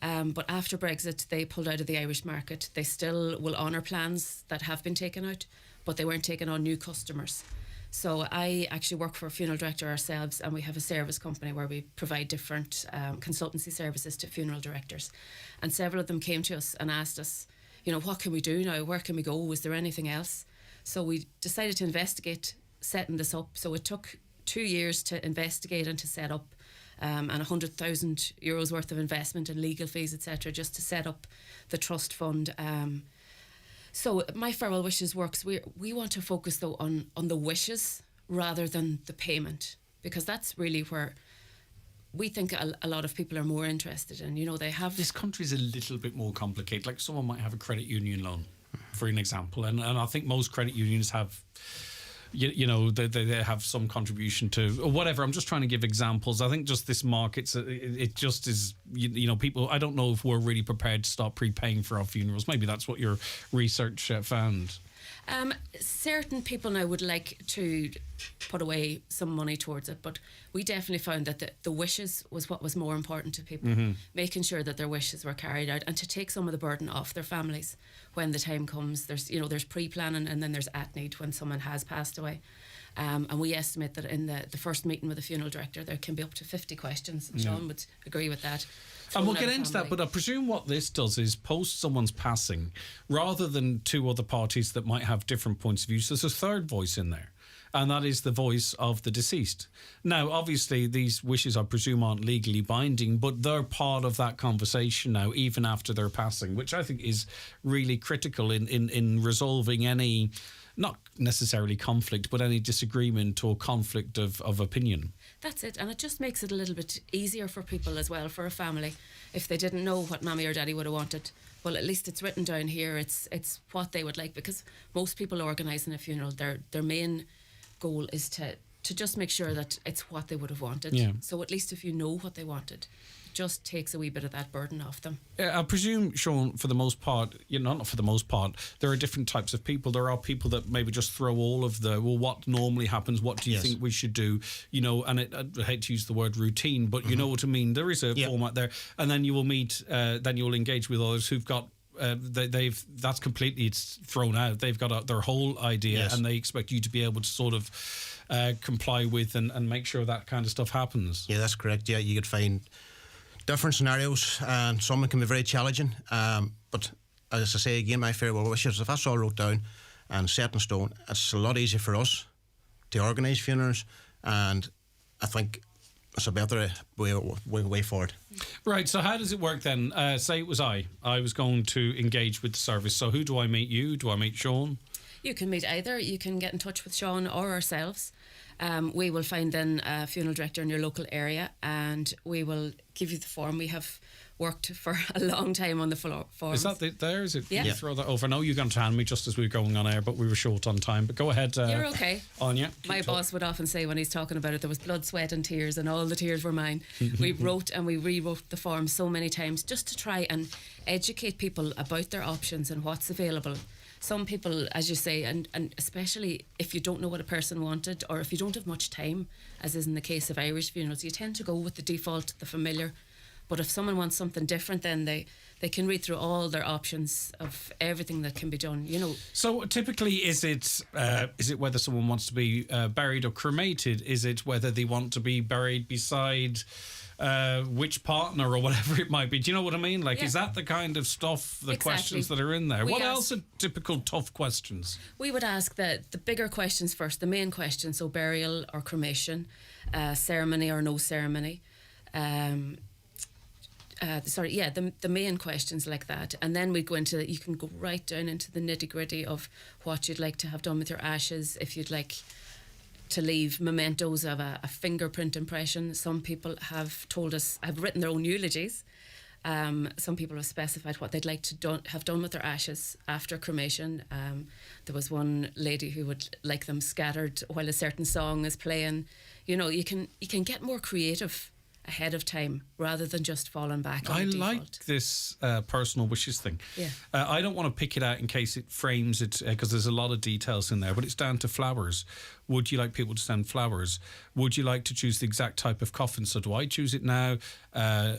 But after Brexit, they pulled out of the Irish market. They still will honour plans that have been taken out, but they weren't taking on new customers. So I actually work for a funeral director ourselves, and we have a service company where we provide different consultancy services to funeral directors. And several of them came to us and asked us, what can we do now? Where can we go? Is there anything else? So we decided to investigate setting this up. So it took 2 years to investigate and to set up, and €100,000 worth of investment and legal fees, etc., just to set up the trust fund. So My Farewell Wishes works. We want to focus though on the wishes rather than the payment, because that's really where we think a lot of people are more interested in. They have... This country's a little bit more complicated. Like someone might have a credit union loan, for an example, and I think most credit unions have... they have some contribution to or whatever. I'm just trying to give examples. I think just this market, it just is, people, I don't know if we're really prepared to start prepaying for our funerals. Maybe that's what your research found. Certain people now would like to put away some money towards it, but we definitely found that the wishes was what was more important to people, making sure that their wishes were carried out and to take some of the burden off their families when the time comes. There's pre-planning and then there's at need when someone has passed away. And we estimate that in the first meeting with the funeral director, there can be up to 50 questions. And Sean would agree with that. And we'll get into that, but I presume what this does is post someone's passing, rather than two other parties that might have different points of view. So there's a third voice in there, and that is the voice of the deceased. Now, obviously, these wishes, I presume, aren't legally binding, but they're part of that conversation now, even after their passing, which I think is really critical in resolving any, not necessarily conflict, but any disagreement or conflict of opinion. That's it, and it just makes it a little bit easier for people as well, for a family. If they didn't know what Mammy or Daddy would have wanted, well, at least it's written down here. It's what they would like, because most people organising a funeral, their main goal is to just make sure that it's what they would have wanted. Yeah. So at least if you know what they wanted, it just takes a wee bit of that burden off them. I presume, Sean, for the most part, not for the most part, there are different types of people. There are people that maybe just throw all of what normally happens, what do you think we should do, and I hate to use the word routine, but you know what I mean. There is a format there, and then you will meet, then you'll engage with others who've got that's completely, it's thrown out. They've got their whole idea, and they expect you to be able to sort of comply with and make sure that kind of stuff happens. Yeah, that's correct. Yeah, you could find different scenarios, and some can be very challenging. But as I say again, My Farewell Wishes, if that's all wrote down and set in stone, it's a lot easier for us to organise funerals, and I think it's a better way forward. Right, so how does it work then? Say it was I was going to engage with the service. So who do I meet? You? Do I meet Sean? You can meet either. You can get in touch with Sean or ourselves. We will find then a funeral director in your local area, and we will give you the form. We have worked for a long time on the form. Is that there? Is it? Yeah. You throw that over. No, you're going to hand me just as we were going on air, but we were short on time. But go ahead. You're okay. Anya. My boss would often say when he's talking about it, there was blood, sweat and tears, and all the tears were mine. We wrote and we rewrote the form so many times just to try and educate people about their options and what's available. Some people, as you say, and especially if you don't know what a person wanted, or if you don't have much time, as is in the case of Irish funerals, you tend to go with the default, the familiar. But if someone wants something different, then they can read through all their options of everything that can be done, So typically, is it whether someone wants to be buried or cremated? Is it whether they want to be buried beside which partner or whatever it might be? Do you know what I mean? Is that the kind of stuff, the questions that are in there? What else are typical tough questions? We would ask the bigger questions first, the main questions, so burial or cremation, ceremony or no ceremony. The main questions like that, and then we go into, you can go right down into the nitty gritty of what you'd like to have done with your ashes, if you'd like to leave mementos of a fingerprint impression. Some people have told us, have written their own eulogies. Some people have specified what they'd like to have done with their ashes after cremation. There was one lady who would like them scattered while a certain song is playing. You know, you can get more creative ahead of time rather than just falling back on I default. like this personal wishes thing. Yeah. I don't want to pick it out in case it frames it, because there's a lot of details in there, but it's down to flowers. Would you like people to send flowers? Would you like to choose the exact type of coffin? So do I choose it now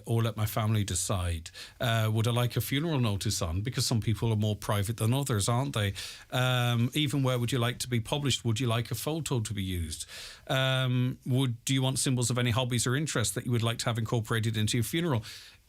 or let my family decide? Would I like a funeral notice on? Because some people are more private than others, aren't they? Even where would you like to be published? Would you like a photo to be used? Do you want symbols of any hobbies or interests that you would like to have incorporated into your funeral?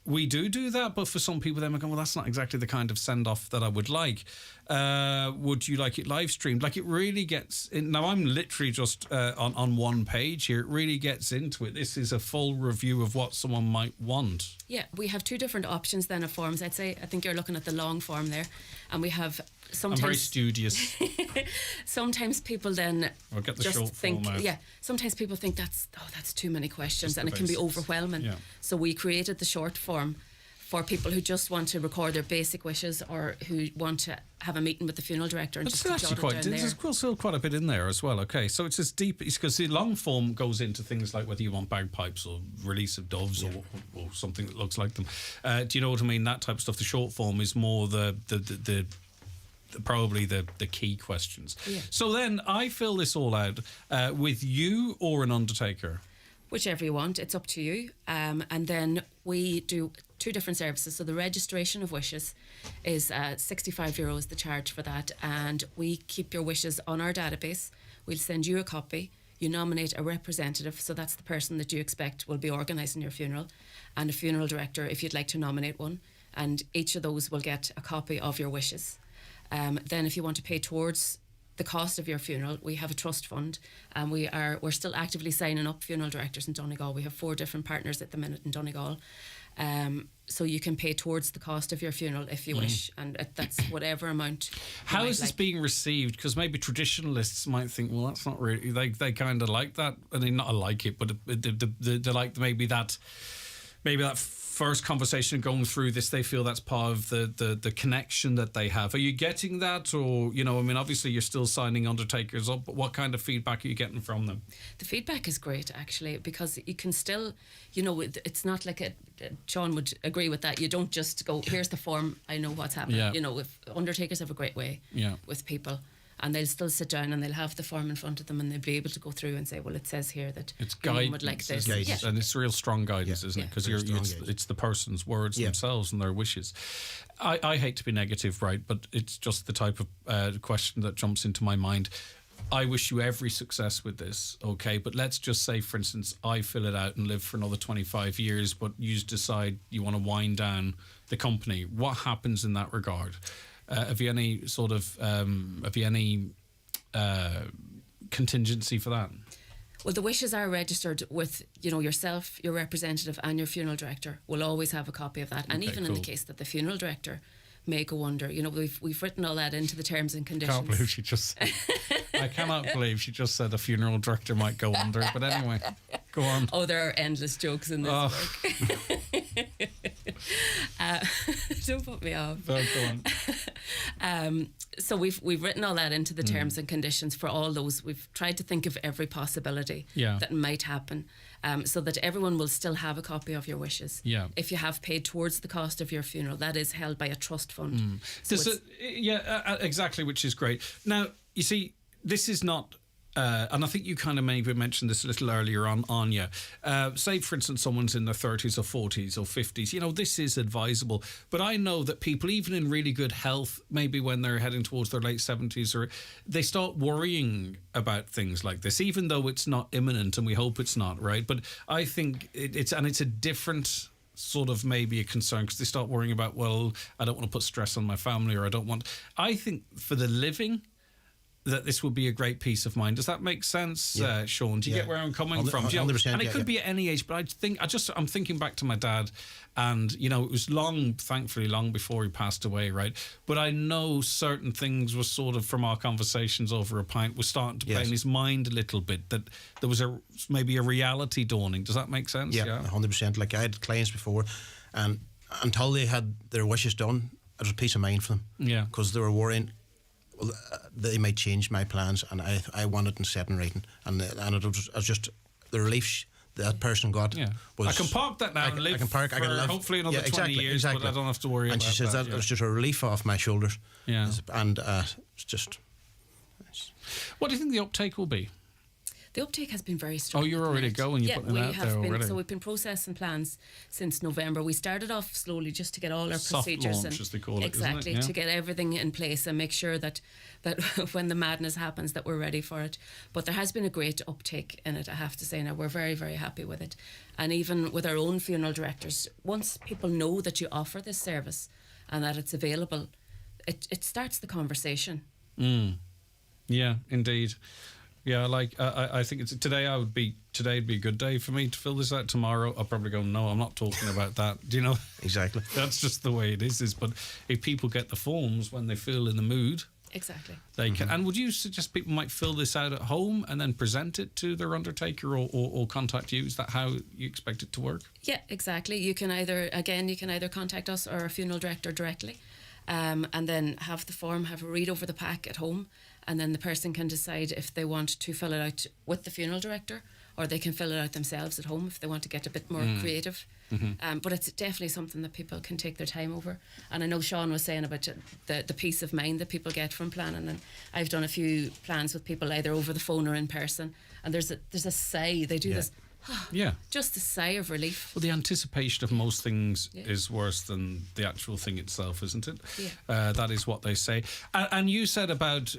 We do that, but for some people, they might go, well, that's not exactly the kind of send-off that I would like. Would you like it live streamed? Like, it really gets in. Now, I'm literally just on one page here. It really gets into it. This is a full review of what someone might want. Yeah, we have two different options then of forms. I'd say, I think you're looking at the long form there, and we have sometimes... I'm very studious. Sometimes people then I'll get the just short think, form out. yeah, sometimes people think that's too many questions, and it can be overwhelming. Yeah. So we created the short form for people who just want to record their basic wishes or who want to have a meeting with the funeral director and It's just actually jot it down there. there's still quite a bit in there as well. Okay, so it's as deep, because the long form goes into things like whether you want bagpipes or release of doves or something that looks like them. Do you know what I mean? That type of stuff. The short form is more probably the key questions. Yeah. So then I fill this all out with you or an undertaker. Whichever you want, it's up to you. And then we do two different services. So the registration of wishes is €65 the charge for that, and we keep your wishes on our database. We'll send you a copy. You nominate a representative, so that's the person that you expect will be organising your funeral, and a funeral director if you'd like to nominate one, and each of those will get a copy of your wishes. Then if you want to pay towards the cost of your funeral, we have a trust fund, and we're still actively signing up funeral directors in Donegal. We have 4 different partners at the minute in Donegal. So you can pay towards the cost of your funeral if you wish, and that's whatever amount. How is this being received? Because maybe traditionalists might think, well, that's not really. They kind of like that, and they not like it, but they like maybe that first conversation going through this. They feel that's part of the connection that they have. Are you getting that, or I mean, obviously you're still signing undertakers up, but what kind of feedback are you getting from them? The feedback is great, actually, because you can still, it's not like Sean would agree with that. You don't just go, here's the form, I know what's happening. Yeah. If undertakers have a great way with people, and they'll still sit down and they'll have the form in front of them, and they'll be able to go through and say, well, it says here that it's guidance would like this. And it's real strong guidance, isn't it? Because it's the person's words themselves and their wishes. I hate to be negative, right, but it's just the type of question that jumps into my mind. I wish you every success with this, okay? But let's just say, for instance, I fill it out and live for another 25 years, but you decide you want to wind down the company. What happens in that regard? Have you any sort of contingency for that? Well, the wishes are registered with, yourself, your representative, and your funeral director will always have a copy of that. And even in the case that the funeral director may go under, we've written all that into the terms and conditions. I cannot believe she just said a funeral director might go under. But anyway, go on. Oh, there are endless jokes in this work. Don't put me off. Go on. So we've written all that into the terms and conditions for all those. We've tried to think of every possibility that might happen, so that everyone will still have a copy of your wishes. Yeah. If you have paid towards the cost of your funeral, that is held by a trust fund. So exactly, which is great. Now, you see, this is not. And I think you kind of maybe mentioned this a little earlier on, Anya. Say, for instance, someone's in their 30s or 40s or 50s. This is advisable. But I know that people, even in really good health, maybe when they're heading towards their late 70s, they start worrying about things like this, even though it's not imminent, and we hope it's not, right? But I think it's a different sort of maybe a concern, because they start worrying about, well, I don't want to put stress on my family, or I think for the living, that this would be a great peace of mind. Does that make sense, Yeah. Sean? Do you Yeah. get where I'm coming from? Do you know? 100%, And it yeah, could yeah. be at any age, but I'm thinking back to my dad, and you know, it was thankfully long before he passed away, right? But I know certain things were sort of, from our conversations over a pint, was starting to play Yes. in his mind a little bit, that there was maybe a reality dawning. Does that make sense? Yeah, 100%. Like, I had clients before, and until they had their wishes done, it was peace of mind for them. Yeah. Because they were worrying, well, they might change my plans, and I wanted it set in writing. And it was just the relief that person got. Yeah. Was, I can park that now and live I can park, I can for live. hopefully another 20 years, exactly. but I don't have to worry and about she says that yeah. it was just a relief off my shoulders. Yeah. And it's just... What do you think the uptake will be? The uptake has been very strong. Oh, you're already going. You're putting it out there already. So we've been processing plans since November. We started off slowly just to get all our Soft procedures launch, and as they call it, exactly, isn't it? Yeah. to get everything in place and make sure that when the madness happens that we're ready for it. But there has been a great uptake in it, I have to say. Now, we're very, very happy with it. And even with our own funeral directors, once people know that you offer this service and that it's available, it starts the conversation. Yeah, indeed. Yeah, I think today'd be a good day for me to fill this out. Tomorrow I'll probably go, no, I'm not talking about that. Do you know? Exactly. That's just the way it is. But if people get the forms when they feel in the mood, exactly, they can. And would you suggest people might fill this out at home and then present it to their undertaker, or contact you? Is that how you expect it to work? Yeah, exactly. You can either contact us or a funeral director directly, and then have the form, have a read over the pack at home, and then the person can decide if they want to fill it out with the funeral director, or they can fill it out themselves at home if they want to get a bit more creative. But it's definitely something that people can take their time over. And I know Sean was saying about the peace of mind that people get from planning, and I've done a few plans with people either over the phone or in person, and there's a sigh. They do this. Yeah. Just a sigh of relief. Well, the anticipation of most things is worse than the actual thing itself, isn't it? Yeah. That is what they say. And you said about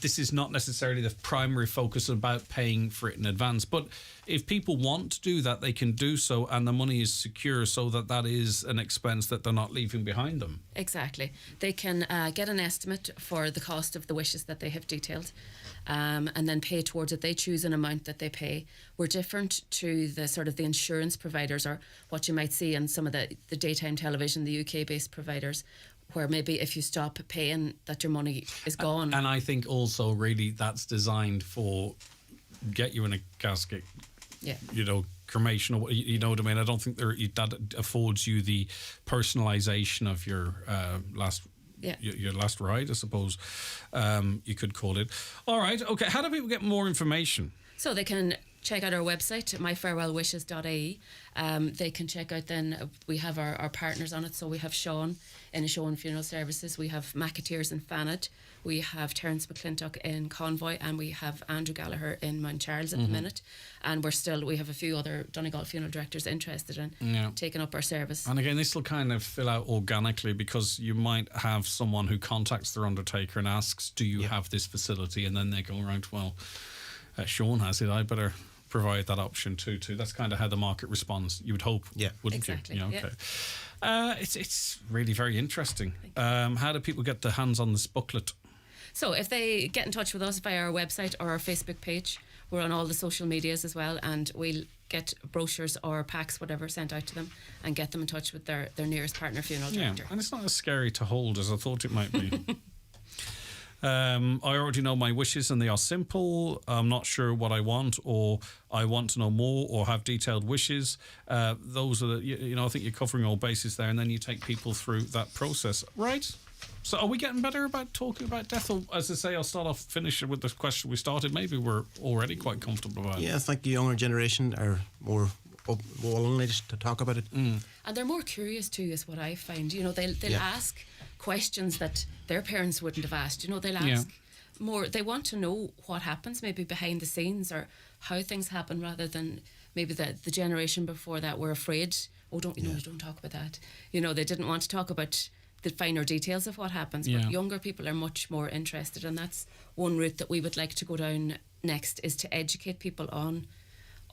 this is not necessarily the primary focus about paying for it in advance, but if people want to do that, they can do so, and the money is secure so that is an expense that they're not leaving behind them. Exactly. They can get an estimate for the cost of the wishes that they have detailed, and then pay towards it. They choose an amount that they pay. We're different to the sort of the insurance providers, or what you might see in some of the daytime television, the UK-based providers, where maybe if you stop paying, that your money is gone. And I think also really that's designed for get you in a casket, you know, cremation, or you know what I mean. I don't think that affords you the personalisation of your your last ride, I suppose you could call it. All right, okay. How do people get more information? So they can check out our website, myfarewellwishes.ie. They can check out then, we have our partners on it. So we have Sean in Sean Funeral Services, we have McAteers in Fanad, we have Terence McClintock in Convoy, and we have Andrew Gallagher in Mount Charles at the minute. And we have a few other Donegal funeral directors interested in taking up our service. And again, this will kind of fill out organically, because you might have someone who contacts their undertaker and asks, do you have this facility? And then they go around, well, Sean has it, I better provide that option too. That's kind of how the market responds, you would hope, wouldn't exactly, you? Okay. It's really very interesting. How do people get their hands on this booklet? So if they get in touch with us via our website or our Facebook page, we're on all the social medias as well, and we'll get brochures or packs, whatever, sent out to them and get them in touch with their nearest partner funeral director. And it's not as scary to hold as I thought it might be. I already know my wishes and they are simple. I'm not sure what I want, or I want to know more, or have detailed wishes. Those are I think you're covering all bases there, and then you take people through that process. Right. So are we getting better about talking about death? Or, as I say, I'll finish with the question we started. Maybe we're already quite comfortable about it. Yeah, I think the younger generation are more willing to talk about it. And they're more curious too, is what I find. They'll ask questions that their parents wouldn't have asked. They'll ask more. They want to know what happens maybe behind the scenes, or how things happen, rather than maybe the generation before that were afraid. Oh, don't talk about that. They didn't want to talk about the finer details of what happens. But younger people are much more interested, and that's one route that we would like to go down next, is to educate people on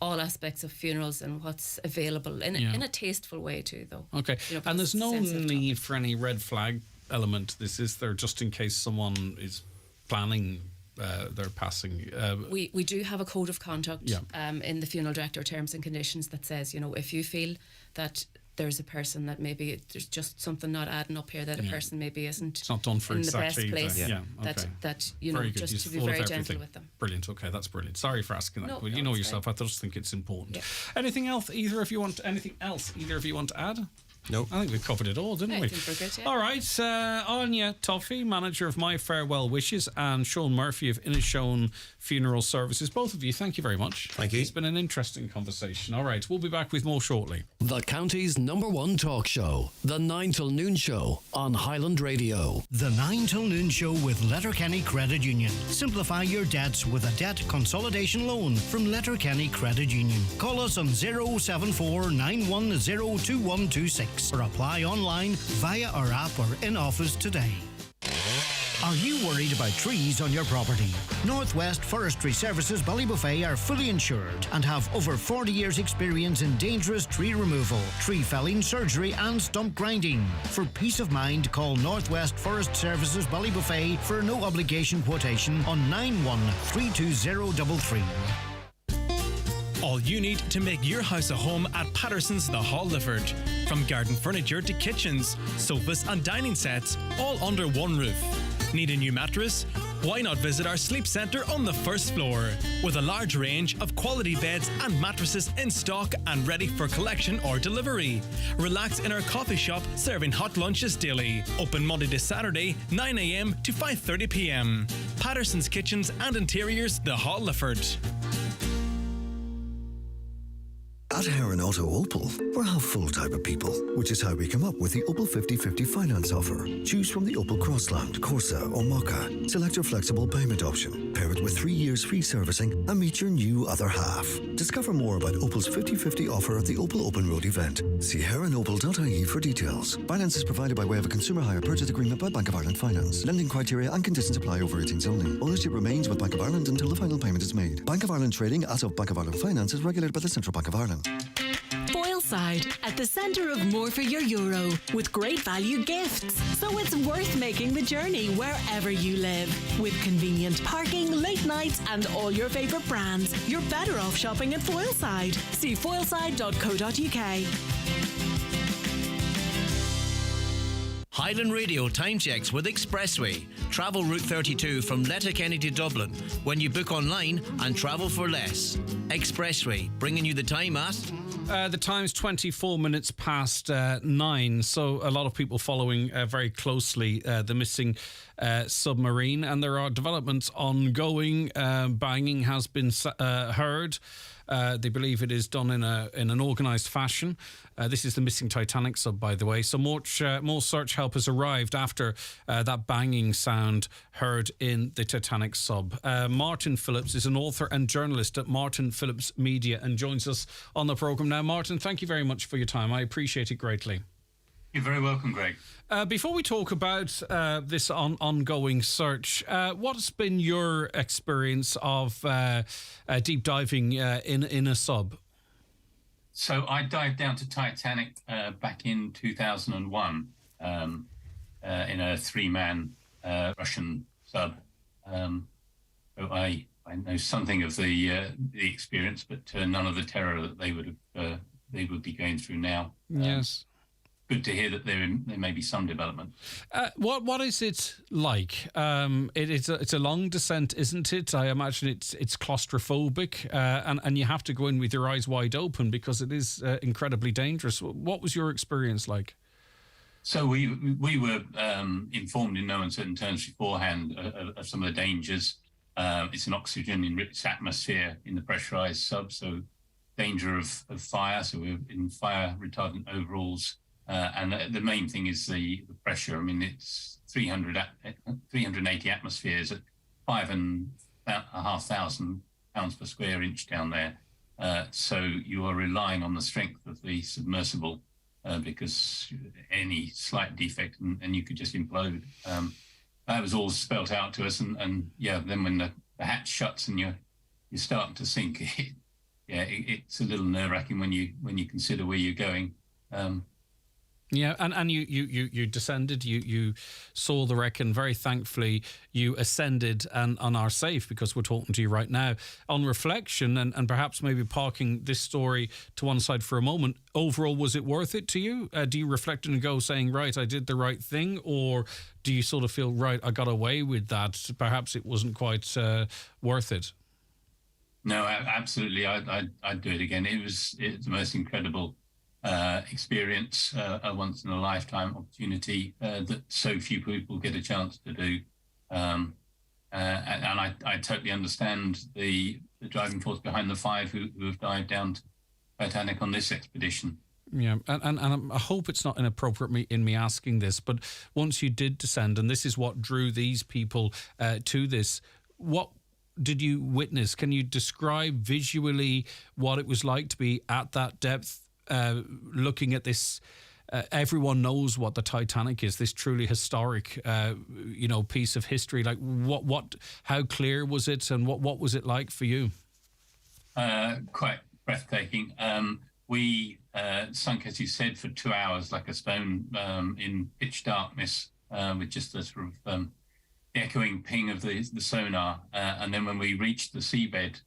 all aspects of funerals and what's available in a tasteful way too, though. Okay. And there's no need for any red flag element to this, is there, just in case someone is planning their passing. We do have a code of conduct Yeah. In the funeral director terms and conditions that says, you know, if you feel that there's a person that maybe there's just something not adding up here, that a Yeah. person maybe isn't It's not done for in the exactly best place, the- yeah, that okay. that you know, Very good. just You've to be thought of very gentle everything. with them. Brilliant. Okay, that's brilliant. Sorry for asking that. No, Well, no, you know it's yourself. I just think it's important. Yeah. Anything else? Either of you want anything else? Either of you want to add? No. I think we covered it all, didn't I we? think we're good, yeah. All right. Anya Tuffy, manager of My Farewell Wishes, and Sean Murphy of Inishowen Funeral Services. Both of you, thank you very much. Thank you. It's been an interesting conversation. All right. We'll be back with more shortly. The county's #1 talk show, The 9 till Noon Show on Highland Radio. The 9 till Noon Show with Letterkenny Credit Union. Simplify your debts with a debt consolidation loan from Letterkenny Credit Union. Call us on 074 910 2126 or apply online via our app or in office today. Are you worried about trees on your property? Northwest Forestry Services Ballybuffet are fully insured and have over 40 years experience in dangerous tree removal, tree felling, surgery and stump grinding. For peace of mind, call Northwest Forest Services Ballybuffet for a no obligation quotation on 913233. All you need to make your house a home at Patterson's The Halliford. From garden furniture to kitchens, sofas and dining sets, all under one roof. Need a new mattress? Why not visit our sleep centre on the first floor? With a large range of quality beds and mattresses in stock and ready for collection or delivery. Relax in our coffee shop serving hot lunches daily. Open Monday to Saturday, 9 a.m. to 5:30 p.m. Patterson's Kitchens and Interiors, The Halliford. At Heron Auto Opel, we're a full type of people, which is how we come up with the Opel 50/50 finance offer. Choose from the Opel Crossland, Corsa or Mokka. Select your flexible payment option, pair it with 3 years free servicing and meet your new other half. Discover more about Opel's 50/50 offer at the Opel Open Road event. See heronopel.ie for details. Finance is provided by way of a consumer hire purchase agreement by Bank of Ireland Finance. Lending criteria and conditions apply over 18s only. Ownership remains with Bank of Ireland until the final payment is made. Bank of Ireland trading as of Bank of Ireland Finance is regulated by the Central Bank of Ireland. Foyleside, at the centre of more for your euro, with great value gifts. So it's worth making the journey wherever you live. With convenient parking, late nights and all your favourite brands, you're better off shopping at Foyleside. See foyleside.co.uk. Highland Radio time checks with Expressway. Travel Route 32 from Letterkenny to Dublin when you book online and travel for less. Expressway, bringing you the time at... The time's 24 minutes past 9, so a lot of people following very closely the missing submarine, and there are developments ongoing. Banging has been heard. They believe it is done in an organised fashion. This is the missing Titanic sub, by the way. So more search help has arrived after that banging sound heard in the Titanic sub. Martin Phillips is an author and journalist at Martin Phillips Media and joins us on the programme now. Martin, thank you very much for your time. I appreciate it greatly. You're very welcome, Greg. Before we talk about this ongoing search, what's been your experience of deep diving in a sub? So I dived down to Titanic back in 2001 in a 3-man Russian sub. So I know something of the experience, but none of the terror that they would be going through now. Yes. Good to hear that there may be some development. What is it like? It's a long descent, isn't it? I imagine it's claustrophobic, and you have to go in with your eyes wide open because it is incredibly dangerous. What was your experience like? So we were informed in no uncertain terms beforehand of some of the dangers. It's an oxygen-enriched atmosphere in the pressurized sub, so danger of fire. So we're in fire retardant overalls. And the main thing is the pressure. I mean, it's 380 atmospheres at 5,500 pounds per square inch down there. So you are relying on the strength of the submersible because any slight defect and you could just implode. That was all spelt out to us. And then when the hatch shuts and you're starting to sink, it's a little nerve-wracking when you consider where you're going. Yeah, and you descended, you saw the wreck, and very thankfully you ascended and are safe, because we're talking to you right now. On reflection, and perhaps maybe parking this story to one side for a moment, overall, was it worth it to you? Do you reflect and go saying, right, I did the right thing? Or do you sort of feel, right, I got away with that, perhaps it wasn't quite worth it? No, absolutely. I'd do it again. It's the most incredible experience, a once in a lifetime opportunity that so few people get a chance to do. And I totally understand the driving force behind the 5 who have dived down to Titanic on this expedition. Yeah, and I hope it's not inappropriate in me asking this, but once you did descend, and this is what drew these people to this, what did you witness? Can you describe visually what it was like to be at that depth, looking at this? Everyone knows what the Titanic is, this truly historic, piece of history. Like, how clear was it, and what was it like for you? Quite breathtaking. We sunk, as you said, for 2 hours like a stone in pitch darkness, with just a sort of echoing ping of the sonar, and then when we reached the seabed,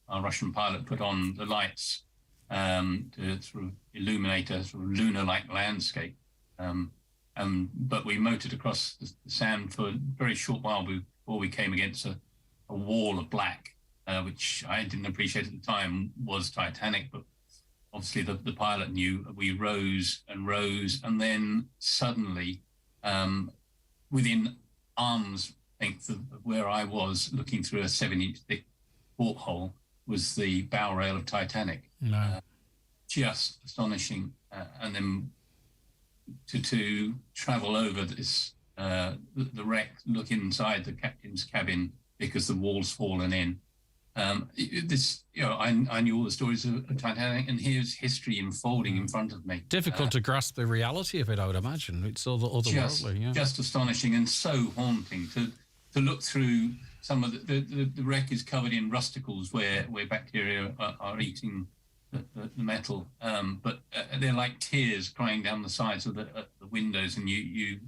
our Russian pilot put on the lights to sort of illuminate a sort of lunar-like landscape. But we motored across the sand for a very short while before we came against a wall of black, which I didn't appreciate at the time was Titanic, but obviously the pilot knew. We rose, and then suddenly, within arm's length of where I was, looking through a 7-inch thick porthole, was the bow rail of Titanic. No. Just astonishing. And then to travel over this, the wreck, look inside the captain's cabin because the wall's fallen in. I knew all the stories of Titanic, and here's history unfolding in front of me. Difficult to grasp the reality of it, I would imagine. It's otherworldly. Yeah. Just astonishing and so haunting to look through. Some of the wreck is covered in rusticles where bacteria are eating the metal, but they're like tears crying down the sides of the windows, and you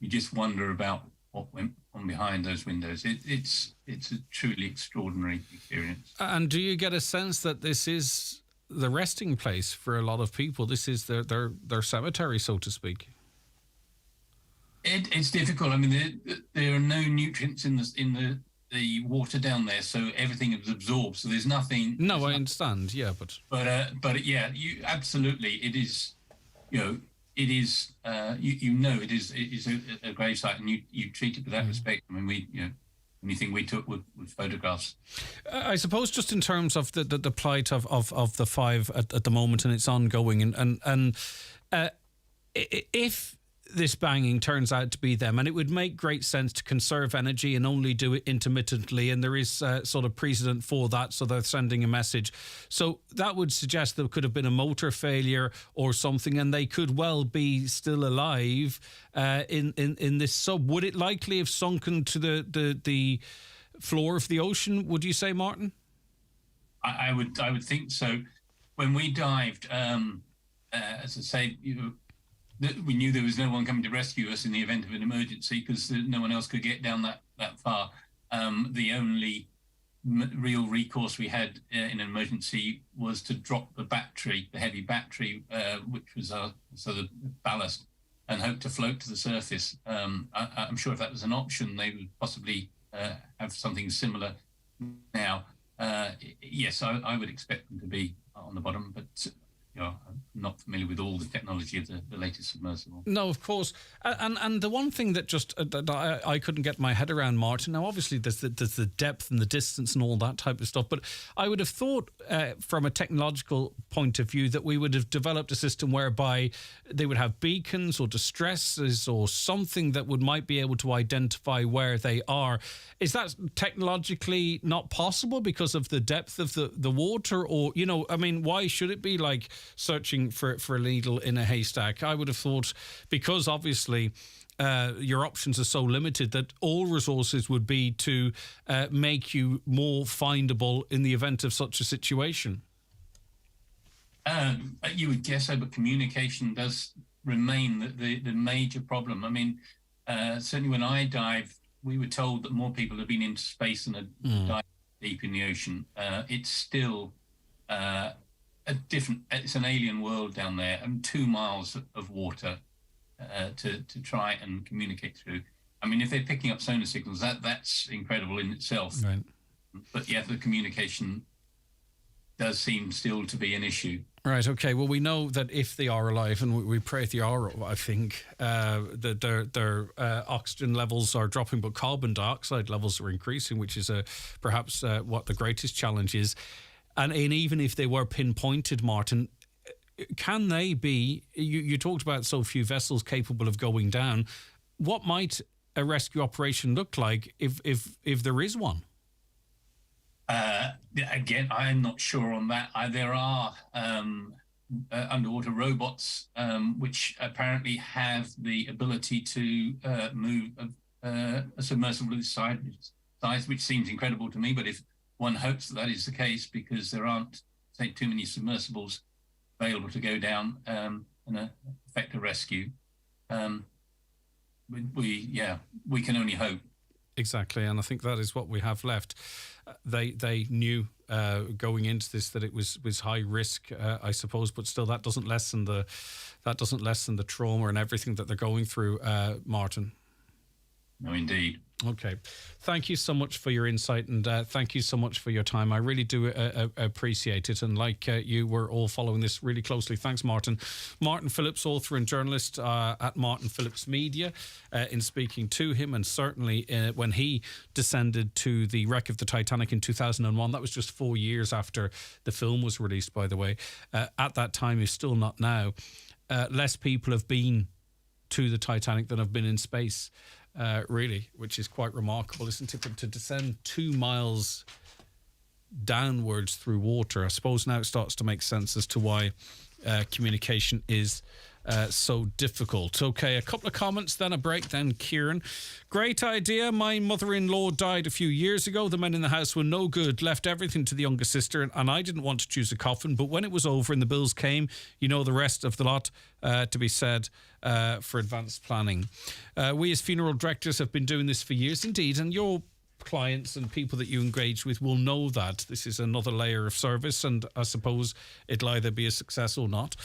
just wonder about what went on behind those windows. It's a truly extraordinary experience. And do you get a sense that this is the resting place for a lot of people? This is their cemetery, so to speak. It's difficult. I mean, there are no nutrients in the water down there, so everything is absorbed. So there's nothing. No, I understand. Yeah, but yeah, you absolutely. It is, it is. It is a gravesite, and you treat it with that respect. I mean, anything we took with photographs. I suppose just in terms of the plight of the 5 at the moment, and it's ongoing, and if this banging turns out to be them, and it would make great sense to conserve energy and only do it intermittently, and there is sort of precedent for that, so they're sending a message. So that would suggest there could have been a motor failure or something, and they could well be still alive in this sub. Would it likely have sunken to the floor of the ocean, would you say, Martin? I would think so. When we dived, as I say, we knew there was no one coming to rescue us in the event of an emergency, because no one else could get down that far. The only real recourse we had in an emergency was to drop the heavy battery, which was the ballast, and hope to float to the surface. I'm sure if that was an option, they would possibly have something similar now. Yes, I would expect them to be on the bottom, but I'm not familiar with all the technology of the latest submersible. No, of course. And the one thing that just that I couldn't get my head around, Martin, now obviously there's the depth and the distance and all that type of stuff, but I would have thought from a technological point of view that we would have developed a system whereby they would have beacons or distresses or something that might be able to identify where they are. Is that technologically not possible because of the depth of the water? Or, why should it be like searching for a needle in a haystack? I would have thought, because obviously your options are so limited, that all resources would be to make you more findable in the event of such a situation. You would guess so, but communication does remain the major problem. I mean, certainly when I dive, we were told that more people have been into space than have dived deep in the ocean. It's still it's an alien world down there, and 2 miles of water to try and communicate through. I mean, if they're picking up sonar signals, that's incredible in itself. Right. But yeah, the communication does seem still to be an issue. Right, okay. Well, we know that if they are alive, and we pray they are, I think, that their oxygen levels are dropping, but carbon dioxide levels are increasing, which is perhaps what the greatest challenge is. And even if they were pinpointed, Martin, can they be, you talked about so few vessels capable of going down, what might a rescue operation look like if there is one? Again, I'm not sure on that. There are underwater robots which apparently have the ability to move a submersible of this size, which seems incredible to me. But if one hopes that is the case, because there aren't, say, too many submersibles available to go down and effect a rescue, we can only hope. Exactly, and I think that is what we have left. They knew going into this that it was high risk, I suppose, but still that doesn't lessen the trauma and everything that they're going through, Martin. No, indeed. Okay. Thank you so much for your insight, and thank you so much for your time. I really do appreciate it. And like you, we're all following this really closely. Thanks, Martin. Martin Phillips, author and journalist at Martin Phillips Media, in speaking to him. And certainly when he descended to the wreck of the Titanic in 2001, that was just 4 years after the film was released, by the way. At that time, is still not now. Less people have been to the Titanic than have been in space. Really, which is quite remarkable, isn't it? But to descend 2 miles downwards through water, I suppose now it starts to make sense as to why communication is so difficult. Okay, a couple of comments, then a break, then Kieran. Great idea. My mother-in-law died a few years ago. The men in the house were no good, left everything to the younger sister, and I didn't want to choose a coffin, but when it was over and the bills came, you know the rest of the lot to be said for advanced planning. We as funeral directors have been doing this for years, indeed, and your clients and people that you engage with will know that this is another layer of service, and I suppose it'll either be a success or not.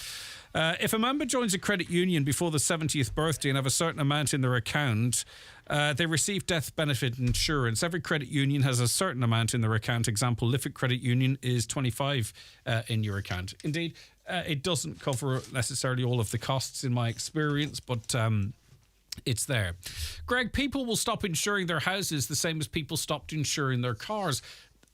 If a member joins a credit union before the 70th birthday and have a certain amount in their account, they receive death benefit insurance. Every credit union has a certain amount in their account. Example, Liffey Credit Union is 25 in your account. Indeed, it doesn't cover necessarily all of the costs in my experience, but it's there. Greg, people will stop insuring their houses the same as people stopped insuring their cars.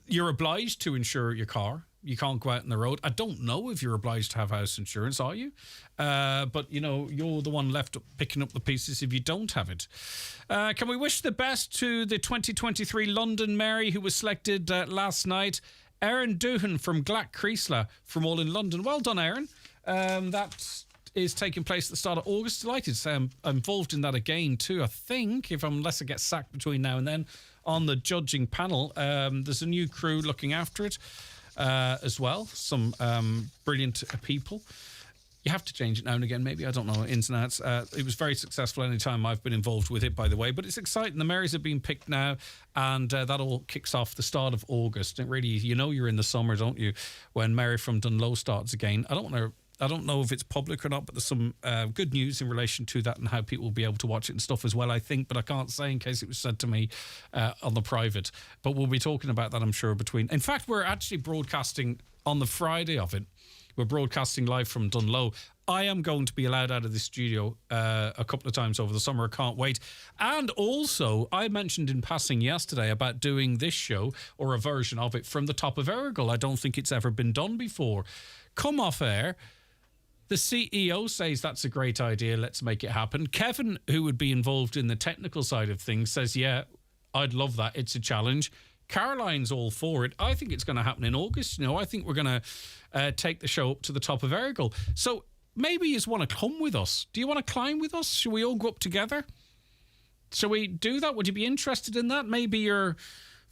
You're obliged to insure your car. You can't go out on the road. I don't know if you're obliged to have house insurance, are you? But, you know, you're the one left picking up the pieces if you don't have it. Can we wish the best to the 2023 London Mary who was selected last night? Aaron Doohan from Glac Creasla from All in London. Well done, Aaron. That is taking place at the start of August. Delighted to say I'm involved in that again too, I think, unless I get sacked between now and then on the judging panel. There's a new crew looking after it as well. Some brilliant people. You have to change it now and again, maybe. I don't know, ins and outs. It was very successful any time I've been involved with it, by the way. But it's exciting. The Marys have been picked now, and that all kicks off the start of August. And really, you know you're in the summer, don't you, when Mary from Dunloe starts again. I don't know if it's public or not, but there's some good news in relation to that and how people will be able to watch it and stuff as well, I think. But I can't say in case it was said to me on the private. But we'll be talking about that, I'm sure, In fact, we're actually broadcasting on the Friday of it. We're broadcasting live from Dunloe. I am going to be allowed out of the studio a couple of times over the summer. I can't wait. And also, I mentioned in passing yesterday about doing this show, or a version of it, from the top of Errigal. I don't think it's ever been done before. Come off air. The CEO says that's a great idea. Let's make it happen. Kevin, who would be involved in the technical side of things, says, yeah, I'd love that. It's a challenge. Caroline's all for it. I think it's going to happen in August. You know, I think we're going to take the show up to the top of Errigal. So maybe you just want to come with us. Do you want to climb with us? Shall we all go up together? Shall we do that? Would you be interested in that? Maybe you're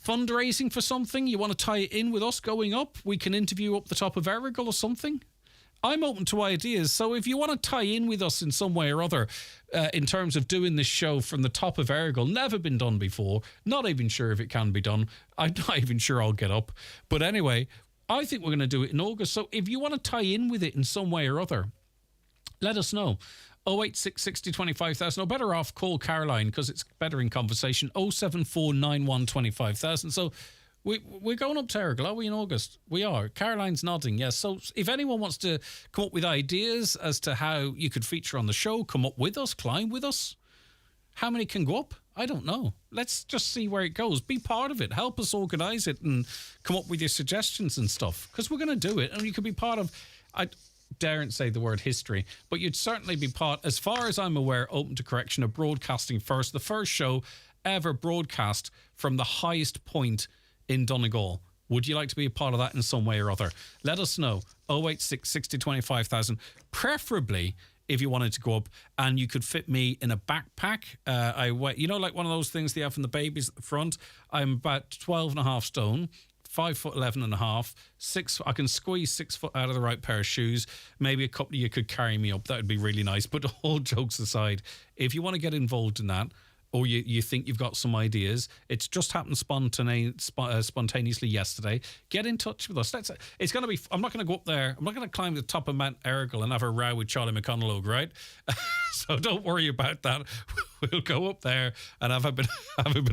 fundraising for something. You want to tie it in with us going up? We can interview up the top of Errigal or something. I'm open to ideas. So if you want to tie in with us in some way or other in terms of doing this show from the top of Errigal, never been done before, not even sure if it can be done. I'm not even sure I'll get up. But anyway, I think we're going to do it in August. So if you want to tie in with it in some way or other, let us know. 086 60 25,000, or better off, call Caroline because it's better in conversation. 07491 25,000. So we're going up to Errigal, are we, in August? We are. Caroline's nodding, yes. So if anyone wants to come up with ideas as to how you could feature on the show, come up with us, climb with us. How many can go up? I don't know. Let's just see where it goes. Be part of it. Help us organise it and come up with your suggestions and stuff, because we're going to do it, and you could be part of... I daren't say the word history, but you'd certainly be part, as far as I'm aware, open to correction, of broadcasting first, the first show ever broadcast from the highest point in Donegal. Would you like to be a part of that in some way or other? Let us know. 086 60 25,000. Preferably if you wanted to go up and you could fit me in a backpack. You know, like one of those things they have from the babies at the front. I'm about 12 and a half stone. 5'11" and a half, 6. I can squeeze 6 foot out of the right pair of shoes. Maybe a couple of you could carry me up. That would be really nice. But all jokes aside, if you want to get involved in that, or you think you've got some ideas, it's just happened spontaneously yesterday. Get in touch with us. It's going to be. I'm not going to go up there. I'm not going to climb the top of Mount Errigal and have a row with Charlie McConaughey, right? So don't worry about that. We'll go up there and have a bit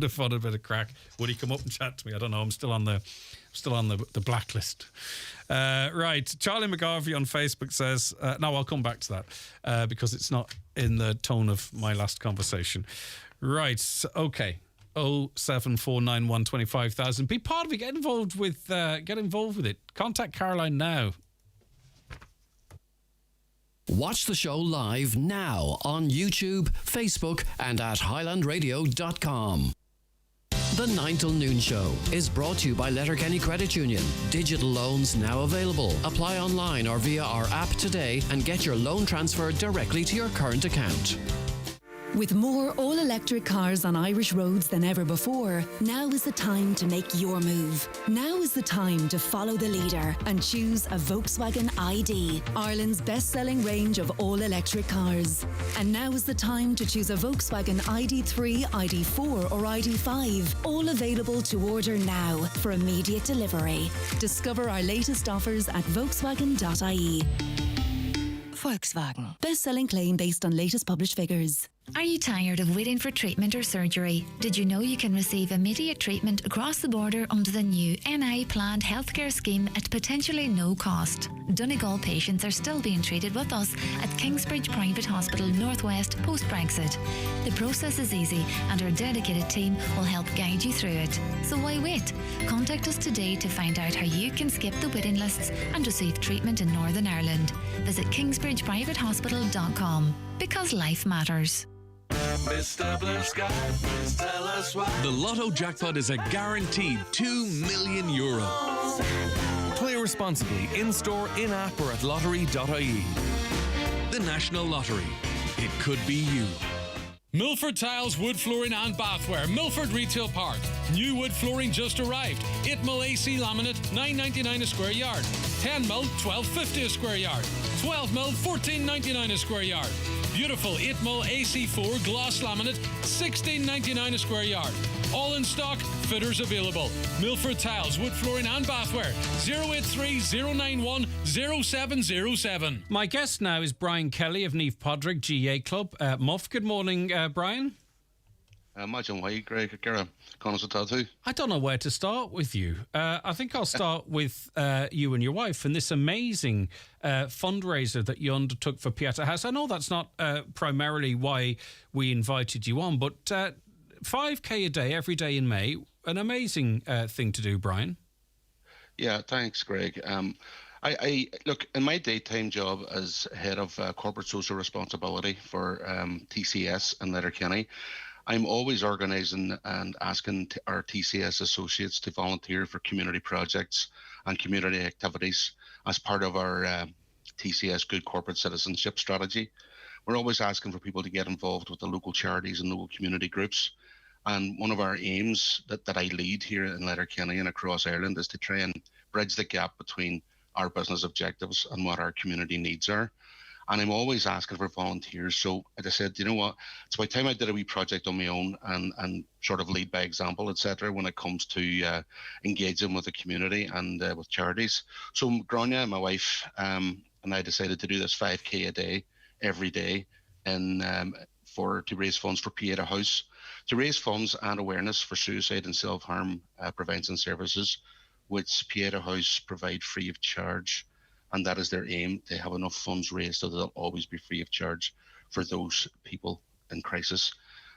of fun, a bit of crack. Would he come up and chat to me? I don't know. I'm still on the blacklist. Right. Charlie McGarvey on Facebook says, no, I'll come back to that because it's not in the tone of my last conversation. Right. Okay. 07491 25,000. Be part of it. Get involved with it. Contact Caroline now. Watch the show live now on YouTube, Facebook, and at highlandradio.com. The 9 till noon show is brought to you by Letterkenny Credit Union. Digital loans now available. Apply online or via our app today and get your loan transferred directly to your current account. With more all-electric cars on Irish roads than ever before, now is the time to make your move. Now is the time to follow the leader and choose a Volkswagen ID, Ireland's best-selling range of all-electric cars. And now is the time to choose a Volkswagen ID3, ID4 or ID5, all available to order now for immediate delivery. Discover our latest offers at Volkswagen.ie. Volkswagen. Best-selling claim based on latest published figures. Are you tired of waiting for treatment or surgery? Did you know you can receive immediate treatment across the border under the new NI planned healthcare scheme at potentially no cost? Donegal patients are still being treated with us at Kingsbridge Private Hospital Northwest post-Brexit. The process is easy and our dedicated team will help guide you through it. So why wait? Contact us today to find out how you can skip the waiting lists and receive treatment in Northern Ireland. Visit kingsbridgeprivatehospital.com, because life matters. Mr. Blue Sky, please tell us why. The Lotto jackpot is a guaranteed €2 million. Play responsibly in-store, in-app or at lottery.ie. The National Lottery. It could be you. Milford Tiles, Wood Flooring and Bathware, Milford Retail Park. New wood flooring just arrived. 8mm AC laminate, $9.99 a square yard. 10mm, $12.50 a square yard. 12mm, $14.99 a square yard. Beautiful 8mm AC4 gloss laminate, $16.99 a square yard. All in stock, fitters available. Milford Tiles, Wood Flooring and Bathware, 083 091 0707. My guest now is Brian Kelly of Niamh Padraig GA Club. Muff, good morning, Brian. Imagine why, Greg, Gara, Connors too. I don't know where to start with you. I think I'll start with you and your wife and this amazing fundraiser that you undertook for Pieta House. I know that's not primarily why we invited you on, but 5k a day every day in May, an amazing thing to do, Brian. Yeah, thanks, Greg. I look, in my daytime job as head of corporate social responsibility for TCS and Letterkenny, I'm always organising and asking our TCS associates to volunteer for community projects and community activities as part of our TCS Good Corporate Citizenship strategy. We're always asking for people to get involved with the local charities and local community groups. And one of our aims that I lead here in Letterkenny and across Ireland is to try and bridge the gap between our business objectives and what our community needs are. And I'm always asking for volunteers. So as I said, you know what, it's by the time I did a wee project on my own and sort of lead by example, etc., when it comes to engaging with the community and with charities. So Grania, my wife, and I decided to do this 5K a day, every day, and to raise funds for Pieta House, to raise funds and awareness for suicide and self-harm prevention services, which Pieta House provide free of charge. And that is their aim, to have enough funds raised so that they'll always be free of charge for those people in crisis.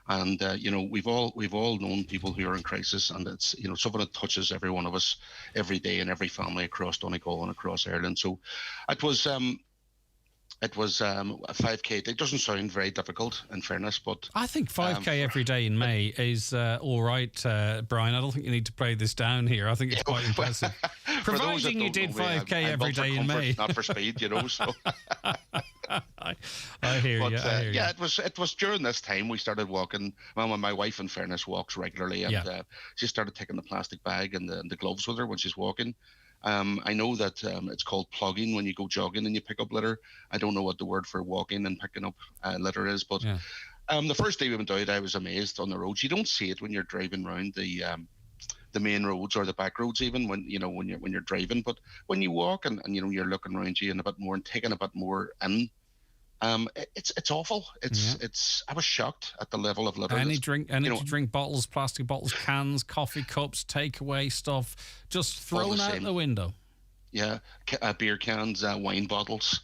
And you know, we've all known people who are in crisis, and it's, you know, something that touches every one of us every day in every family across Donegal and across Ireland. So it was a 5K. It doesn't sound very difficult, in fairness, but I think 5K every day in May is all right, Brian. I don't think you need to play this down here. I think it's quite impressive. Providing you did 5K every day in May, not for speed, you know. So I hear you. Yeah, it was during this time we started walking. Well, my wife, in fairness, walks regularly, and she started taking the plastic bag and the gloves with her when she's walking. I know that it's called plugging when you go jogging and you pick up litter. I don't know what the word for walking and picking up litter is, but the first day we went out, I was amazed on the roads. You don't see it when you're driving around the main roads or the back roads, even when you're driving. But when you walk and you know, you're looking around you and a bit more and taking a bit more in. It's awful. I was shocked at the level of litter. Energy drink bottles, plastic bottles, cans, coffee cups, takeaway stuff, just thrown out the window. Yeah, beer cans, wine bottles.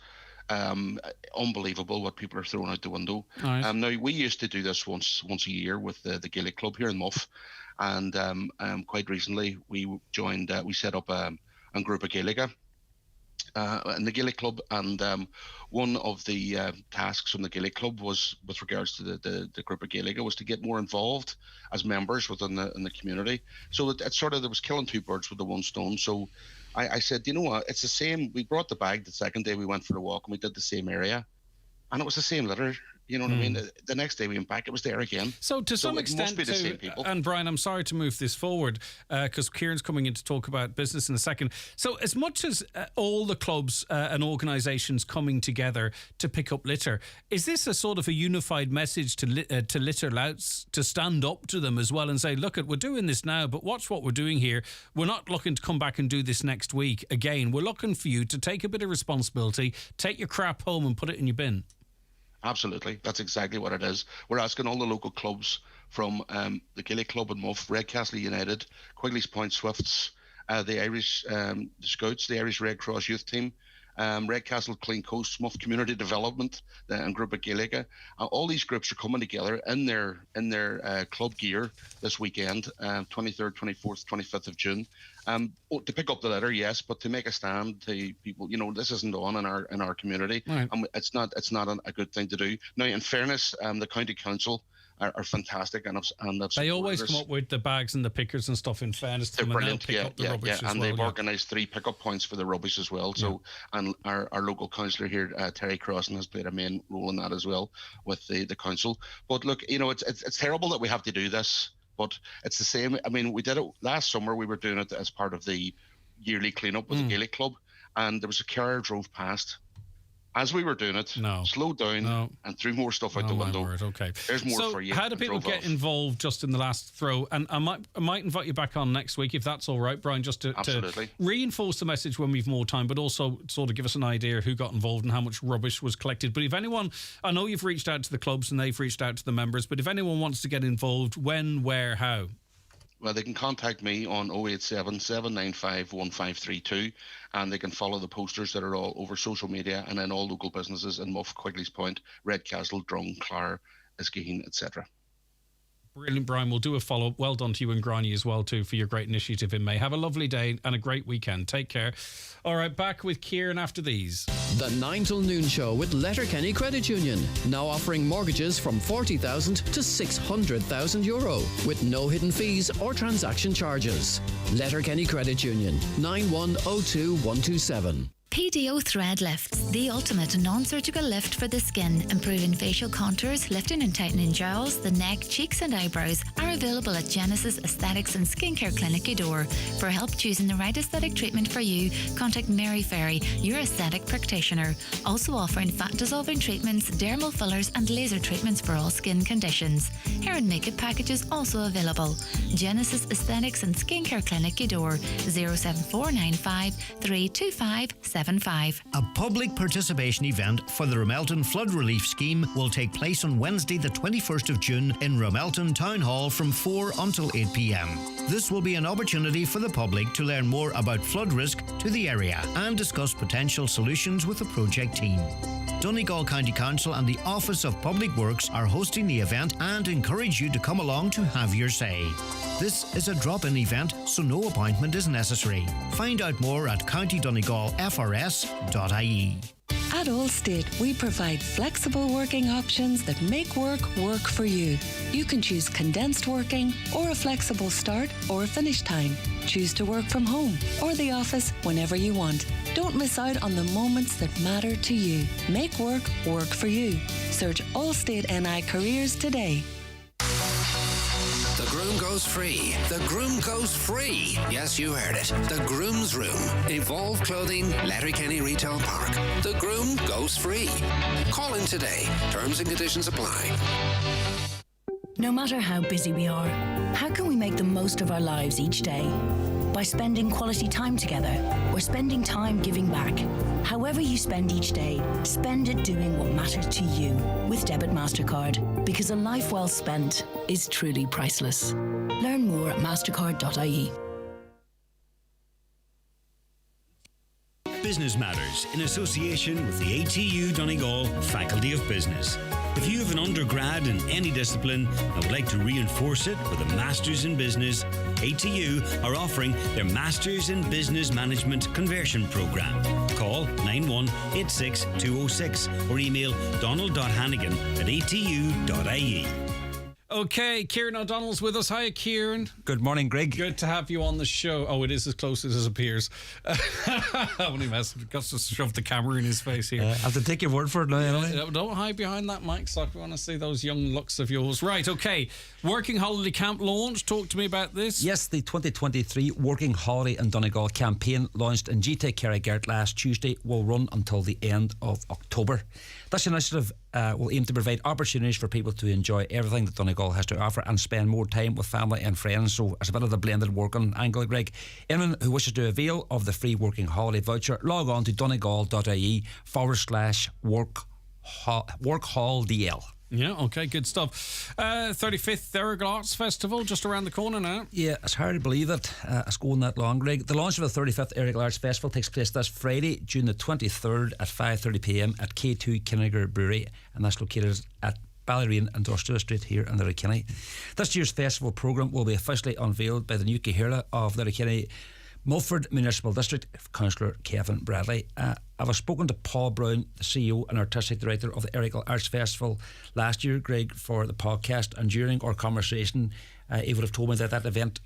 Unbelievable what people are throwing out the window. Right. Now we used to do this once a year with the Gaelic Club here in Muff, and quite recently we joined. We set up a group of Gaelica. In the Gaelic Club, and one of the tasks from the Gaelic Club was, with regards to the group of Gaelica, was to get more involved as members within the community. So it sort of, there was killing two birds with the one stone. So I said, you know what, it's the same. We brought the bag the second day we went for the walk, and we did the same area, and it was the same litter. You know what I mean? The next day we went back, it was there again. So to some extent, must be the same people. And Brian, I'm sorry to move this forward because Kieran's coming in to talk about business in a second. So as much as all the clubs and organisations coming together to pick up litter, is this a sort of a unified message to litter louts to stand up to them as well and say, look, we're doing this now, but watch what we're doing here. We're not looking to come back and do this next week again. We're looking for you to take a bit of responsibility, take your crap home and put it in your bin. Absolutely. That's exactly what it is. We're asking all the local clubs from the Gaelic Club in Muff, Redcastle United, Quigley's Point Swifts, the Irish the Scouts, the Irish Red Cross Youth Team, Redcastle Clean Coast, Muff Community Development, and Group of Gaelica. All these groups are coming together in their club gear this weekend, 23rd, 24th, 25th of June, to pick up the litter, yes, but to make a stand to people. You know, this isn't on in our community, right. It's not a good thing to do. Now, in fairness, the county council are fantastic, and they always come up with the bags and the pickers and stuff. In fairness, they're brilliant. And they've organised 3 pickup points for the rubbish as well. So, and our local councillor here, Terry Crossan, has played a main role in that as well with the council. But look, you know, it's terrible that we have to do this, but it's the same. I mean, we did it last summer. We were doing it as part of the yearly cleanup with the Gaelic Club, and there was a car drove past. As we were doing it, slowed down and threw more stuff out the window. Word, okay. There's more for you. How do people get involved just in the last throw? And I might invite you back on next week if that's all right, Brian, just to reinforce the message when we've more time, but also sort of give us an idea who got involved and how much rubbish was collected. But if anyone, I know you've reached out to the clubs and they've reached out to the members, but if anyone wants to get involved, when, where, how? Well, they can contact me on 087 795 1532, and they can follow the posters that are all over social media and in all local businesses in Muff, Quigley's Point, Redcastle, Drone, Clare, Iskaheen, etc. Brilliant, Brian. We'll do a follow-up. Well done to you and Granny as well, too, for your great initiative in May. Have a lovely day and a great weekend. Take care. All right, back with Kieran after these. The 9 till noon show with Letterkenny Credit Union. Now offering mortgages from €40,000 to €600,000 with no hidden fees or transaction charges. Letterkenny Credit Union, 9102127. PDO Thread Lifts, the ultimate non-surgical lift for the skin, improving facial contours, lifting and tightening jowls, the neck, cheeks and eyebrows, are available at Genesis Aesthetics and Skincare Clinic Udor. For help choosing the right aesthetic treatment for you, contact Mary Ferry, your aesthetic practitioner. Also offering fat-dissolving treatments, dermal fillers and laser treatments for all skin conditions. Hair and makeup packages also available. Genesis Aesthetics and Skincare Clinic Udor, 07495 325 75. A public participation event for the Ramelton Flood Relief Scheme will take place on Wednesday the 21st of June in Ramelton Town Hall from 4 until 8 p.m. This will be an opportunity for the public to learn more about flood risk to the area and discuss potential solutions with the project team. Donegal County Council and the Office of Public Works are hosting the event and encourage you to come along to have your say. This is a drop-in event, so no appointment is necessary. Find out more at countydonegalfrs.ie. At Allstate, we provide flexible working options that make work for you. You can choose condensed working or a flexible start or finish time. Choose to work from home or the office whenever you want. Don't miss out on the moments that matter to you. Make work for you. Search Allstate NI Careers today. The groom goes free. The groom goes free. Yes, you heard it. The Groom's Room. Evolve Clothing, Letterkenny Retail Park. The groom goes free. Call in today. Terms and conditions apply. No matter how busy we are, how can we make the most of our lives each day? By spending quality time together or spending time giving back. However you spend each day, spend it doing what matters to you with Debit MasterCard, because a life well spent is truly priceless. Learn more at mastercard.ie. Business Matters in association with the ATU Donegal Faculty of Business. If you have an undergrad in any discipline and would like to reinforce it with a Masters in Business, ATU are offering their Masters in Business Management Conversion Programme. Call 9186 206 or email donald.hannigan@atu.ie. Okay, Kieran O'Donnell's with us. Hi, Kieran. Good morning, Greg. Good to have you on the show. Oh, it is as close as it appears. Only mess. Got to shove the camera in his face here. I have to take your word for it now, anyway. Don't hide behind that mic, Sock. We want to see those young looks of yours. Right, okay. Working Holiday Camp launch. Talk to me about this. Yes, the 2023 Working Holiday in Donegal campaign launched in GT Carrigart last Tuesday will run until the end of October. This initiative will aim to provide opportunities for people to enjoy everything that Donegal has to offer and spend more time with family and friends. So it's a bit of the blended working angle, Greg. Anyone who wishes to avail of the free working holiday voucher, log on to donegal.ie/workhall.dl. Yeah, okay, good stuff. 35th Errigal Arts Festival just around the corner now. Yeah, it's hard to believe it. It's going that long, Greg. The launch of the 35th Errigal Arts Festival takes place this Friday, June the 23rd at 5:30 p.m. at K2 Kinniger Brewery, and that's located at Ballyrain Industrial Estate here in Letterkenny. This year's festival programme will be officially unveiled by the new Cahirla of Letterkenny Mulford Municipal District, Councillor Kevin Bradley. I've spoken to Paul Brown, the CEO and Artistic Director of the Errigal Arts Festival last year, Greg, for the podcast, and during our conversation he would have told me that event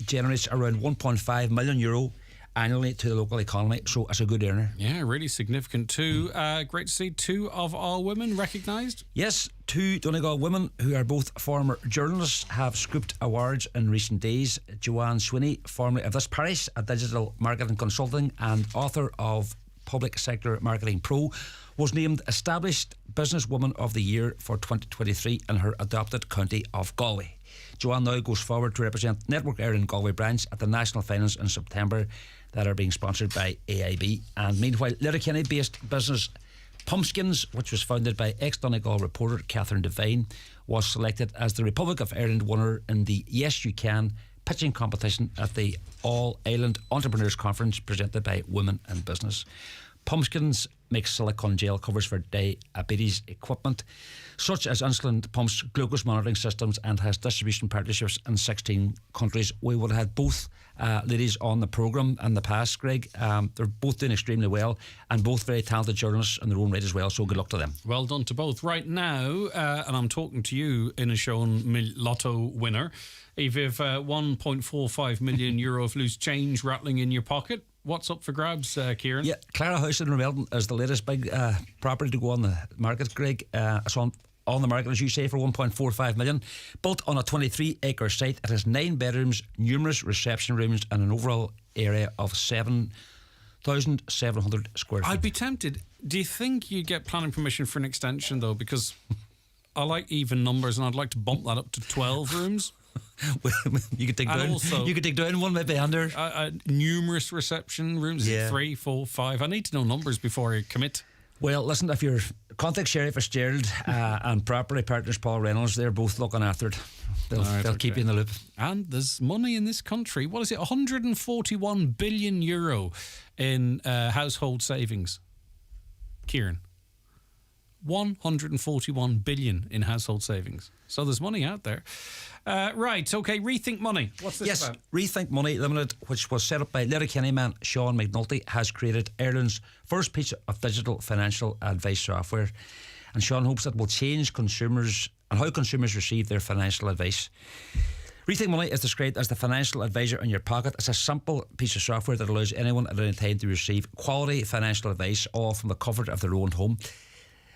generates around €1.5 million annually to the local economy, so it's a good earner. Yeah, really significant too. Great to see two of our women recognised. Yes, two Donegal women who are both former journalists have scooped awards in recent days. Joanne Sweeney, formerly of This Parish, a digital marketing consultant and author of Public Sector Marketing Pro, was named Established Businesswoman of the Year for 2023 in her adopted county of Galway. Joanne now goes forward to represent Network Ireland Galway branch at the National Finals in September that are being sponsored by AIB. And meanwhile, Letterkenny-based business Pumpskins, which was founded by ex-Donegal reporter Catherine Devine, was selected as the Republic of Ireland winner in the Yes You Can pitching competition at the All Ireland Entrepreneurs Conference presented by Women in Business. Pumpskins makes silicone gel covers for diabetes equipment, such as insulin pumps, glucose monitoring systems, and has distribution partnerships in 16 countries. We would have had both ladies on the programme in the past, Greg. They're both doing extremely well and both very talented journalists in their own right as well, so good luck to them. Well done to both. Right now, and I'm talking to you, Inishowen Lotto winner, if you've 1.45 million euro of loose change rattling in your pocket, what's up for grabs, Kieran? Yeah, Clara House in Remelton is the latest big property to go on the market, Greg. It's on the market, as you say, for 1.45 million. Built on a 23-acre site. It has 9 bedrooms, numerous reception rooms, and an overall area of 7,700 square feet. I'd be tempted. Do you think you'd get planning permission for an extension, though? Because I like even numbers, and I'd like to bump that up to 12 rooms. You could take down. Also, you could take down one maybe under. Numerous reception rooms. Yeah. 3, 4, 5. I need to know numbers before I commit. Well, listen, if you're contact Sherry Fitzgerald and property partners Paul Reynolds, they're both looking after it. They'll keep you in the loop. And there's money in this country. What is it? 141 billion euro in household savings. Kieran. 141 billion in household savings. So there's money out there. Right, okay, Rethink Money. What's this about? Rethink Money Limited, which was set up by Letterkenny man Sean McNulty, has created Ireland's first piece of digital financial advice software. And Sean hopes it will change consumers and how consumers receive their financial advice. Rethink Money is described as the financial advisor in your pocket. It's a simple piece of software that allows anyone at any time to receive quality financial advice, all from the comfort of their own home.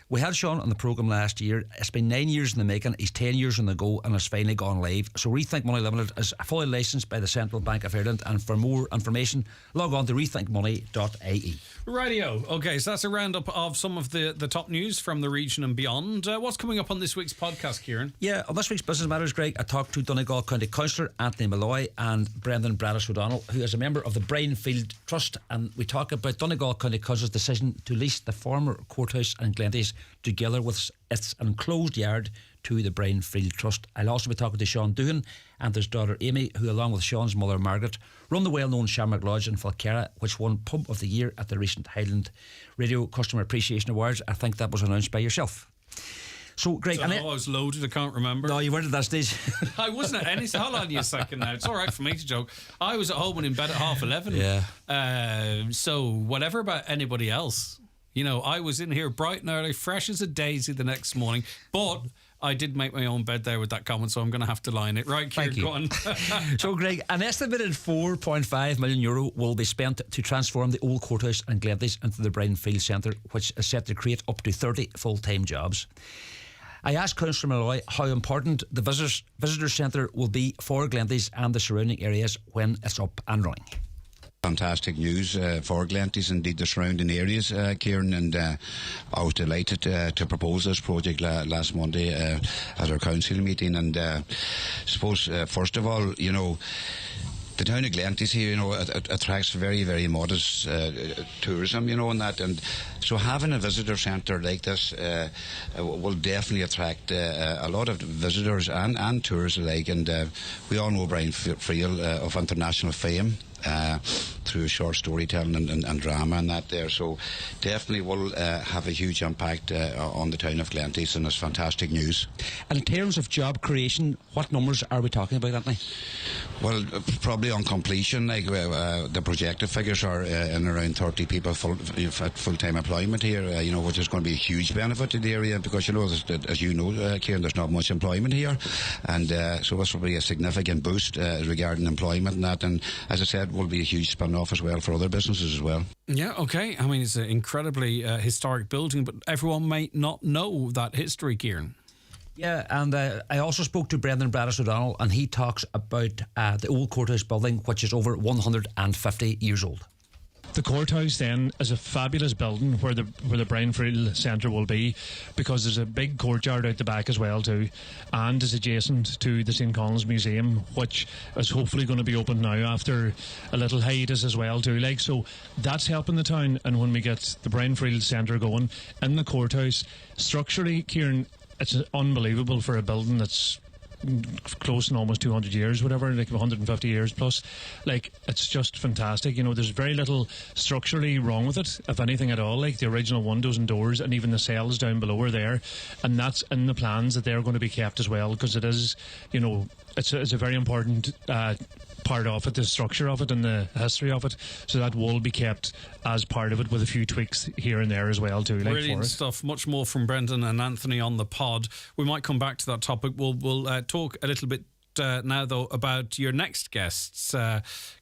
We had Sean on the programme last year. It's been 9 years in the making. He's 10 years on the go and has finally gone live. So Rethink Money Limited is fully licensed by the Central Bank of Ireland. And for more information, log on to rethinkmoney.ie. Radio. Okay, so that's a roundup of some of the top news from the region and beyond. What's coming up on this week's podcast, Kieran? Yeah, on this week's Business Matters, Greg, I talked to Donegal County Councillor Anthony Malloy and Brendan Bradis O'Donnell, who is a member of the Brinefield Trust. And we talk about Donegal County Council's decision to lease the former courthouse in Glenties together with its enclosed yard to the Brinefield Trust. I'll also be talking to Sean Doohan and his daughter Amy, who along with Sean's mother Margaret run the well-known Shamrock Lodge in Falkirra, which won Pub of the Year at the recent Highland Radio Customer Appreciation Awards. I think that was announced by yourself. So, Greg, I was loaded, I can't remember. No, you weren't at that stage. I wasn't at any. Hold on a second now. It's all right for me to joke. I was at home and in bed at 11:30. Yeah. So, whatever about anybody else. You know, I was in here bright and early, fresh as a daisy the next morning, but I did make my own bed there with that comment, so I'm going to have to line it. Right, Kieran, go on. So, Greg, an estimated €4.5 million will be spent to transform the old courthouse in Glenties into the Brinefield Centre, which is set to create up to 30 full-time jobs. I asked Councillor Malloy how important the visitor centre will be for Glenties and the surrounding areas when it's up and running. Fantastic news for Glenties, indeed the surrounding areas, Kieran, and I was delighted to propose this project last Monday at our council meeting. And I suppose first of all, you know, the town of Glenties here, you know, it attracts very, very modest tourism, you know, and that, and so having a visitor centre like this will definitely attract a lot of visitors and tourists alike. And we all know Brian Friel of international fame. Through short storytelling and drama and that there, so definitely will have a huge impact on the town of Glenties, and it's fantastic news. And in terms of job creation, what numbers are we talking about, Anthony? Well, probably on completion, like the projected figures are in around 30 people at full-time employment here, you know, which is going to be a huge benefit to the area, because, you know, as you know, Kieran, there's not much employment here, and so this will be a significant boost regarding employment and that, and as I said, will be a huge spin-off as well for other businesses as well. Yeah, okay. I mean, it's an incredibly historic building, but everyone might not know that history, Kieran. Yeah, and I also spoke to Brendan Bradis O'Donnell, and he talks about the old courthouse building, which is over 150 years old. The courthouse then is a fabulous building where the Brinefield Centre will be, because there's a big courtyard out the back as well too, and is adjacent to the St. Colum's Museum, which is hopefully going to be opened now after a little hiatus as well too. Like, so that's helping the town. And when we get the Brinefield Centre going in the courthouse, structurally, Kieran, it's unbelievable for a building that's close and almost 200 years, whatever, like 150 years plus. Like, it's just fantastic. You know, there's very little structurally wrong with it, if anything at all. Like the original windows and doors and even the cells down below are there, and that's in the plans that they're going to be kept as well, because it is, you know, it's a very important part of it, the structure of it and the history of it, so that will be kept as part of it, with a few tweaks here and there as well too. Like, brilliant stuff. Much more from Brendan and Anthony on the pod. We might come back to that topic. We'll talk a little bit now though about your next guests,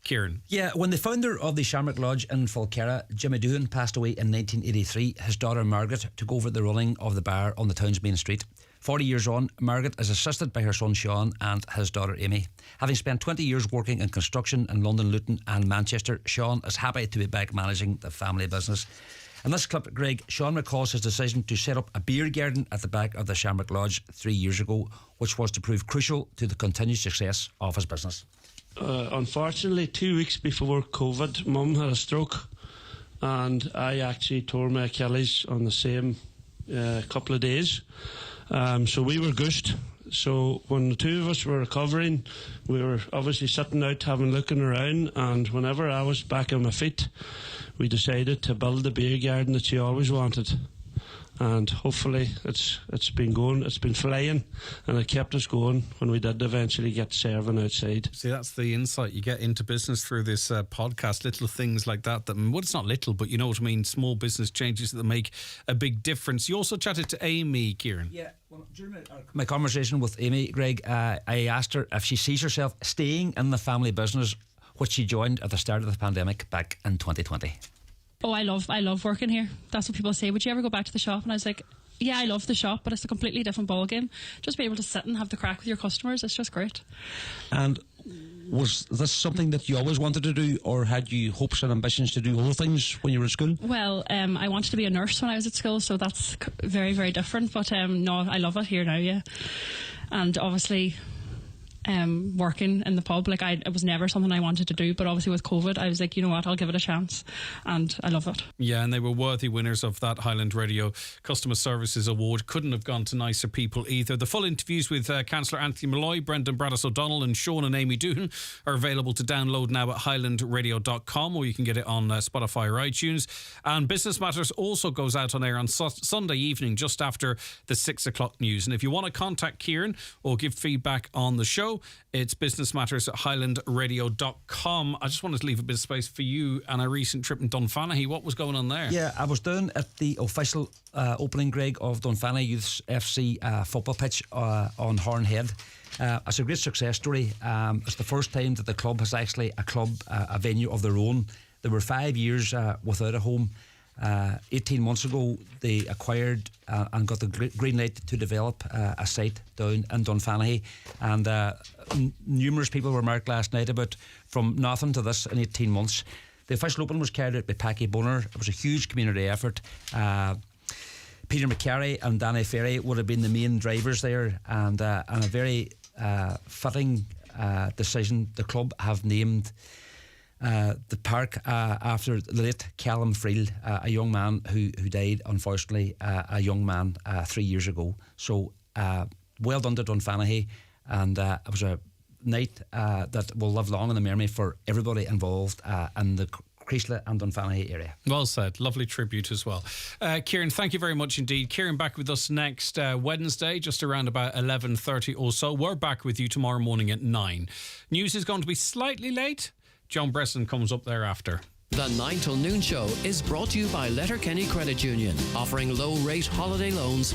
Kieran. Yeah, when the founder of the Shamrock Lodge in Falkirk, Jimmy Doohan, passed away in 1983, his daughter Margaret took over the running of the bar on the town's main street. 40 years on, Margaret is assisted by her son Sean and his daughter Amy. Having spent 20 years working in construction in London, Luton and Manchester, Sean is happy to be back managing the family business. In this clip, Greg, Sean recalls his decision to set up a beer garden at the back of the Shamrock Lodge 3 years ago, which was to prove crucial to the continued success of his business. Unfortunately, 2 weeks before COVID, Mum had a stroke, and I actually tore my Achilles on the same couple of days. So we were gushed. So when the two of us were recovering, we were obviously sitting out looking around, and whenever I was back on my feet, we decided to build the beer garden that she always wanted. And hopefully it's been going, it's been flying, and it kept us going when we did eventually get serving outside. See, that's the insight you get into business through this podcast. Little things like that, well, it's not little, but you know what I mean, small business changes that make a big difference. You also chatted to Amy, Kieran. Yeah, well, during my conversation with Amy, Greg, I asked her if she sees herself staying in the family business, which she joined at the start of the pandemic back in 2020. Oh, I love working here. That's what people say. Would you ever go back to the shop? And I was like, yeah, I love the shop, but it's a completely different ballgame. Just be able to sit and have the crack with your customers, it's just great. And was this something that you always wanted to do, or had you hopes and ambitions to do other things when you were at school? Well, I wanted to be a nurse when I was at school, so that's very, very different. But no, I love it here now, yeah. And obviously, working in the pub, like it was never something I wanted to do, but obviously with COVID I was like, you know what, I'll give it a chance, and I love it. Yeah, and they were worthy winners of that Highland Radio Customer Services Award. Couldn't have gone to nicer people either. The full interviews with Councillor Anthony Malloy, Brendan Braddis O'Donnell and Sean and Amy Doohan are available to download now at highlandradio.com, or you can get it on Spotify or iTunes. And Business Matters also goes out on air on Sunday evening just after the 6 o'clock news. And if you want to contact Kieran or give feedback on the show, it's businessmatters at highlandradio.com. I just wanted to leave a bit of space for you and a recent trip in Dunfanaghy. What was going on there? Yeah, I was down at the official opening, Greg, of Dunfanaghy Youths FC football pitch on Hornhead. It's a great success story. It's the first time that the club has actually a venue of their own. They were 5 years without a home. 18 months ago they acquired and got the green light to develop a site down in Dunfanaghy, and numerous people were marked last night about from nothing to this in 18 months. The official opening was carried out by Packy Bonner. It was a huge community effort. Peter McCarry and Danny Ferry would have been the main drivers there, and a very fitting decision. The club have named the park after the late Callum Friel, a young man who died, unfortunately, a young man 3 years ago. So well done to Dunfanaghy, and it was a night that will live long in the memory for everybody involved in the Creasla and Dunfanaghy area. Well said. Lovely tribute as well. Kieran, thank you very much indeed. Kieran back with us next Wednesday, just around about 11:30 or so. We're back with you tomorrow morning at 9. News is going to be slightly late. John Bresson comes up thereafter. The 9 till noon show is brought to you by Letterkenny Credit Union, offering low-rate holiday loans